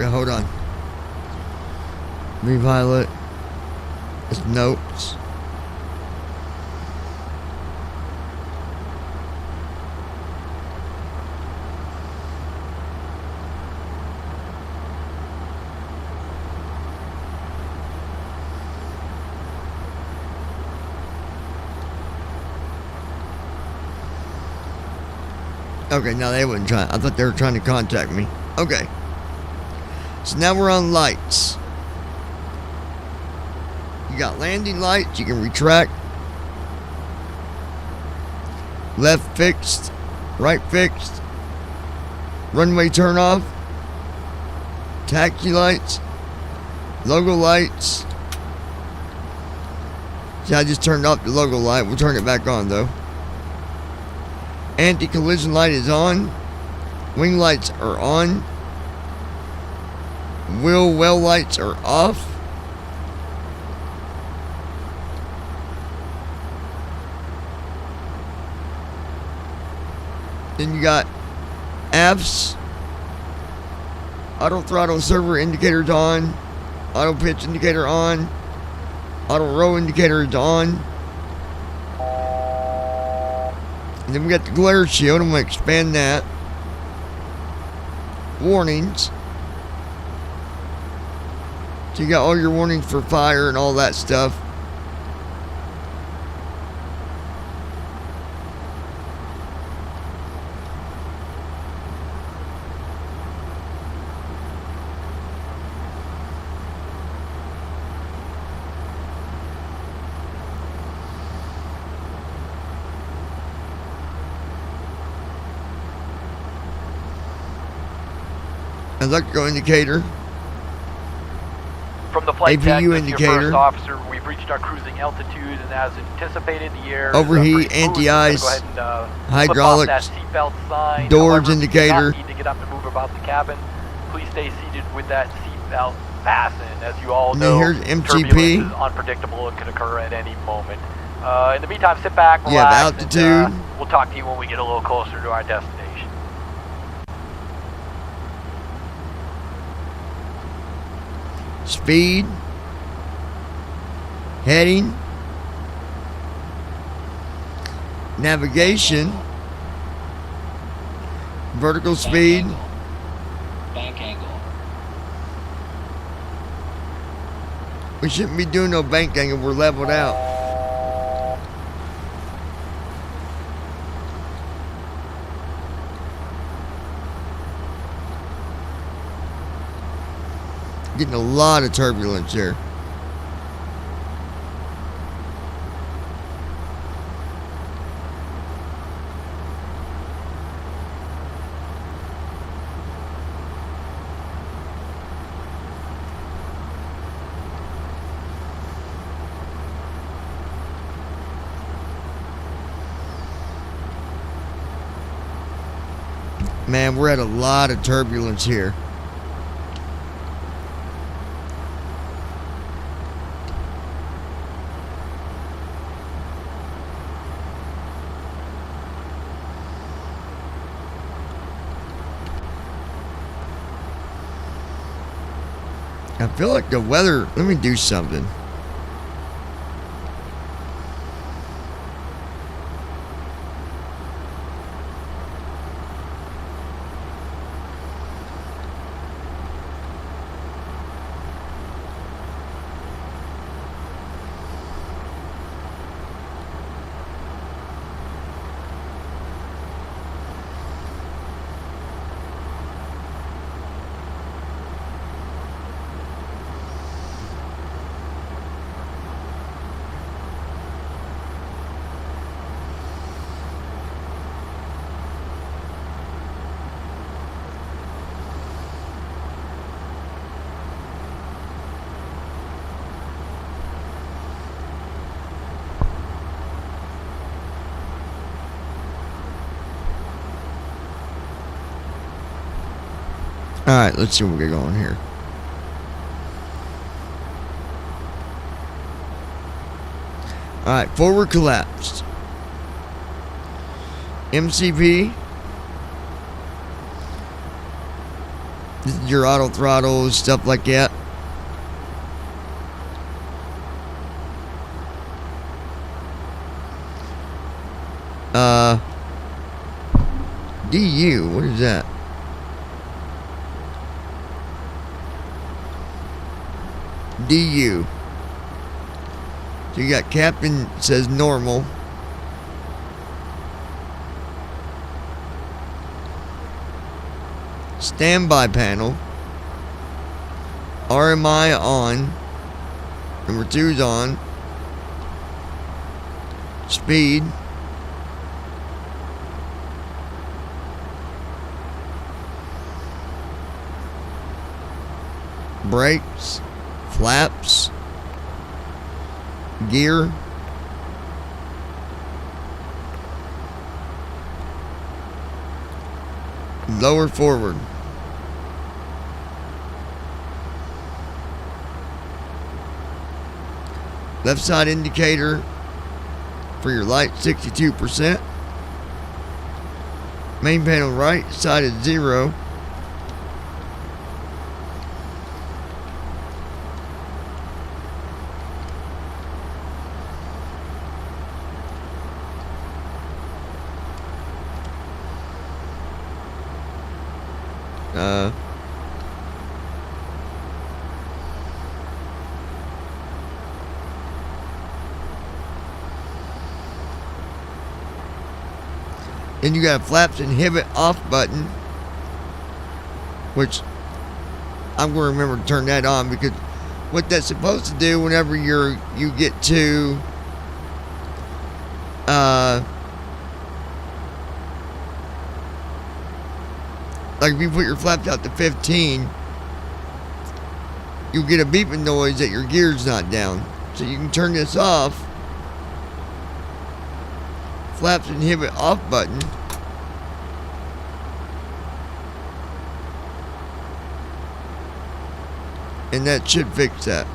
Yeah, hold on. Reviolet. It's notes. Okay, no, they wouldn't try. I thought they were trying to contact me. Okay. So now we're on lights. You got landing lights. You can retract. Left fixed. Right fixed. Runway turn off. Taxi lights. Logo lights. See, I just turned off the logo light. We'll turn it back on though. Anti-collision light is on. Wing lights are on. Wheel well lights are off. Then you got AFS. Auto throttle server indicators on. Auto pitch indicator on. Auto roll indicator is on. And then we got the glare shield. I'm going to expand that. Warnings. So you got all your warnings for fire and all that stuff. Electrical indicator.
From the flight deck,
APU
this is your
indicator.
first officer. We've reached our cruising altitude, and as anticipated, the air
Overheat,
is pretty smooth.
anti-ice,
We're gonna go ahead and,
hydraulics,
flip off that seatbelt sign.
doors
However,
indicator.
You do not need to get up and move about the cabin. Please stay seated with that seatbelt fasten. As you all
And then
know,
here's MGP.
turbulence is unpredictable and can occur at any moment. In the meantime, sit back,
You have
relax,
altitude.
and we'll talk to you when we get a little closer to our destination.
Speed, heading, navigation, vertical speed,
Bank angle.
we shouldn't be doing no bank angle, we're leveled out. Getting a lot of turbulence here. Man, we're at a lot of turbulence here. I feel like the weather, let me do something. Alright, let's see what we got going here. Alright, forward collapsed. MCP. This is your auto throttle, stuff like that. DU, what is that? DU. So you got captain says normal. Standby panel. RMI on. Number 2's on. Speed. Brakes. Flaps. Gear. Lower forward. Left side indicator for your light 62%. Main panel right side is 0. Then you got a flaps inhibit off button, which I'm going to remember to turn that on, because what that's supposed to do whenever you get to like if you put your flaps out to 15, you'll get a beeping noise that your gear's not down. So you can turn this off. Flaps inhibit off button. And that should fix that.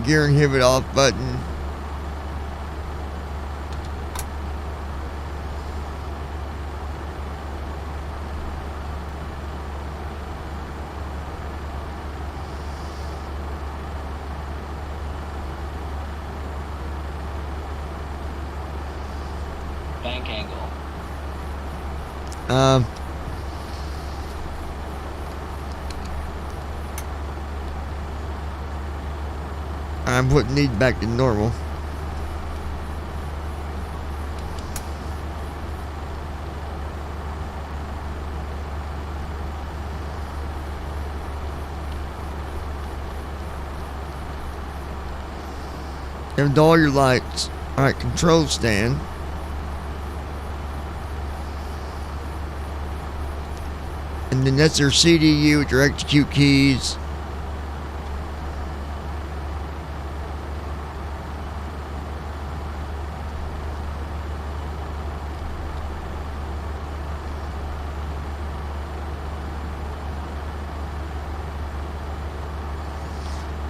Gear inhibit off button.
Bank angle.
I'm putting these back to normal. And all your lights. Alright, control stand. And then that's your CDU with your execute keys.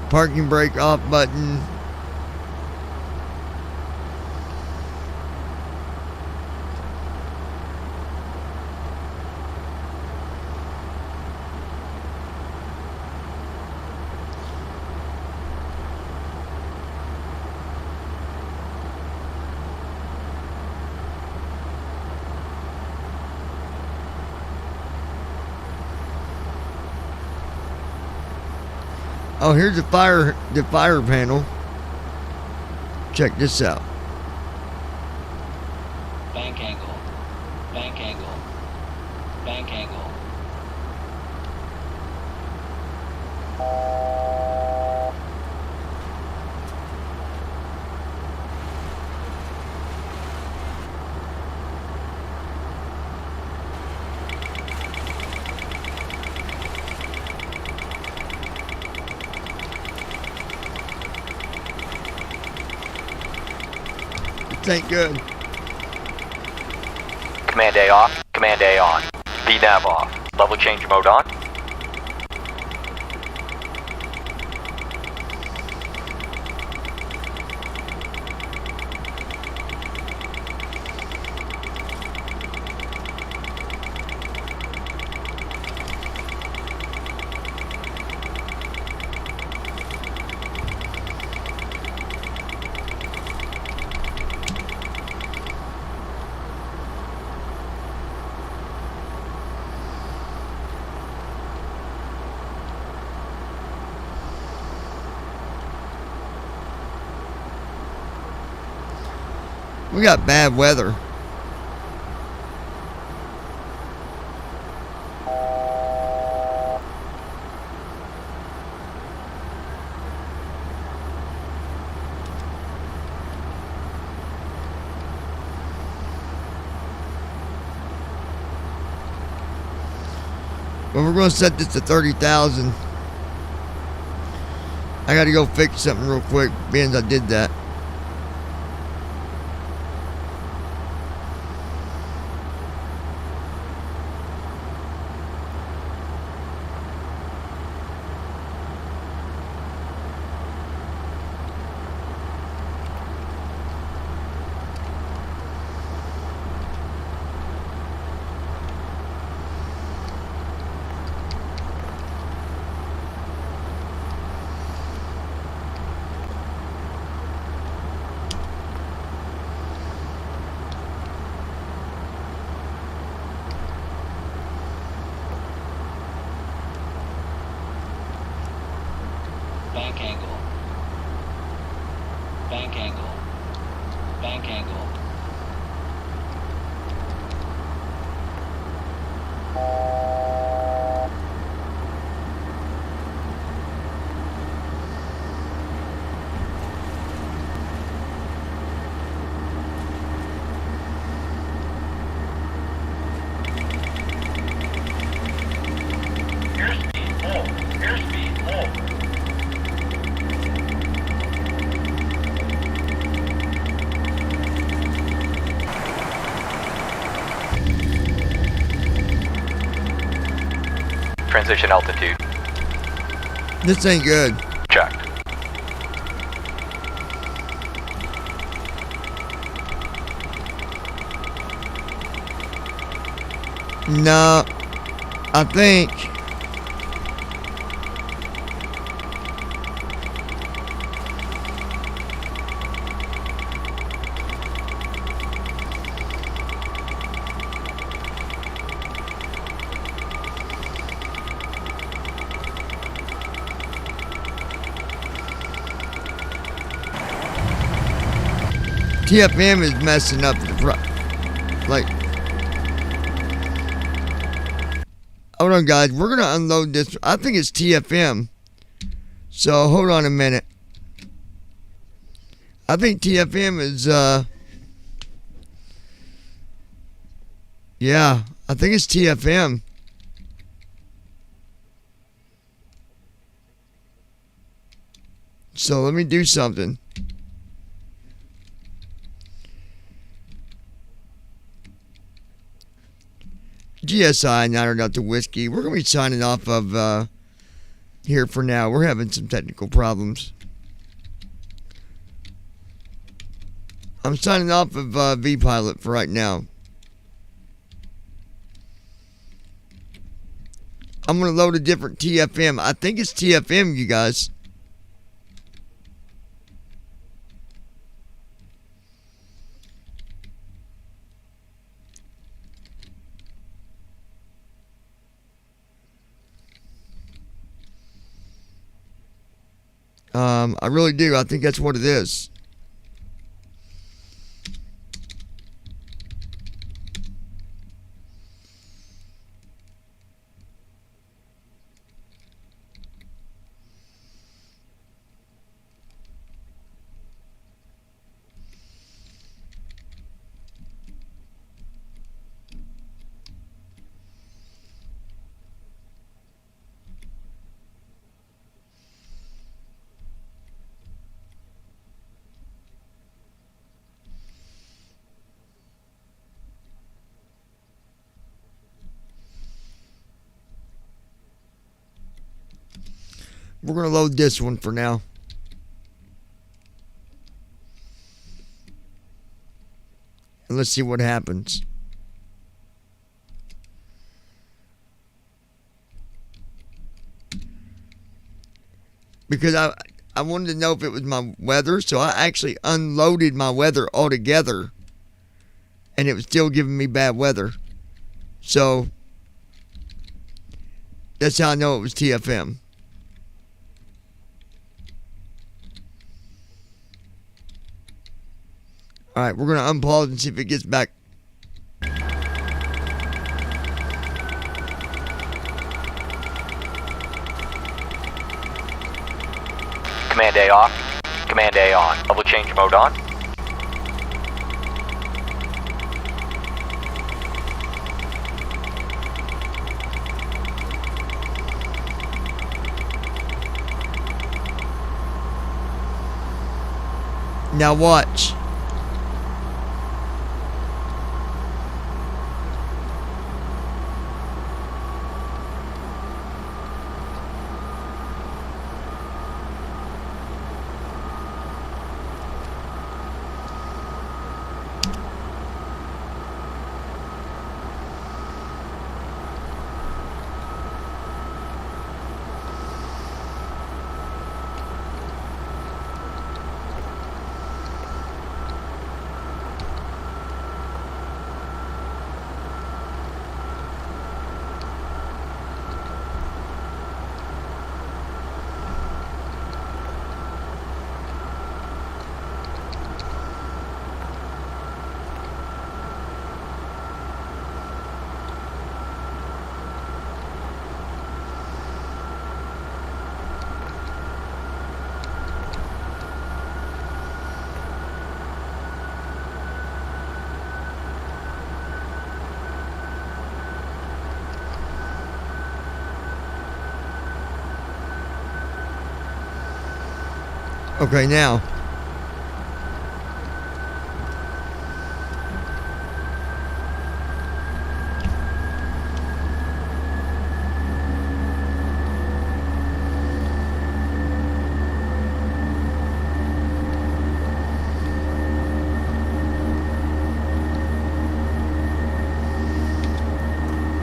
Parking brake off button. Oh, here's the fire panel. Check this out.
Bank angle. Bank angle. Bank angle.
This ain't good.
Command A off. Command A on. VNAV off. Level change mode on.
We got bad weather. But we're going to set this to 30,000. I got to go fix something real quick, being I did that.
Bank angle. Bank angle. Bank angle.
Airspeed low. Airspeed low.
Transition altitude.
This ain't good.
Checked.
No, I think. TFM is messing up the like. Hold on, guys. We're gonna unload this. I think it's TFM. So hold on a minute. I think TFM is. Yeah, I think it's TFM. So let me do something. GSI 9 Delta Whiskey. We're going to be signing off of here for now. We're having some technical problems. I'm signing off of V-Pilot for right now. I'm going to load a different TFM. I think it's TFM, you guys. I really do. I think that's what it is. We're going to load this one for now. And let's see what happens. Because I wanted to know if it was my weather, so I actually unloaded my weather altogether. And it was still giving me bad weather. So that's how I know it was TFM. Alright, we're going to unpause and see if it gets back.
Command A off. Command A on. Level change mode on.
Now watch. Okay, now.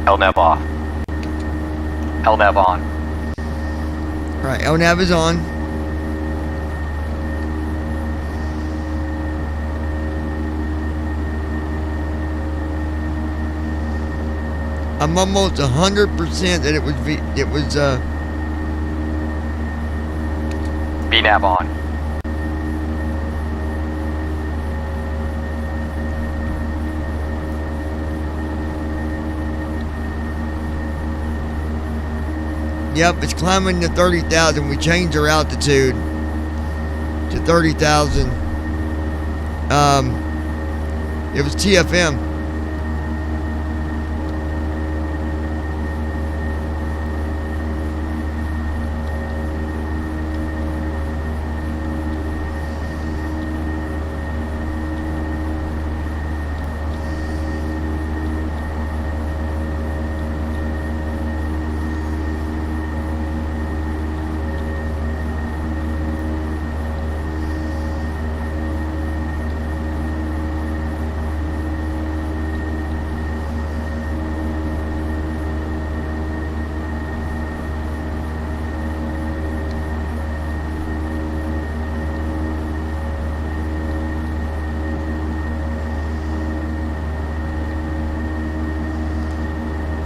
LNAV off. LNAV on.
Alright, LNAV is on. I'm almost 100% that it was
VNAV on.
Yep, it's climbing to 30,000. We changed our altitude to 30,000. It was TFM.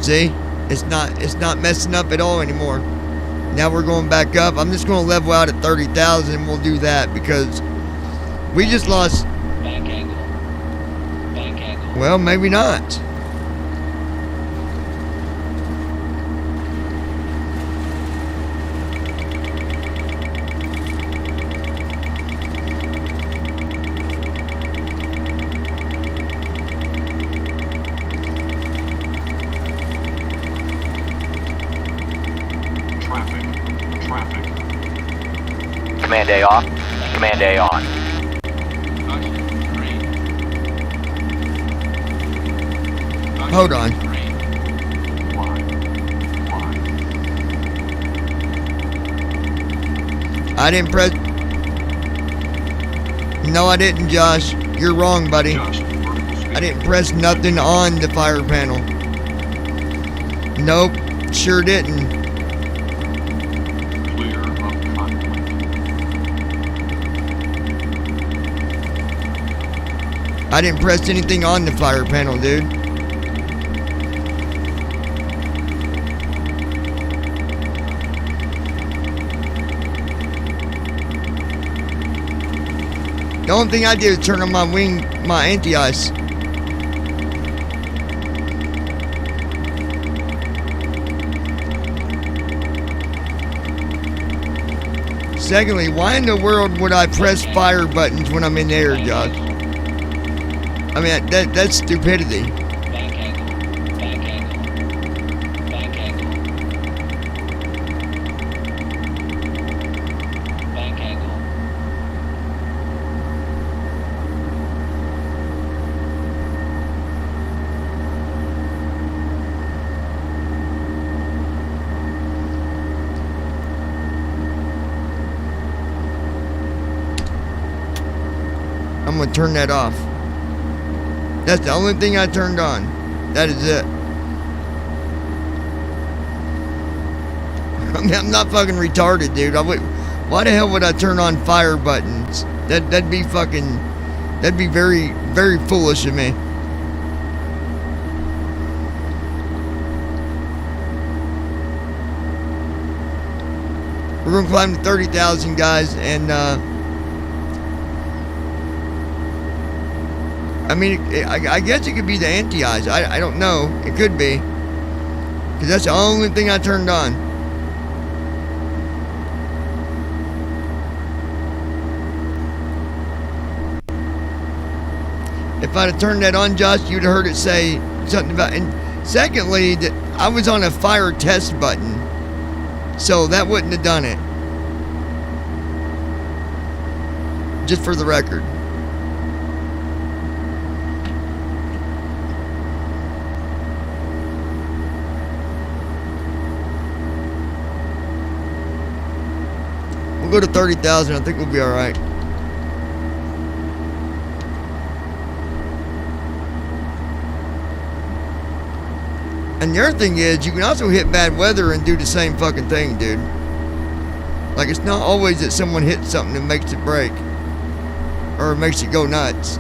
See, it's not messing up at all anymore. Now we're going back up. I'm just going to level out at 30,000 and we'll do that because we just lost.
Bank angle. Bank angle.
Well, maybe not.
Command A off. Command A on.
Hold on. I didn't press. No, I didn't, Josh. You're wrong, buddy. I didn't press nothing on the fire panel. Nope, sure didn't. I didn't press anything on the fire panel, dude. The only thing I did was turn on my anti-ice. Secondly, why in the world would I press fire buttons when I'm in the air, Josh? I mean, that's stupidity.
Bank angle. Bank angle. Bank angle. Bank angle.
I'm gonna turn that off. That's the only thing I turned on. That is it. I mean, I'm not fucking retarded, dude. Why the hell would I turn on fire buttons? That'd be very, very foolish of me. We're gonna climb to 30,000, guys, and I mean, I guess it could be the anti-eyes. I don't know. It could be. Because that's the only thing I turned on. If I'd have turned that on, Josh, you'd have heard it say something about... And secondly, that I was on a fire test button. So that wouldn't have done it. Just for the record. Go to 30,000. I think we'll be all right. And the other thing is, you can also hit bad weather and do the same fucking thing, dude. Like, it's not always that someone hits something that makes it break. Or makes it go nuts.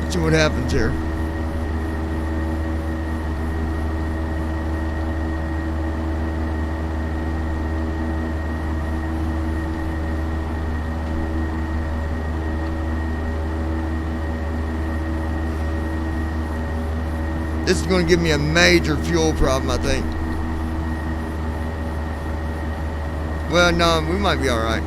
Let's see what happens here. This is going to give me a major fuel problem, I think. Well, no, we might be alright.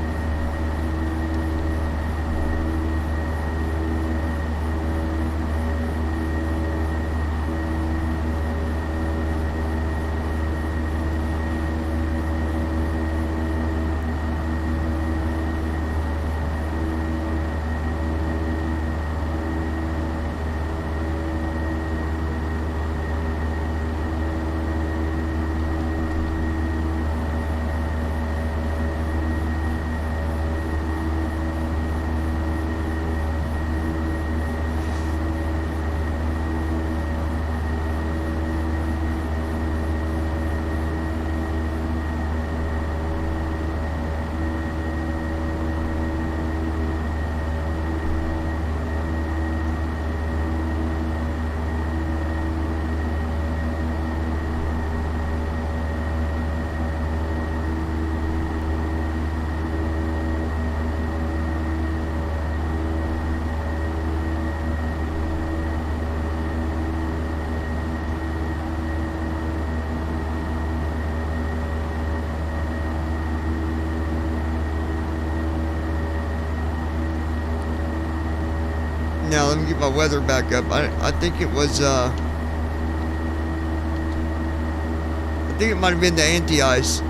Now let me get my weather back up. I think it was I think it might have been the anti-ice.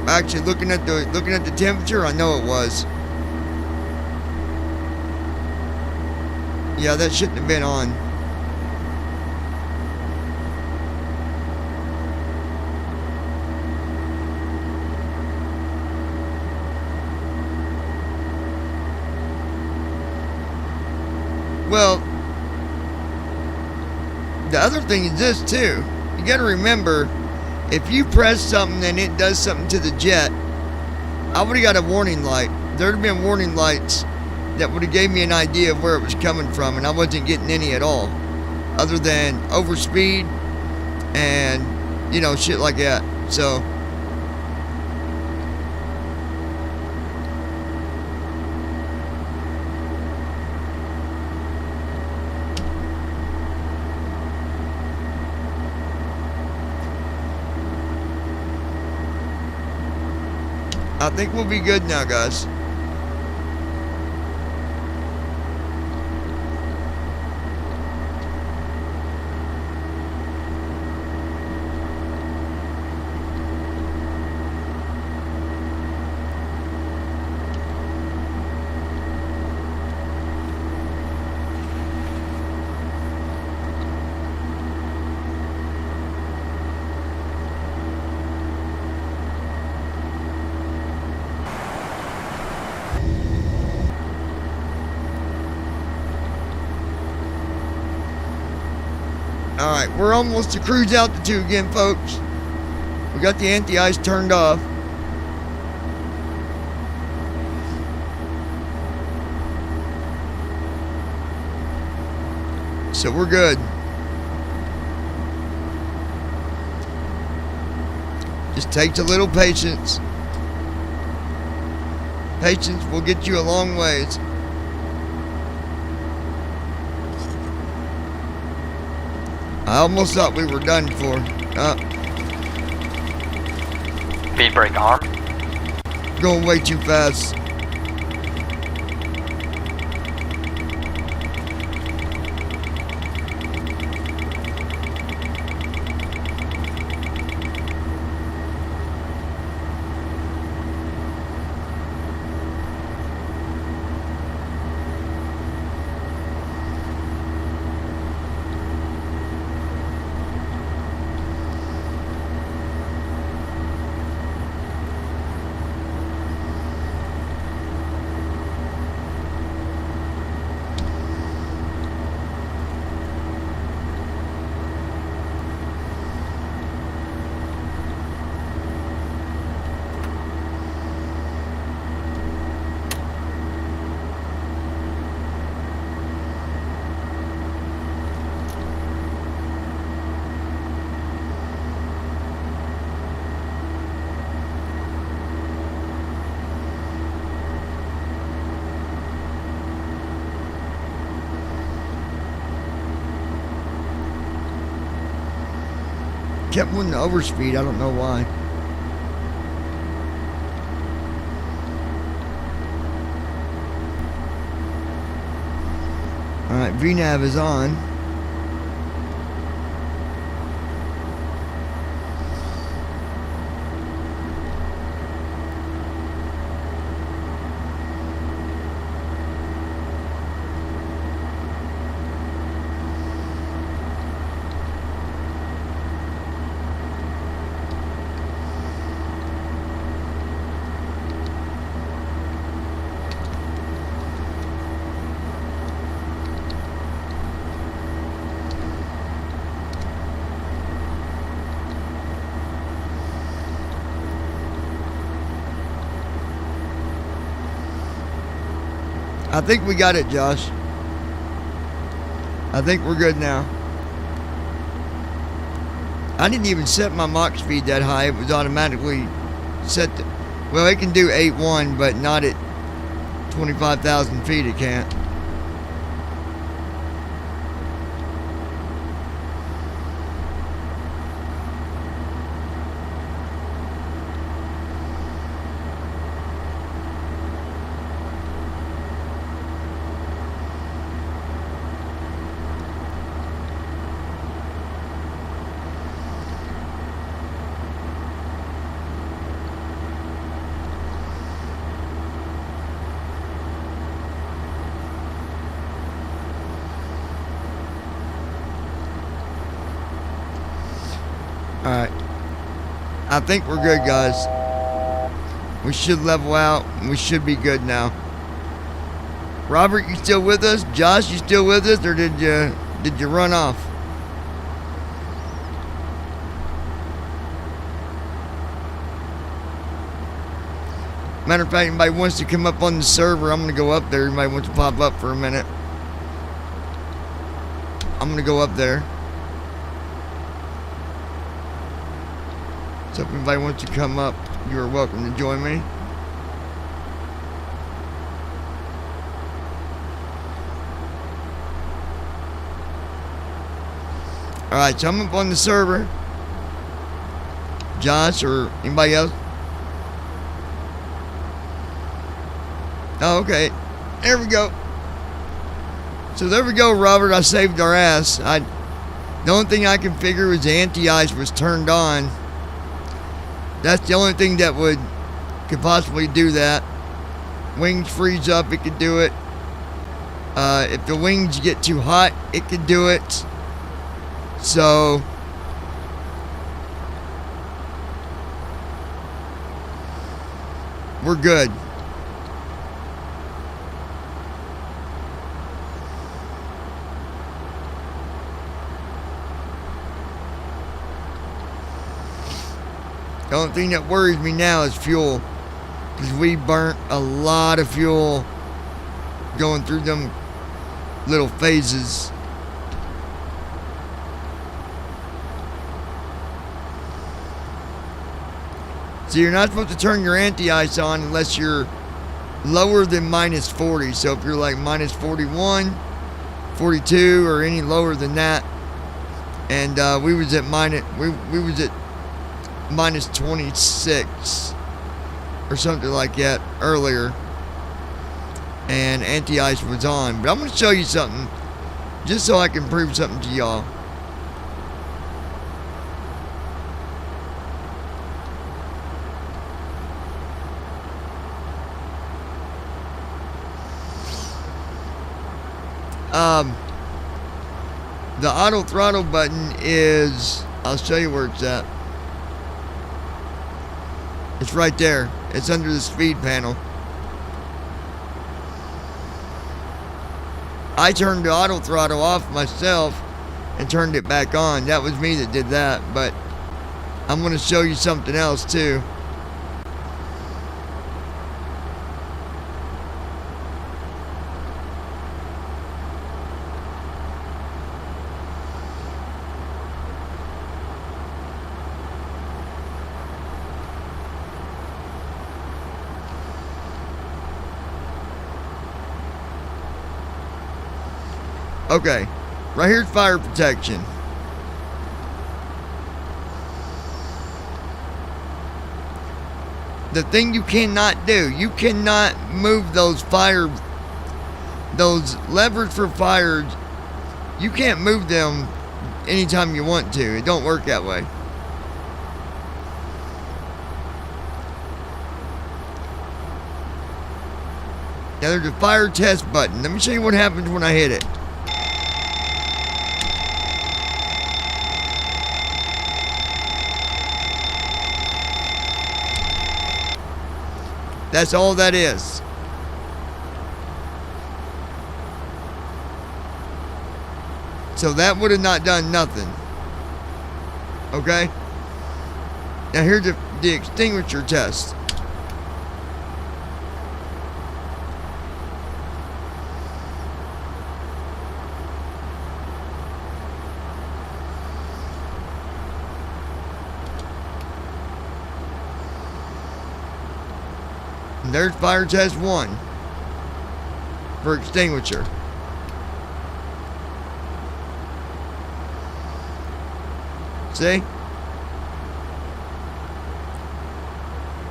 Actually, looking at the temperature, I know it was. Yeah, that shouldn't have been on. Well, the other thing is this too. You got to remember, if you press something and it does something to the jet, I would have got a warning light. There'd have been warning lights that would have gave me an idea of where it was coming from, and I wasn't getting any at all, other than overspeed and, you know, shit like that. So I think we'll be good now, guys. Alright, we're almost to cruise altitude again, folks. We got the anti-ice turned off. So we're good. Just takes a little patience. Patience will get you a long ways. I almost thought we were done for.
Speed brake arm.
Going way too fast. kept wanting to overspeed. I don't know why. Alright, VNAV is on. I think we got it, Josh. I think we're good now. I didn't even set my Mach speed that high. It was automatically set to, well, it can do 8.1, but not at 25,000 feet it can't. Alright. I think we're good, guys. We should level out. We should be good now. Robert, you still with us? Josh, you still with us? Or did you run off? Matter of fact, anybody wants to come up on the server, I'm going to go up there. Anybody wants to pop up for a minute? I'm going to go up there. So if anybody wants to come up, you are welcome to join me. Alright, so I'm up on the server. Josh or anybody else? Oh, okay. There we go. So there we go, Robert. I saved our ass. The only thing I can figure was the anti-ice was turned on. That's the only thing that could possibly do that. Wings freeze up, it could do it. If the wings get too hot, it could do it. So we're good. The only thing that worries me now is fuel, because we burnt a lot of fuel going through them little phases. So you're not supposed to turn your anti-ice on unless you're lower than minus 40. So if you're like minus 41, 42, or any lower than that, and we was at minus 26 or something like that earlier, and anti-ice was on. But I'm going to show you something just so I can prove something to y'all. The auto throttle button is, I'll show you where it's at. It's right there. It's under the speed panel. I turned the auto throttle off myself and turned it back on. That was me that did that, but I'm going to show you something else too. Okay, right here's fire protection. the thing you cannot do, you cannot move those levers for fires. You can't move them anytime you want to. It don't work that way. Now there's a fire test button. Let me show you what happens when I hit it. That's all that is. So that would have not done nothing. Okay? Now here's the extinguisher test. And there's fire test 1 for extinguisher. See?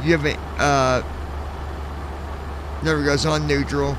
You have a, there we go, it's on neutral.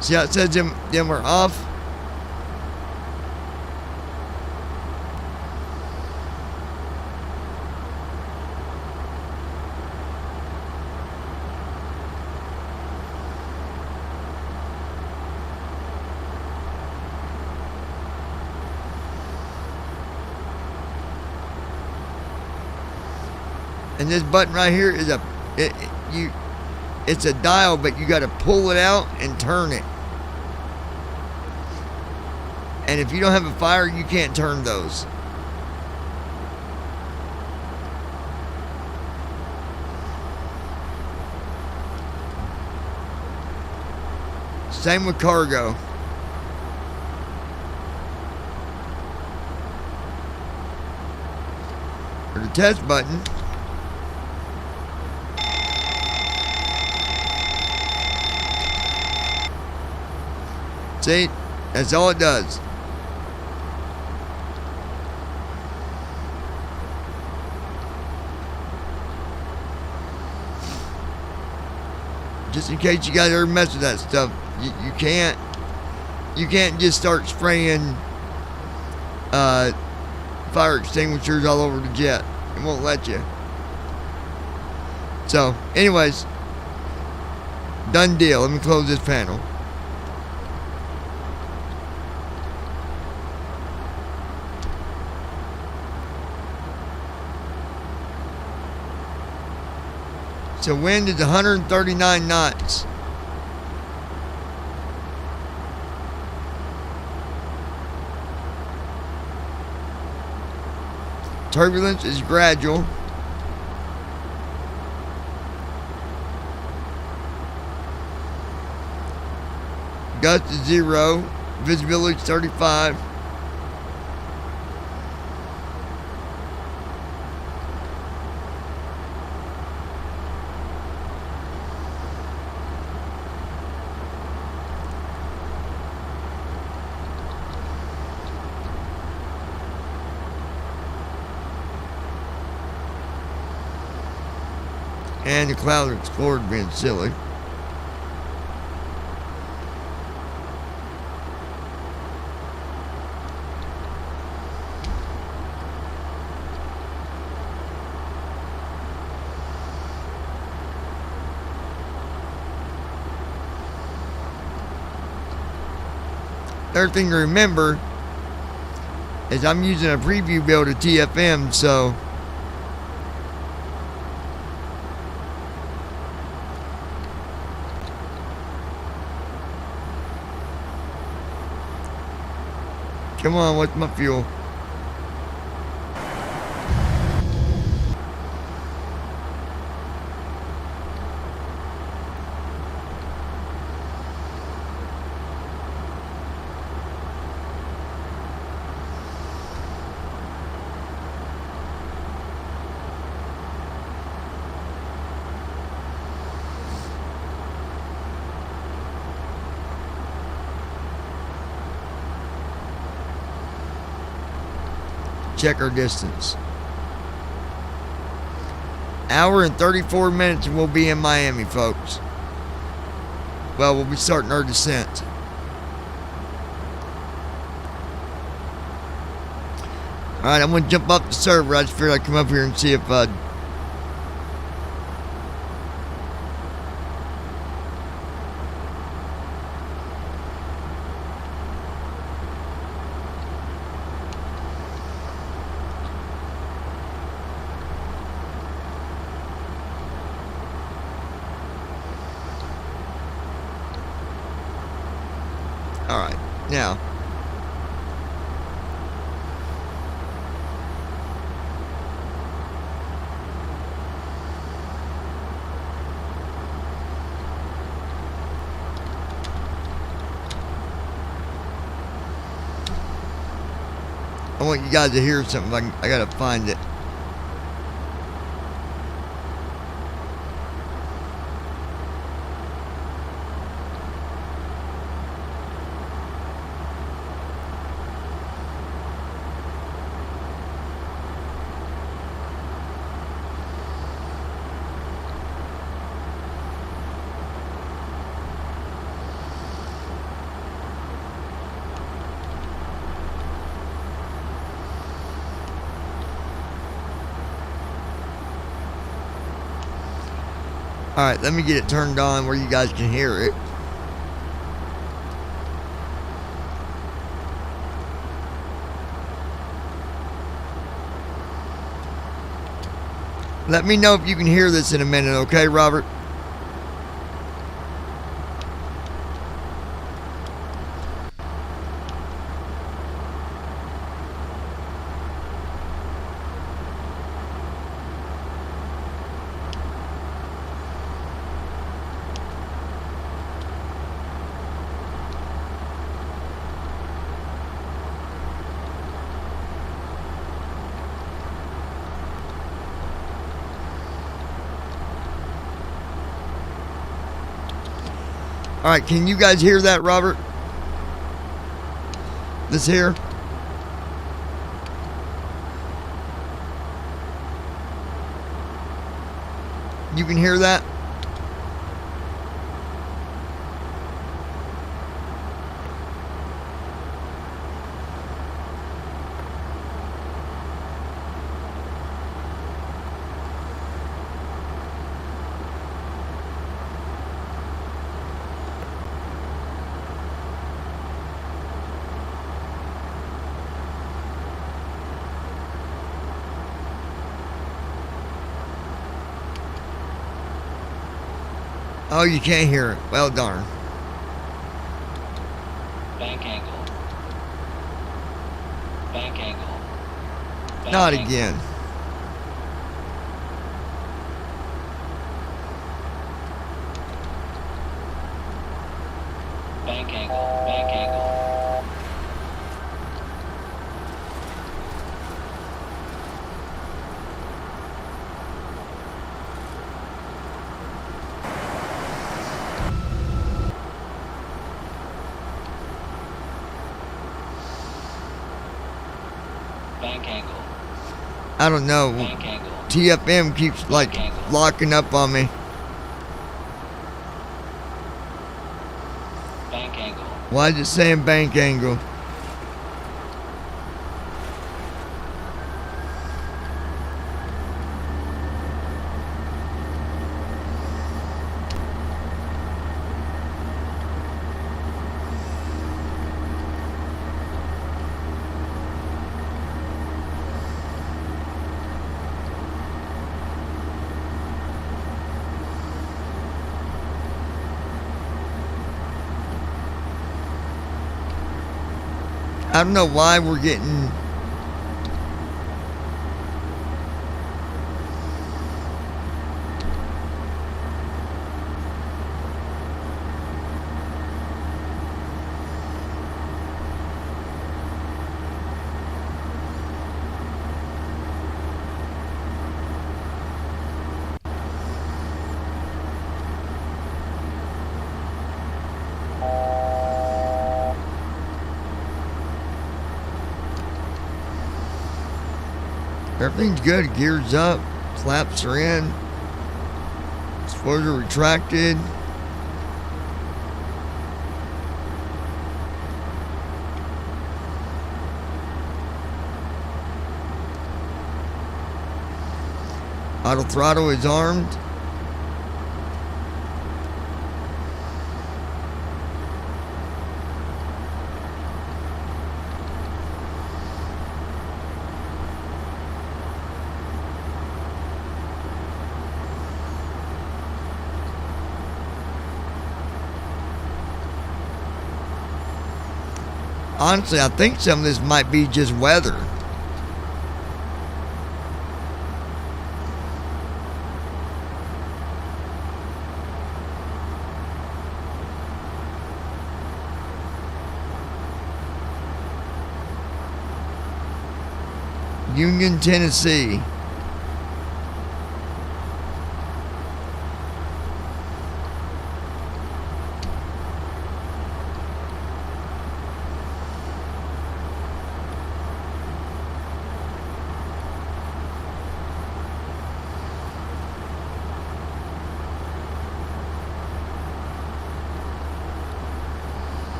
See how it says them are off? And this button right here is it's a dial, but you got to pull it out and turn it. And if you don't have a fire, you can't turn those. Same with cargo. There's a test button. See? That's all it does. Just in case you guys ever mess with that stuff, you can't just start spraying fire extinguishers all over the jet. It won't let you. So, anyways, done deal. Let me close this panel. So wind is 139 knots. Turbulence is gradual. Gust is 0. Visibility is 35. And the Cloud Explorer being silly. Third thing to remember is I'm using a preview build of TFM, so come on, what's my fuel? check our distance. Hour and 34 minutes and we'll be in Miami, folks. Well, we'll be starting our descent. Alright, I'm going to jump up the server. I just figured I'd come up here and see if Alright, now. I want you guys to hear something. I gotta find it. Alright, let me get it turned on where you guys can hear it. Let me know if you can hear this in a minute, okay, Robert? Alright, can you guys hear that, Robert? This here? You can hear that? Oh, you can't hear it. Well, darn.
Bank angle. Bank angle. Bank
Not
angle.
again.
Bank angle. Bank angle. Bank angle.
I don't know.
Bank angle.
TFM keeps like
Bank angle.
locking up on me.
Bank angle.
Why is it saying bank angle? I don't know why we're getting... Everything's good. Gears up. Flaps are in. Spoiler retracted. Auto throttle is armed. Honestly, I think some of this might be just weather. Union, Tennessee.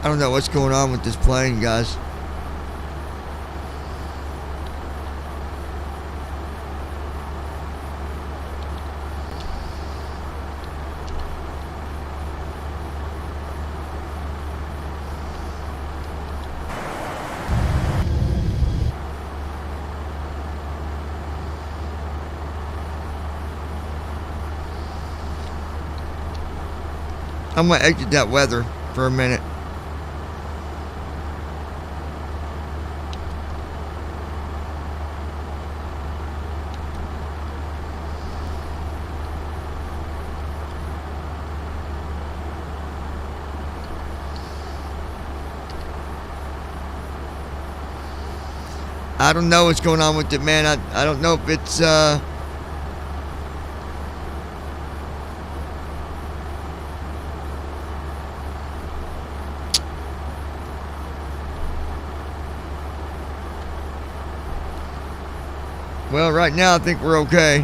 I don't know what's going on with this plane, guys. I'm gonna exit that weather for a minute. I don't know what's going on with it, man. I don't know if it's well, right now I think we're okay.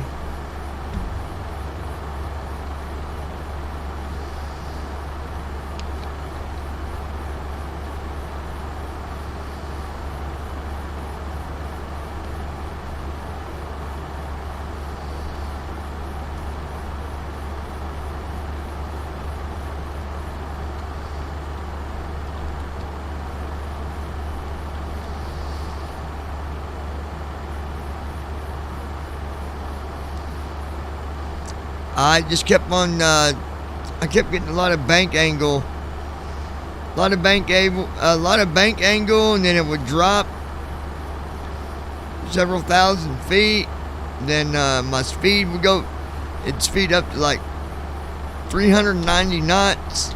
I just kept on, I kept getting a lot of bank angle, and then it would drop several thousand feet. Then my speed would go, it'd speed up to like 390 knots.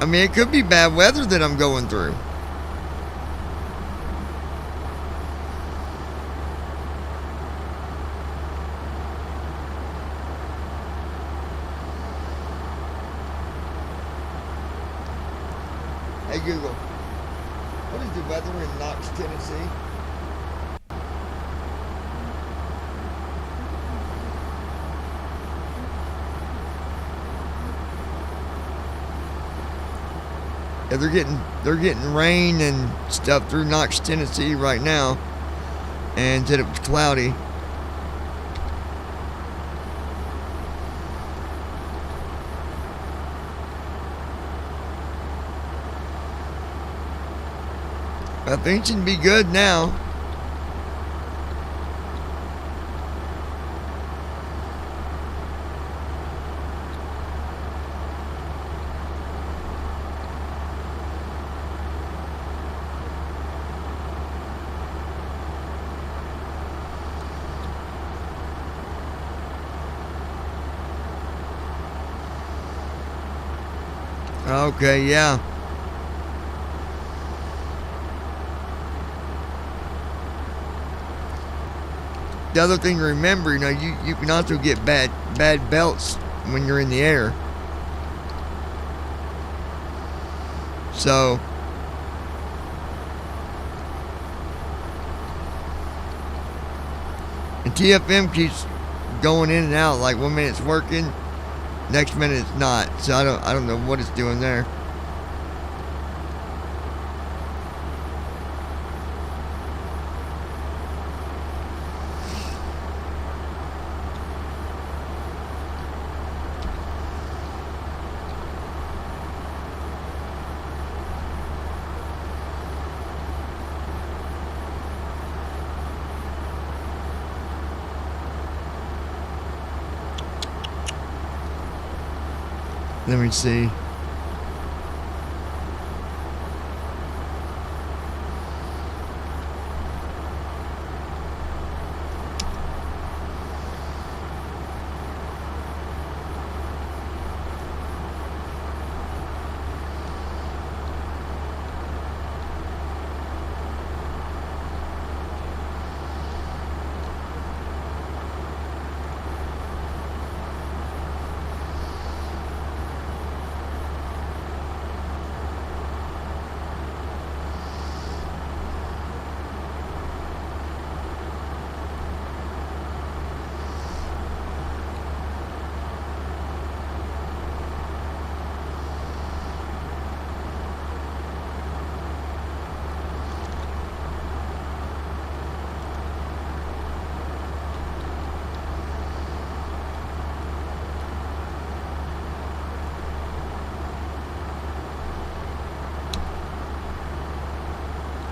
I mean, it could be bad weather that I'm going through. Hey Google, what is the weather in Knox, Tennessee? Yeah, they're getting rain and stuff through Knox, Tennessee right now, and said it was cloudy. I think it should be good now. Okay, yeah. The other thing to remember, you can also get bad belts when you're in the air. So and TFM keeps going in and out, like 1 minute it's working, next minute it's not. So I don't know what it's doing there. Let me see.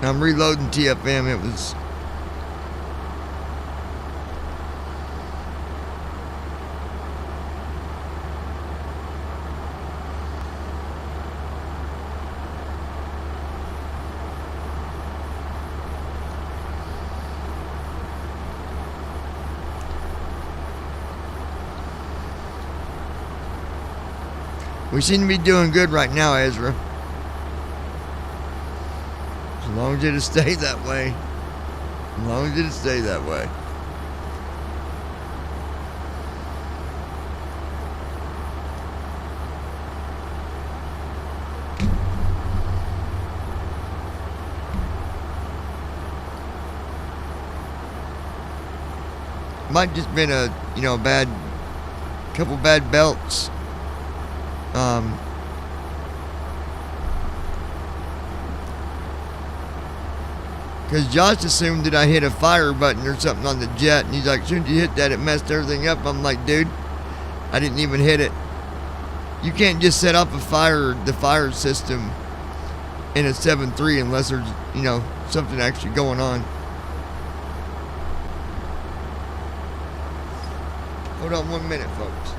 I'm reloading TFM. It was we seem to be doing good right now, Ezra. As long as it'll stay that way. As long as it'll stay that way. Might just been a couple bad belts. Because Josh assumed that I hit a fire button or something on the jet, and he's like, as soon as you hit that, it messed everything up. I'm like, dude, I didn't even hit it. You can't just set up the fire system in a 7.3 unless there's, something actually going on. Hold on 1 minute, folks.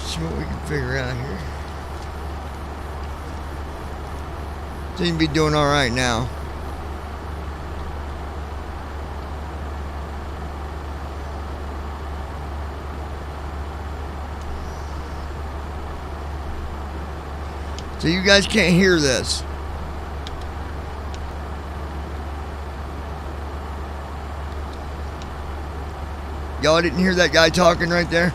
See what we can figure out here. Seem to be doing all right now. So you guys can't hear this. Y'all didn't hear that guy talking right there?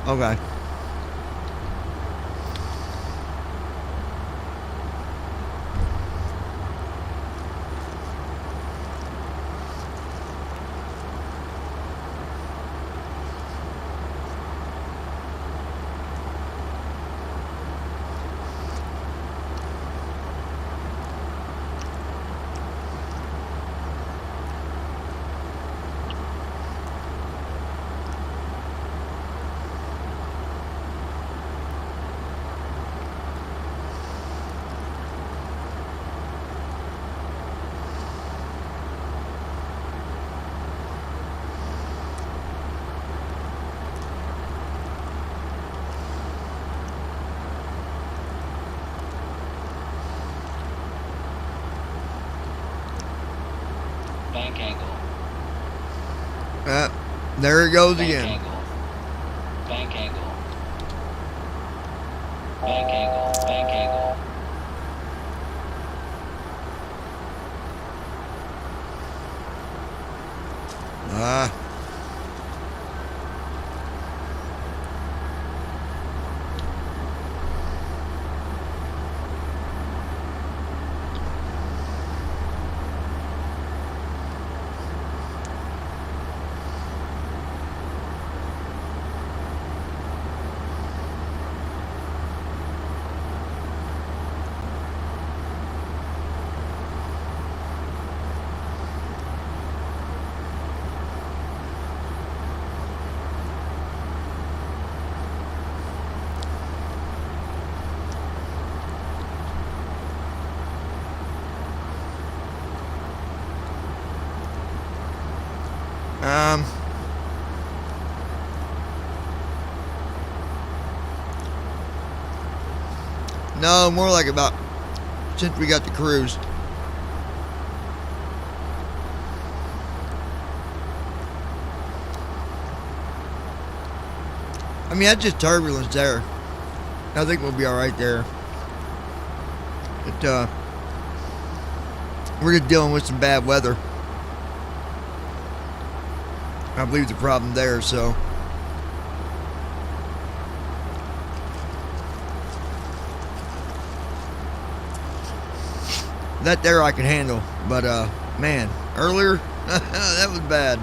Okay.
Bank angle.
There it goes
Bank
again.
angle. Bank angle. Bank angle. Bank angle.
Ah. No, more like about since we got the cruise. I mean, that's just turbulence there. I think we'll be all right there. But we're just dealing with some bad weather. I believe the problem there, so. That there I can handle, but man, earlier that was bad.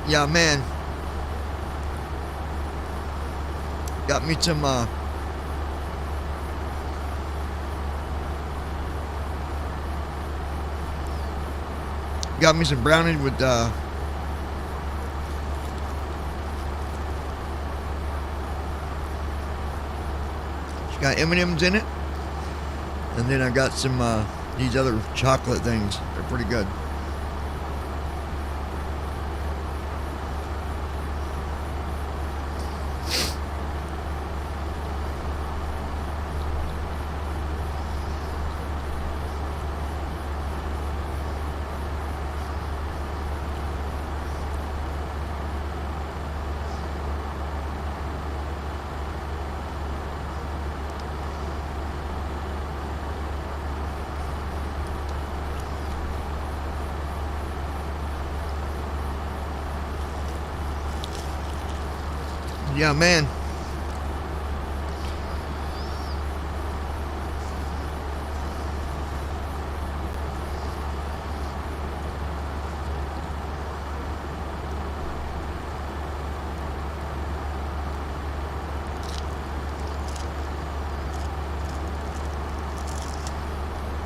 Yeah, man. Got me some got me some brownie with it's got M&M's in it. And then I got some these other chocolate things. They're pretty good. Yeah, man.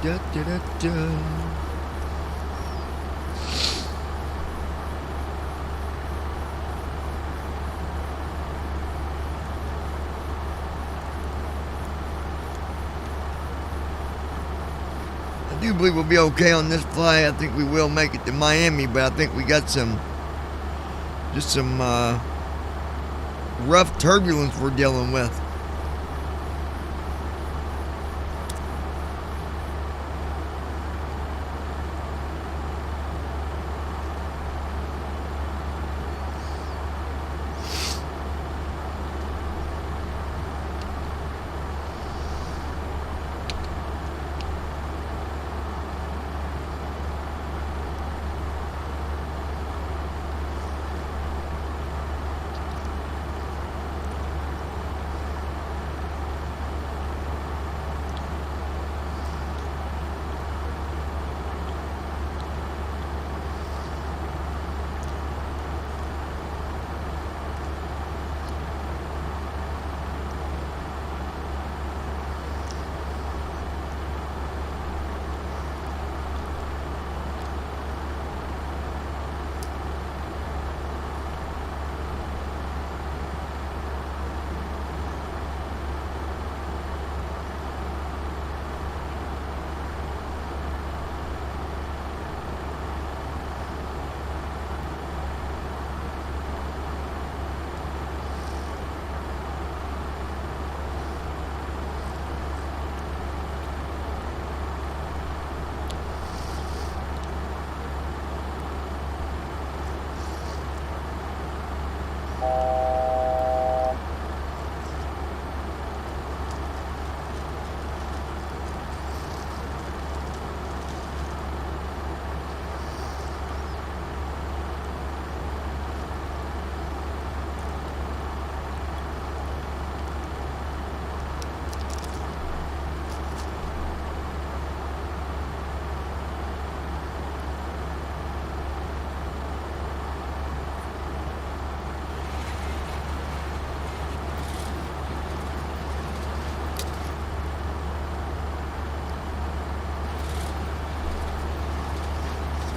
Da, da, da, da. I do believe we'll be okay on this flight. I think we will make it to Miami, but I think we got some rough turbulence we're dealing with.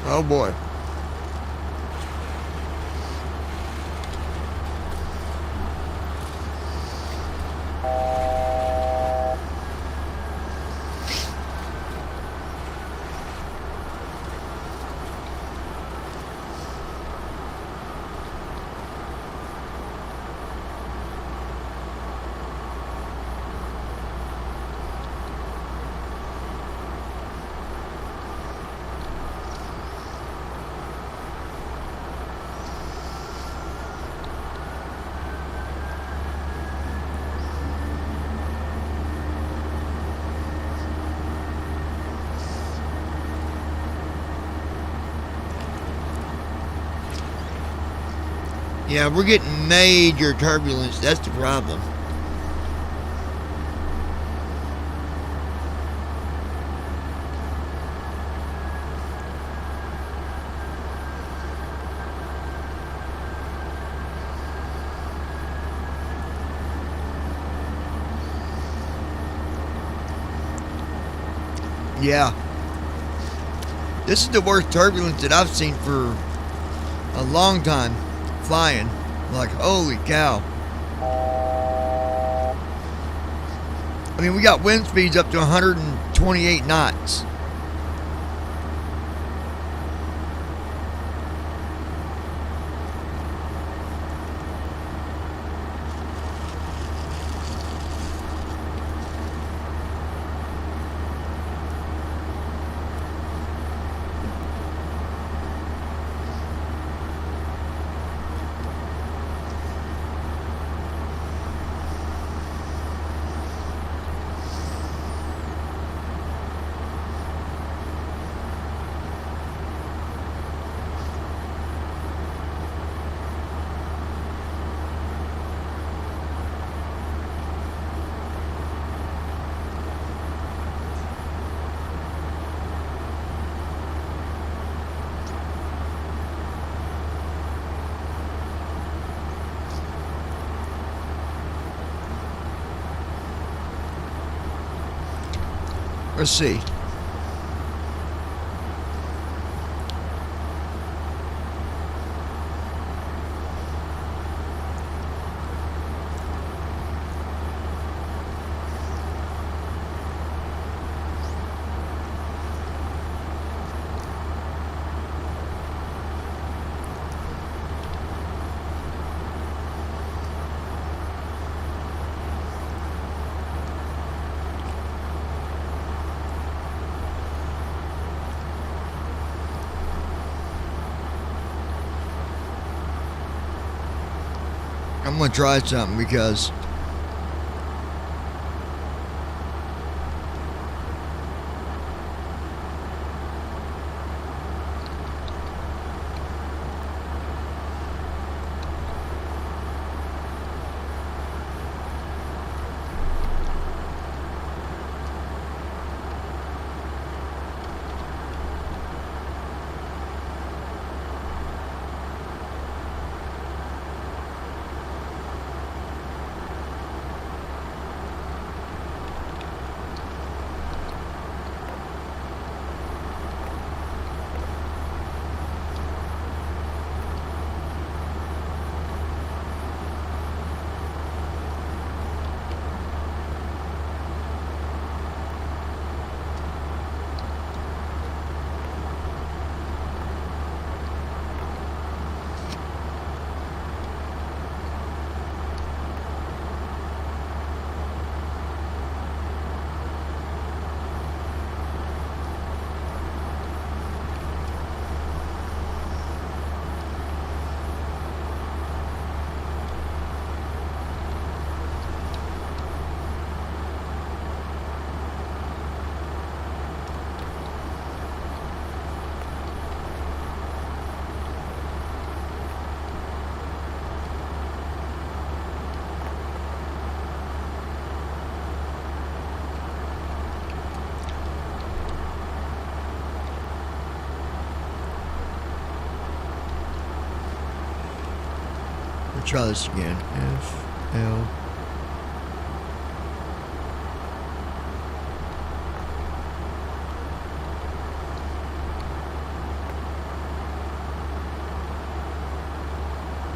Oh boy. Yeah, we're getting major turbulence. That's the problem. Yeah. This is the worst turbulence that I've seen for a long time flying. Like, holy cow. I mean, we got wind speeds up to 128 knots. Let's see. I'm gonna try something because we'll try this again. FL.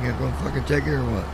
You gonna fucking take it or what?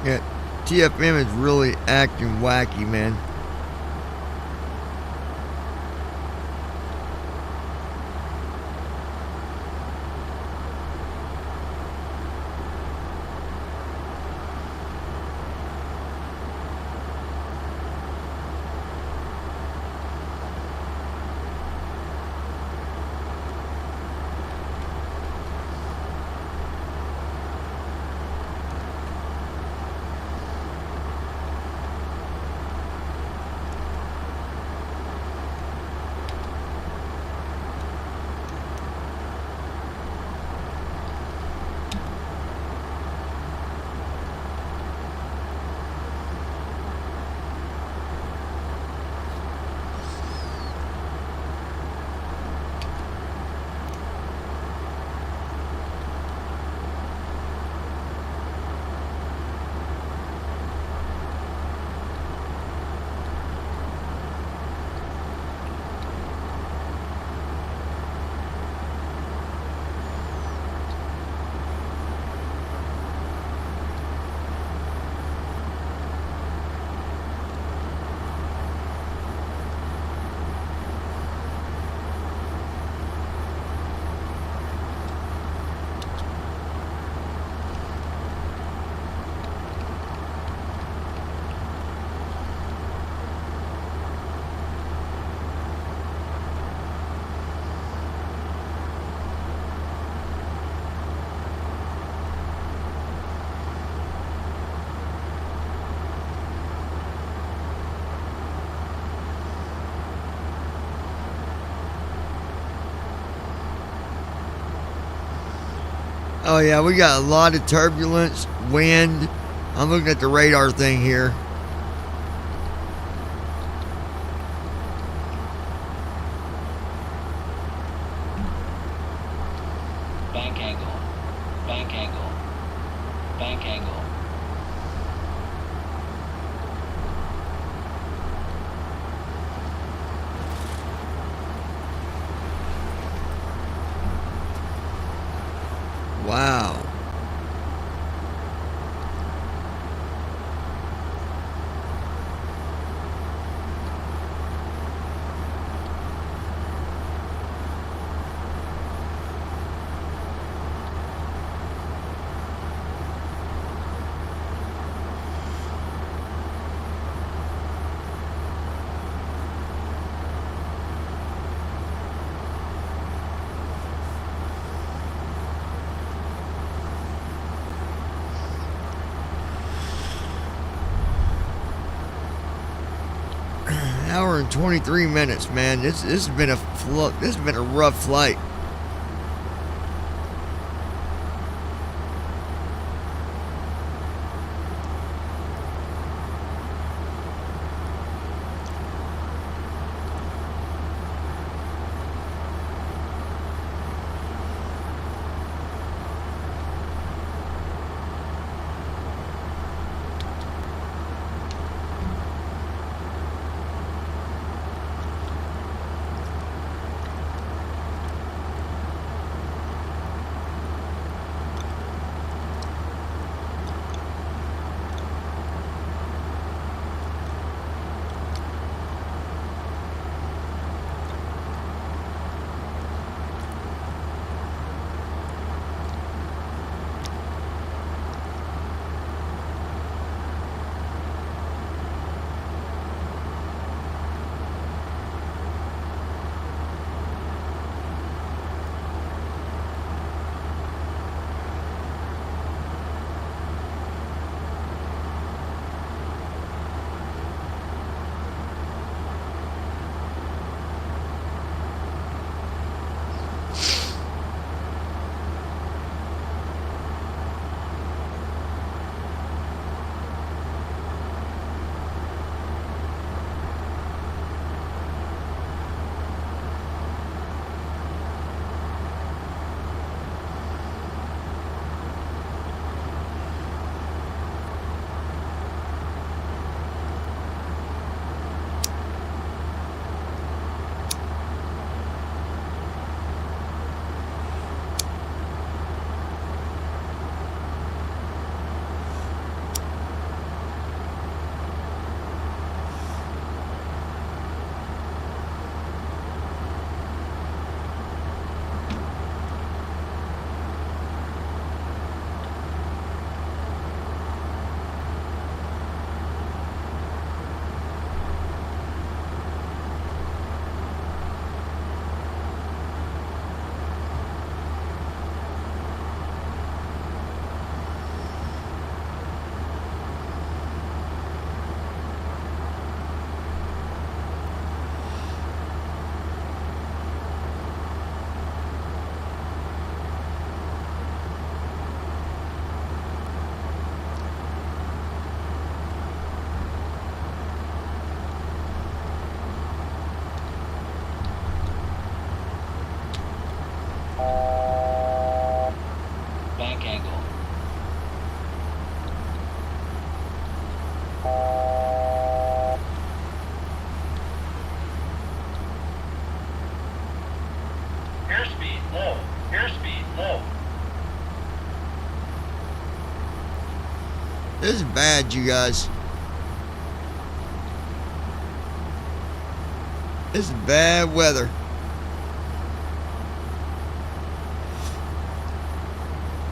Yeah, TFM is really acting wacky, man. Oh yeah, we got a lot of turbulence, wind. I'm looking at the radar thing here.
Bank angle. Bank angle. Bank angle.
Wow. Hour and 23 minutes, man. This has been a rough flight.
Bank angle.
Airspeed low. Airspeed low.
This is bad, you guys. This is bad weather.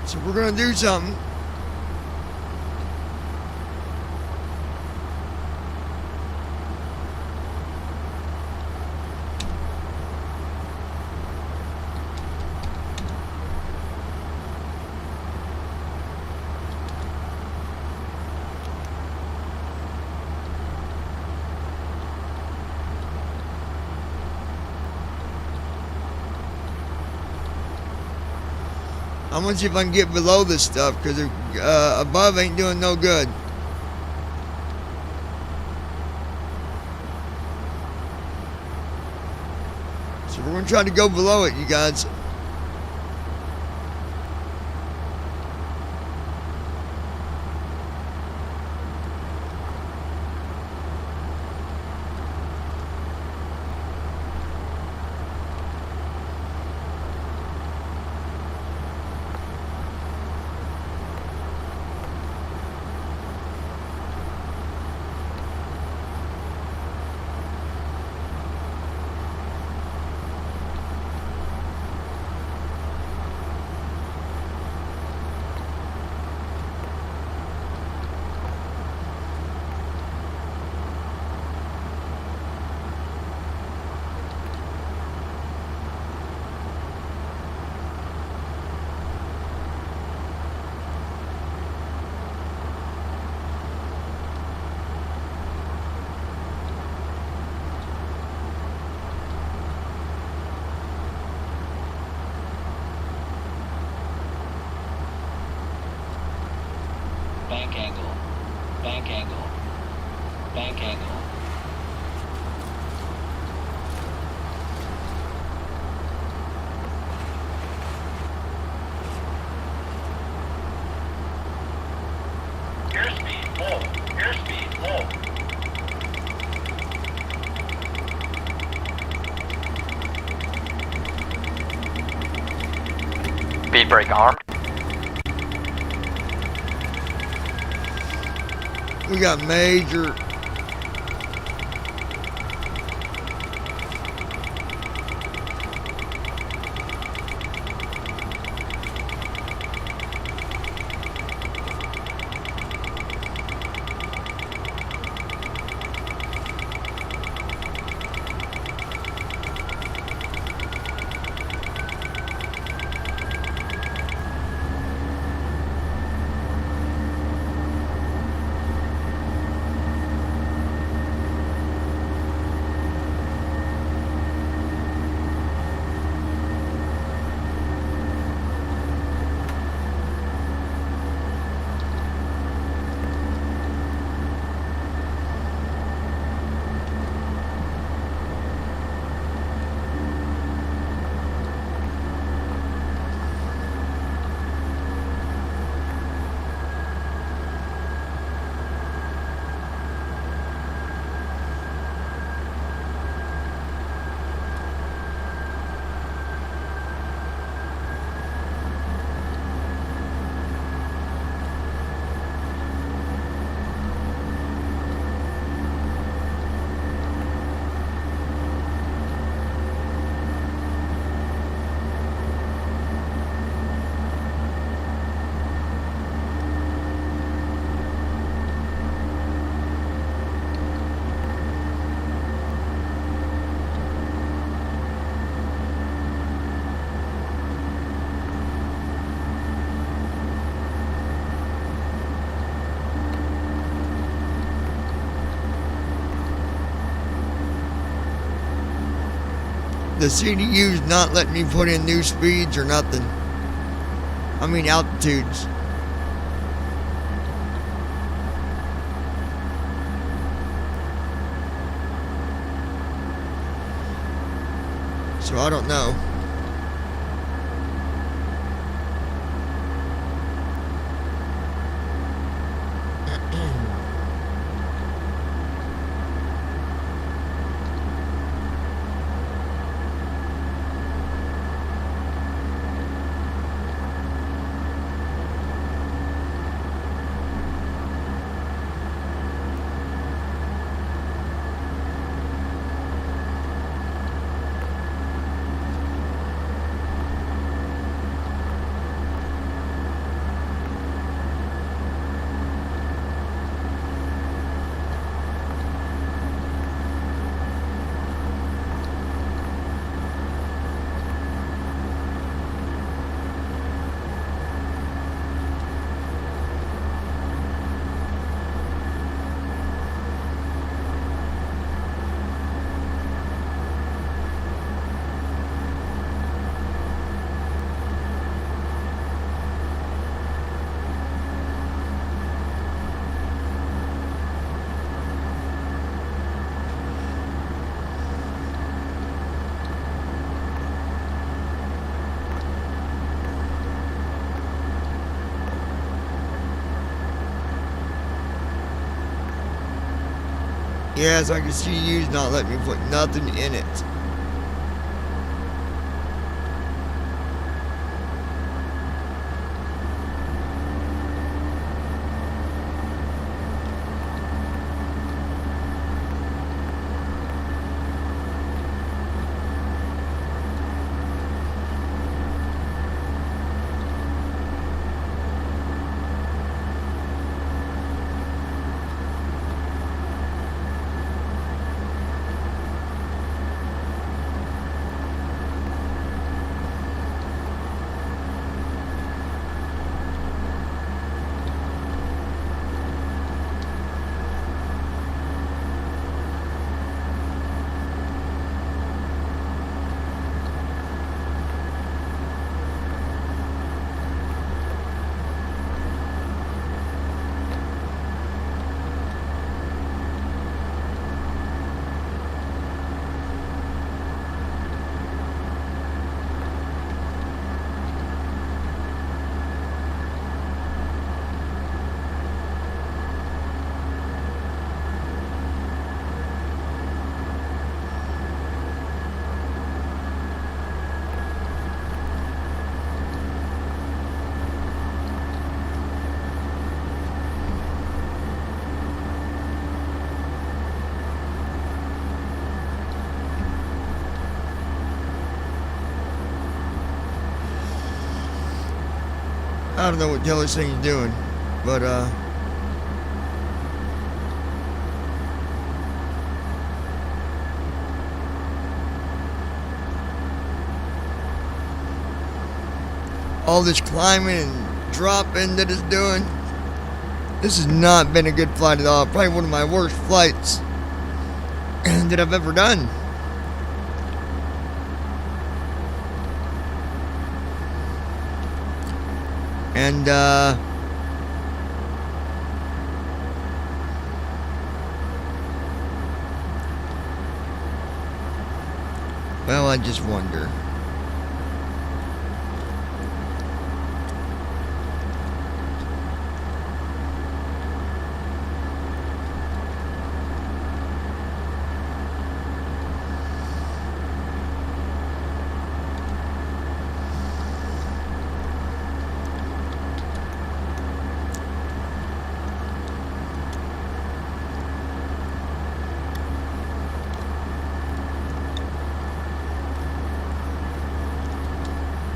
So we're gonna do something. I'm gonna see if I can get below this stuff, because above ain't doing no good. So we're gonna try to go below it, you guys.
Bank angle. Bank angle. Bank angle.
Airspeed low. Airspeed low.
Speed brake armed.
We got major. The CDU's not letting me put in new speeds or nothing. I mean altitudes. So I don't know. Yes, I can see you's not letting me put nothing in it. I don't know what the hell this thing's doing, but all this climbing and dropping that it's doing, this has not been a good flight at all. Probably one of my worst flights that I've ever done. And well, I just wonder.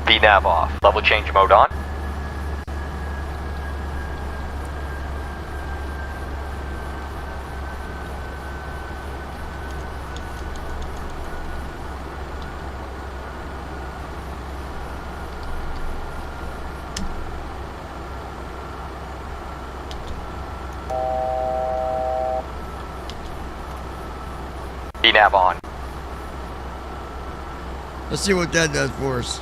VNav off. Level change mode on. VNav on.
Let's see what that does for us.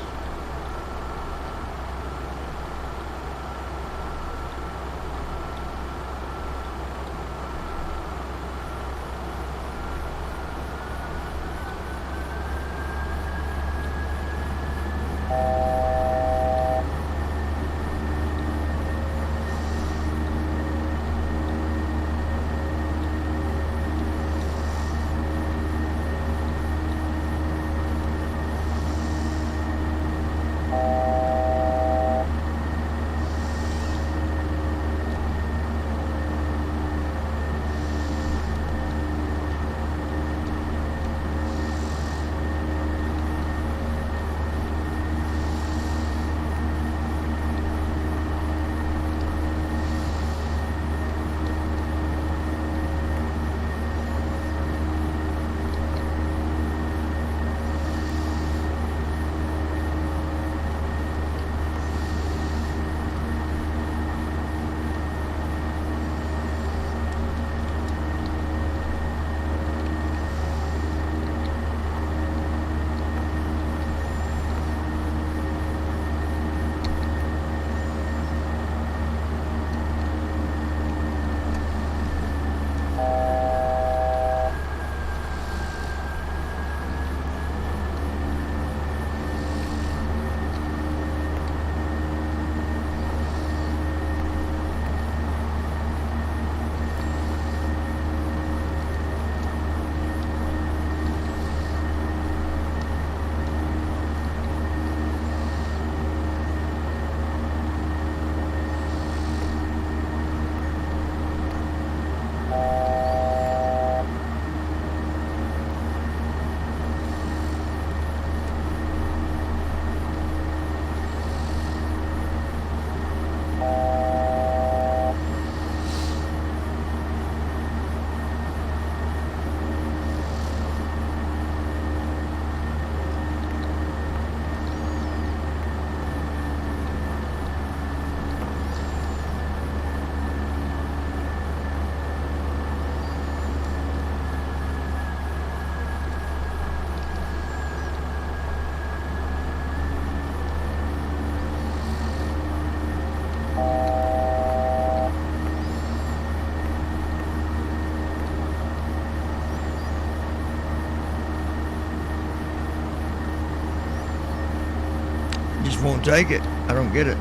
Just won't take it. I don't get it.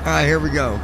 All right, here we go.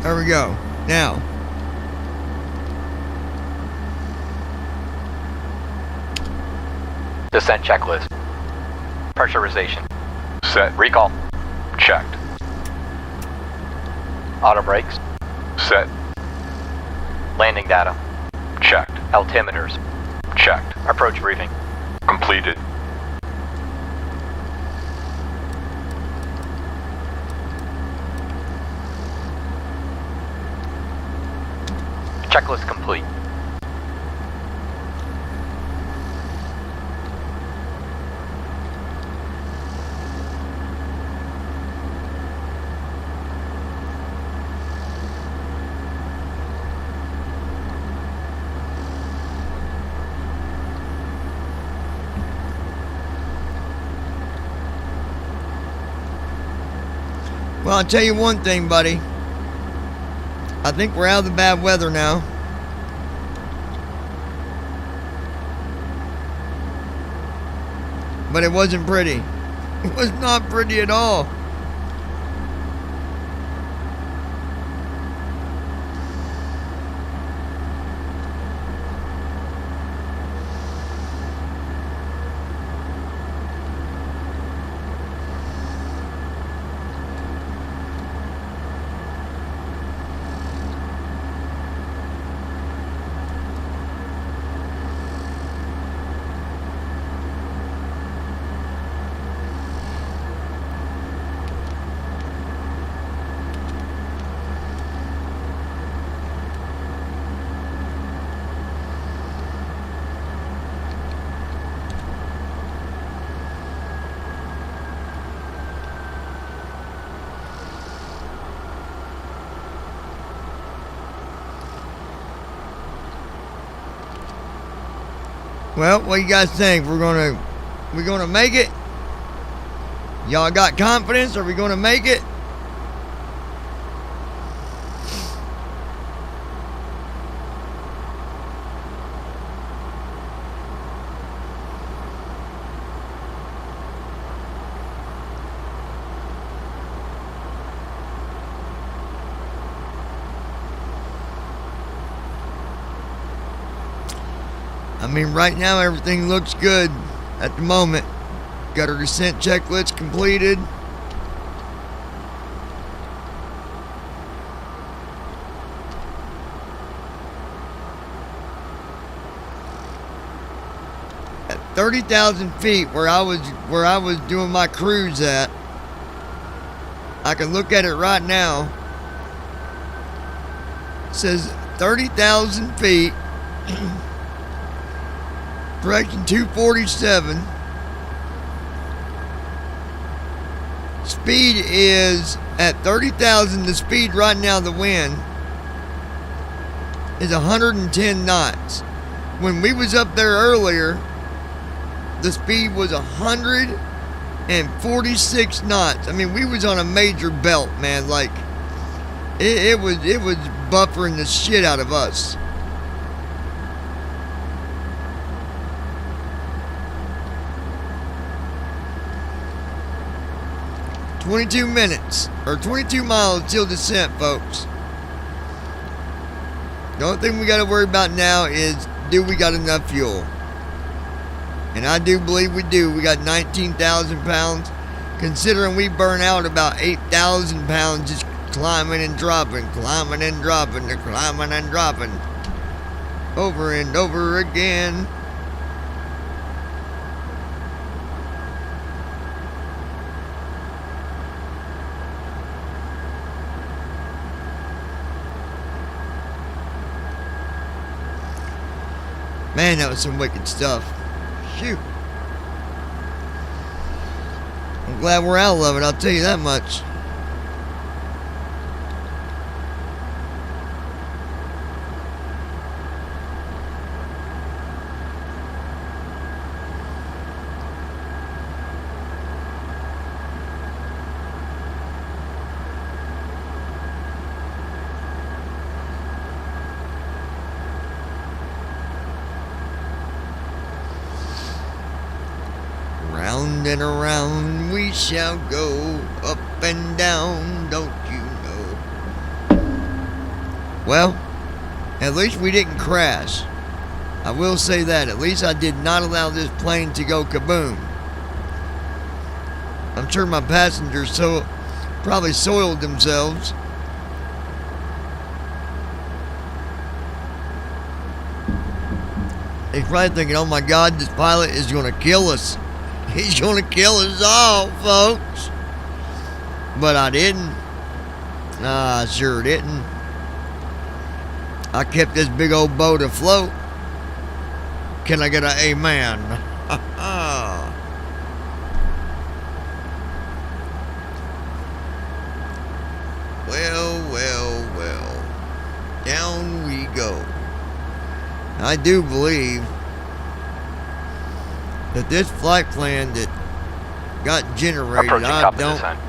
There we go. Now,
Descent checklist. Pressurization.
Set.
Recall.
Checked.
Auto brakes.
Set.
Landing data.
Checked.
Altimeters.
Checked.
Approach briefing.
Completed.
Checklist complete.
well, I'll tell you one thing, buddy. I think we're out of the bad weather now. But it wasn't pretty. It was not pretty at all. Well, what you guys think? We're gonna make it? Y'all got confidence? Are we gonna make it? I mean, right now everything looks good at the moment. Got our descent checklist completed. At 30,000 feet, where I was doing my cruise at, I can look at it right now. It says 30,000 feet. Direction 247. Speed is at 30,000. The speed right now, the wind is 110 knots. When we was up there earlier, the speed was 146 knots. I mean, we was on a major belt, man. Like it was buffering the shit out of us. 22 minutes, or 22 miles till descent, folks. The only thing we got to worry about now is, do we got enough fuel? And I do believe we do. We got 19,000 pounds, considering we burn out about 8,000 pounds just climbing and dropping, climbing and dropping, and climbing and dropping, over and over again. Man, that was some wicked stuff. Shoot. I'm glad we're out of it, I'll tell you that much. Round and around we shall go, up and down, don't you know? Well, at least we didn't crash. I will say that. At least I did not allow this plane to go kaboom. I'm sure my passengers probably soiled themselves. They're probably thinking, oh my God, this pilot is going to kill us. He's going to kill us all, folks. But I didn't. I sure didn't. I kept this big old boat afloat. Can I get an amen? Well. Down we go. I do believe that this flight plan that got generated,
Approaching
I
top of
don't
descent.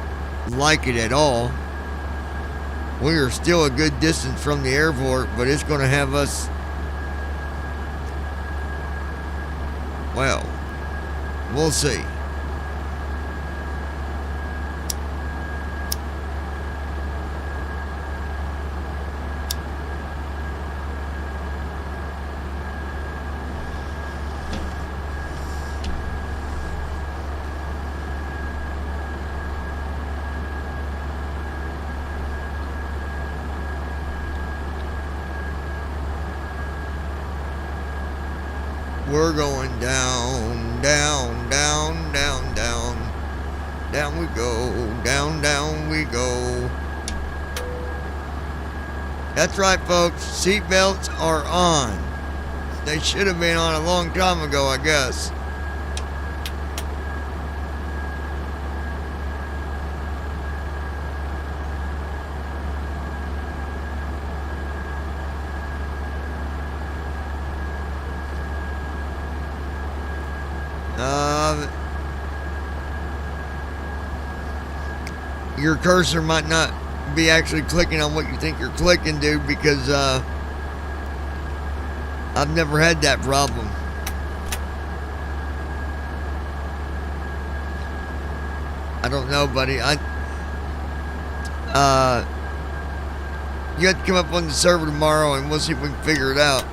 like it at all. We are still a good distance from the airport, but it's going to have us, well, we'll see. We're going down, down, down, down, down. Down we go, down, down we go. That's right, folks. Seatbelts are on. They should have been on a long time ago, I guess. Your cursor might not be actually clicking on what you think you're clicking, dude, because I've never had that problem. I don't know, buddy. You have to come up on the server tomorrow and we'll see if we can figure it out.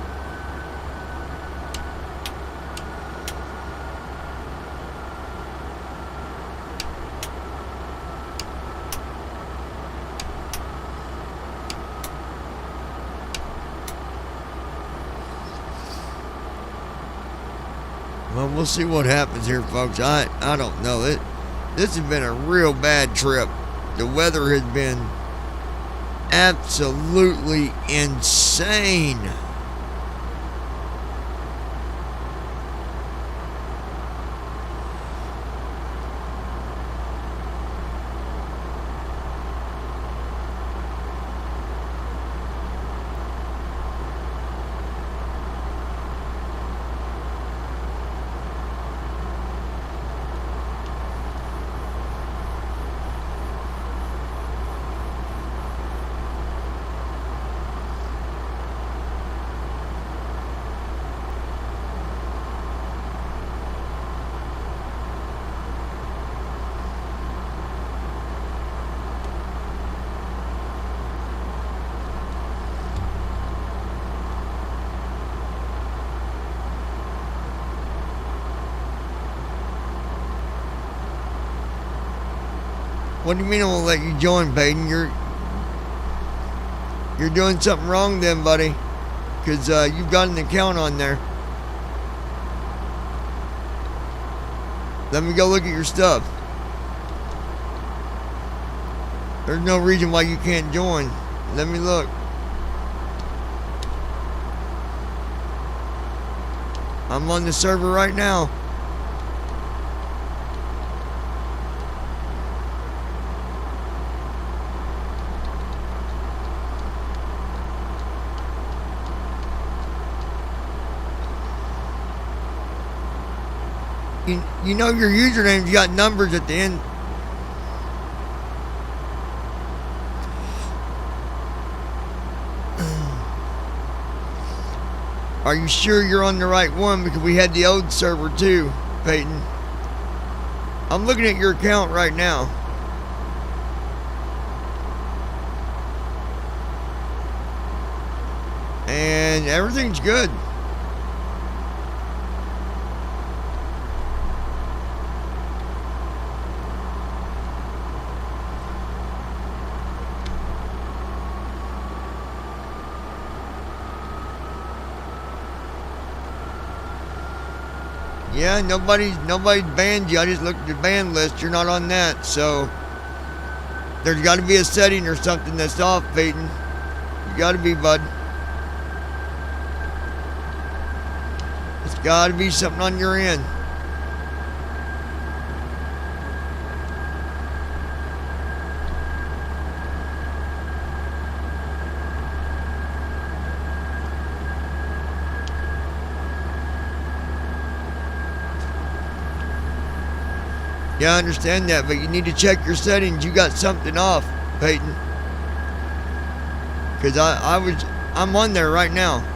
Well, we'll see what happens here, folks. I don't know. This has been a real bad trip. The weather has been absolutely insane. What do you mean I won't let you join, Peyton? You're doing something wrong then, buddy. Because you've got an account on there. Let me go look at your stuff. There's no reason why you can't join. Let me look. I'm on the server right now. You know your username's got numbers at the end. Are you sure you're on the right one? Because we had the old server too, Peyton. I'm looking at your account right now. And everything's good. Yeah, nobody's banned you. I just looked at the ban list. You're not on that, so there's got to be a setting or something that's off, Peyton. You got to be, bud. It's got to be something on your end. Yeah, I understand that, but you need to check your settings. You got something off, Peyton. Because I'm on there right now.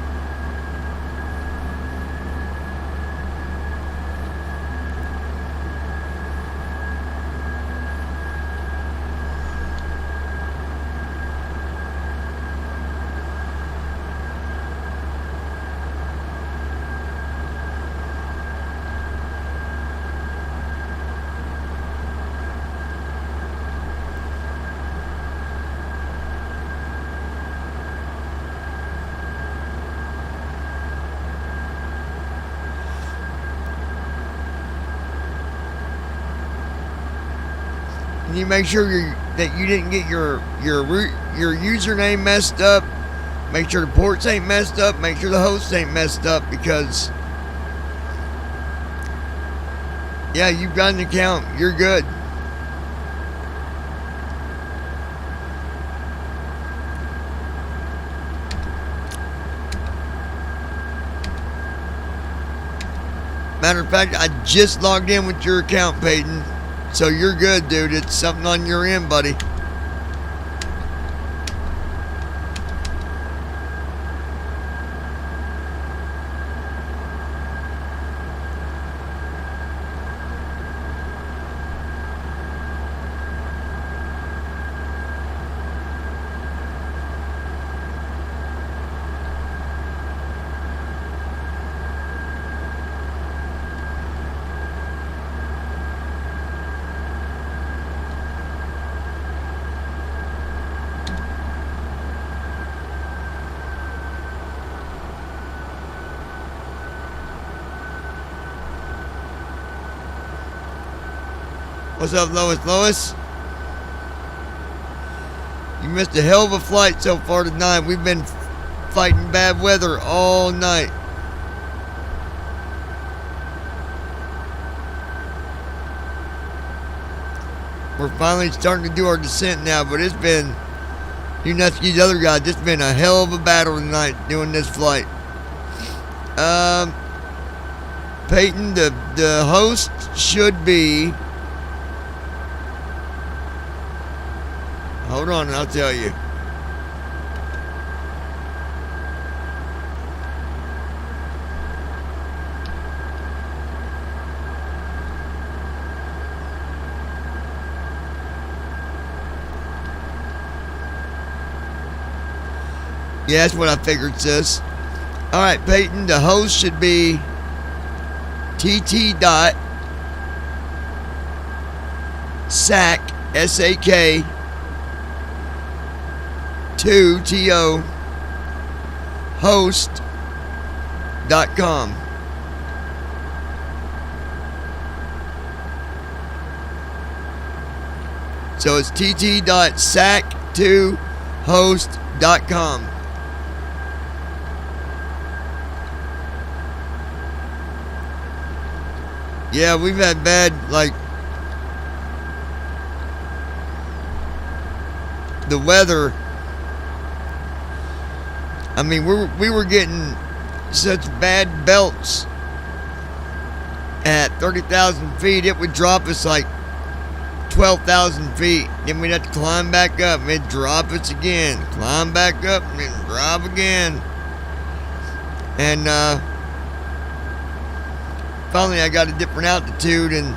You make sure that you didn't get your username messed up. Make sure the ports ain't messed up. Make sure the hosts ain't messed up, because yeah, you've got an account. You're good. Matter of fact, I just logged in with your account, Peyton. So you're good, dude. It's something on your end, buddy. What's up, Lois? Lois? You missed a hell of a flight so far tonight. We've been fighting bad weather all night. We're finally starting to do our descent now, but it's been, you Nutsky's other guy, it's been a hell of a battle tonight doing this flight. Peyton, the host should be, hold on, I'll tell you. Yeah, that's what I figured, sis. All right, Peyton, the host should be TT dot SAK, SAK 2 TO host.com. So it's tt.sac2 host.com. Yeah, we've had bad, like, the weather. I mean, we were getting such bad belts at 30,000 feet. It would drop us like 12,000 feet. Then we'd have to climb back up and it'd drop us again. Climb back up and then drop again. And, finally, I got a different altitude, and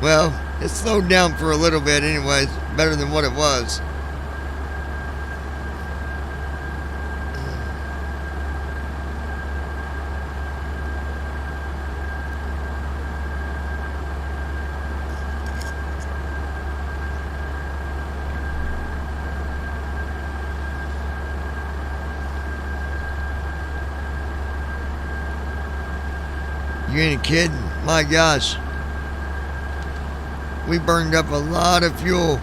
well, it slowed down for a little bit anyways, better than what it was. You ain't kidding. My gosh. We burned up a lot of fuel.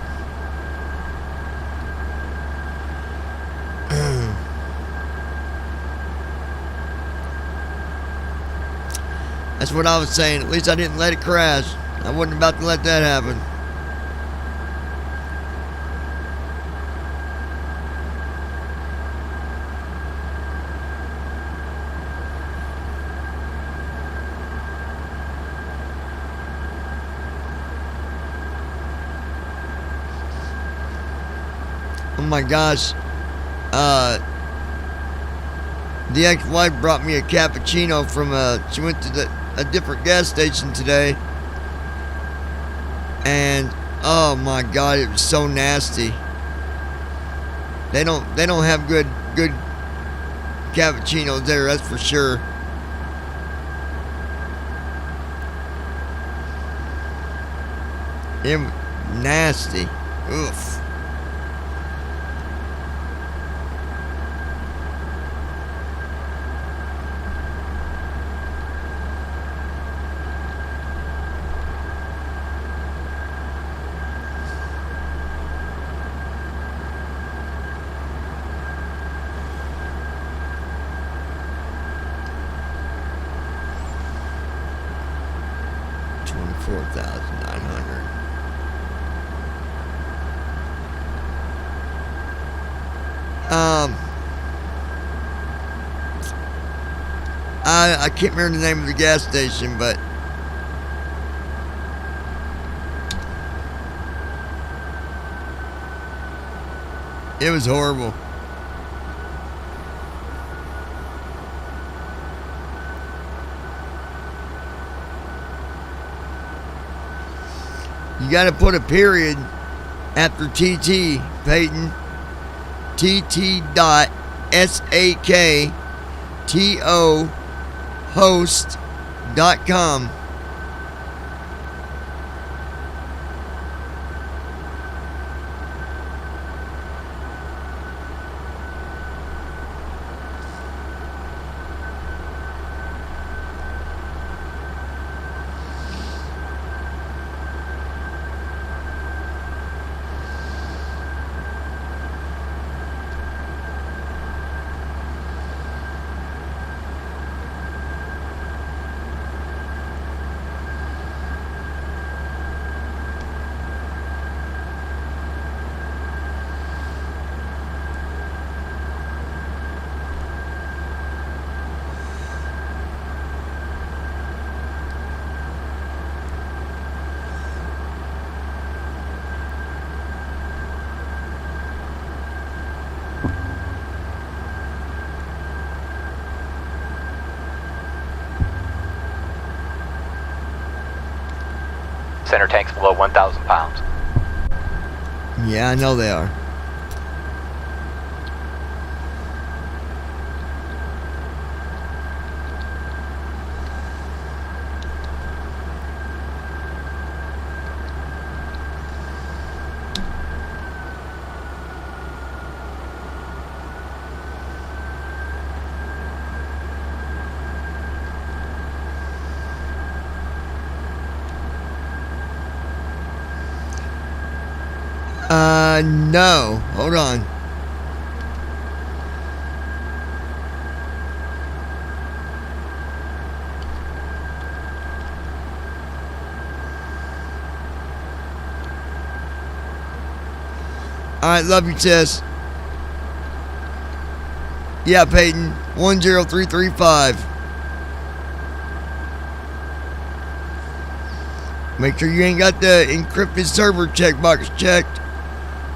That's what I was saying. At least I didn't let it crash. I wasn't about to let that happen. Oh my gosh. The ex-wife brought me a cappuccino from she went to a different gas station today. And oh my god, it was so nasty. They don't have good cappuccinos there, that's for sure. It was nasty. Oof. I can't remember the name of the gas station, but it was horrible. You got to put a period after TT, Peyton. tt.sac2 host.com.
center tanks below 1,000 pounds.
Yeah, I know they are. No. Hold on. Alright, love you, Tess. Yeah, Peyton. 10335. Make sure you ain't got the encrypted server checkbox checked.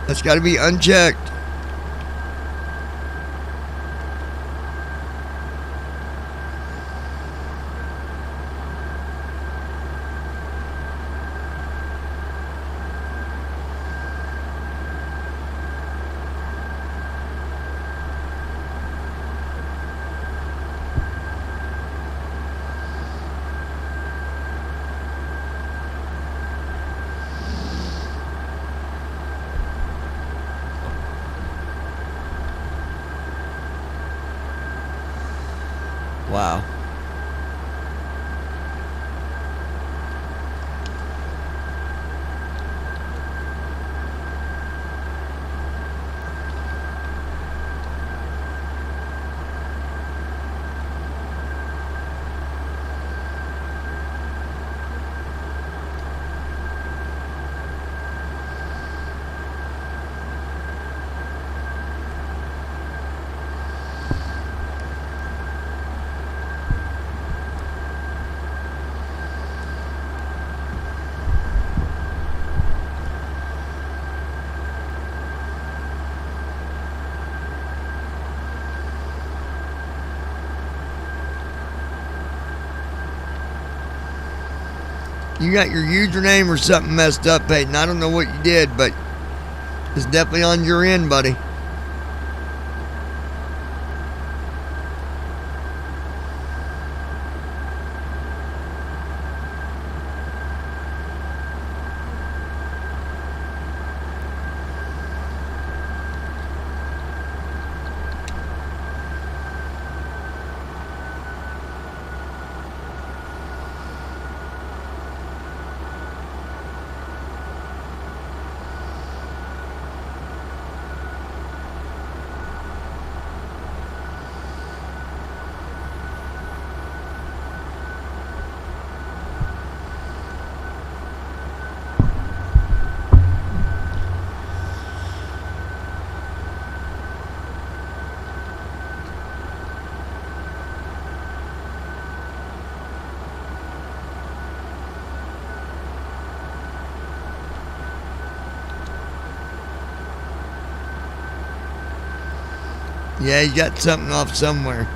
That's got to be unchecked. Wow. You got your username or something messed up, Peyton. I don't know what you did, but it's definitely on your end, buddy. Yeah, you got something off somewhere.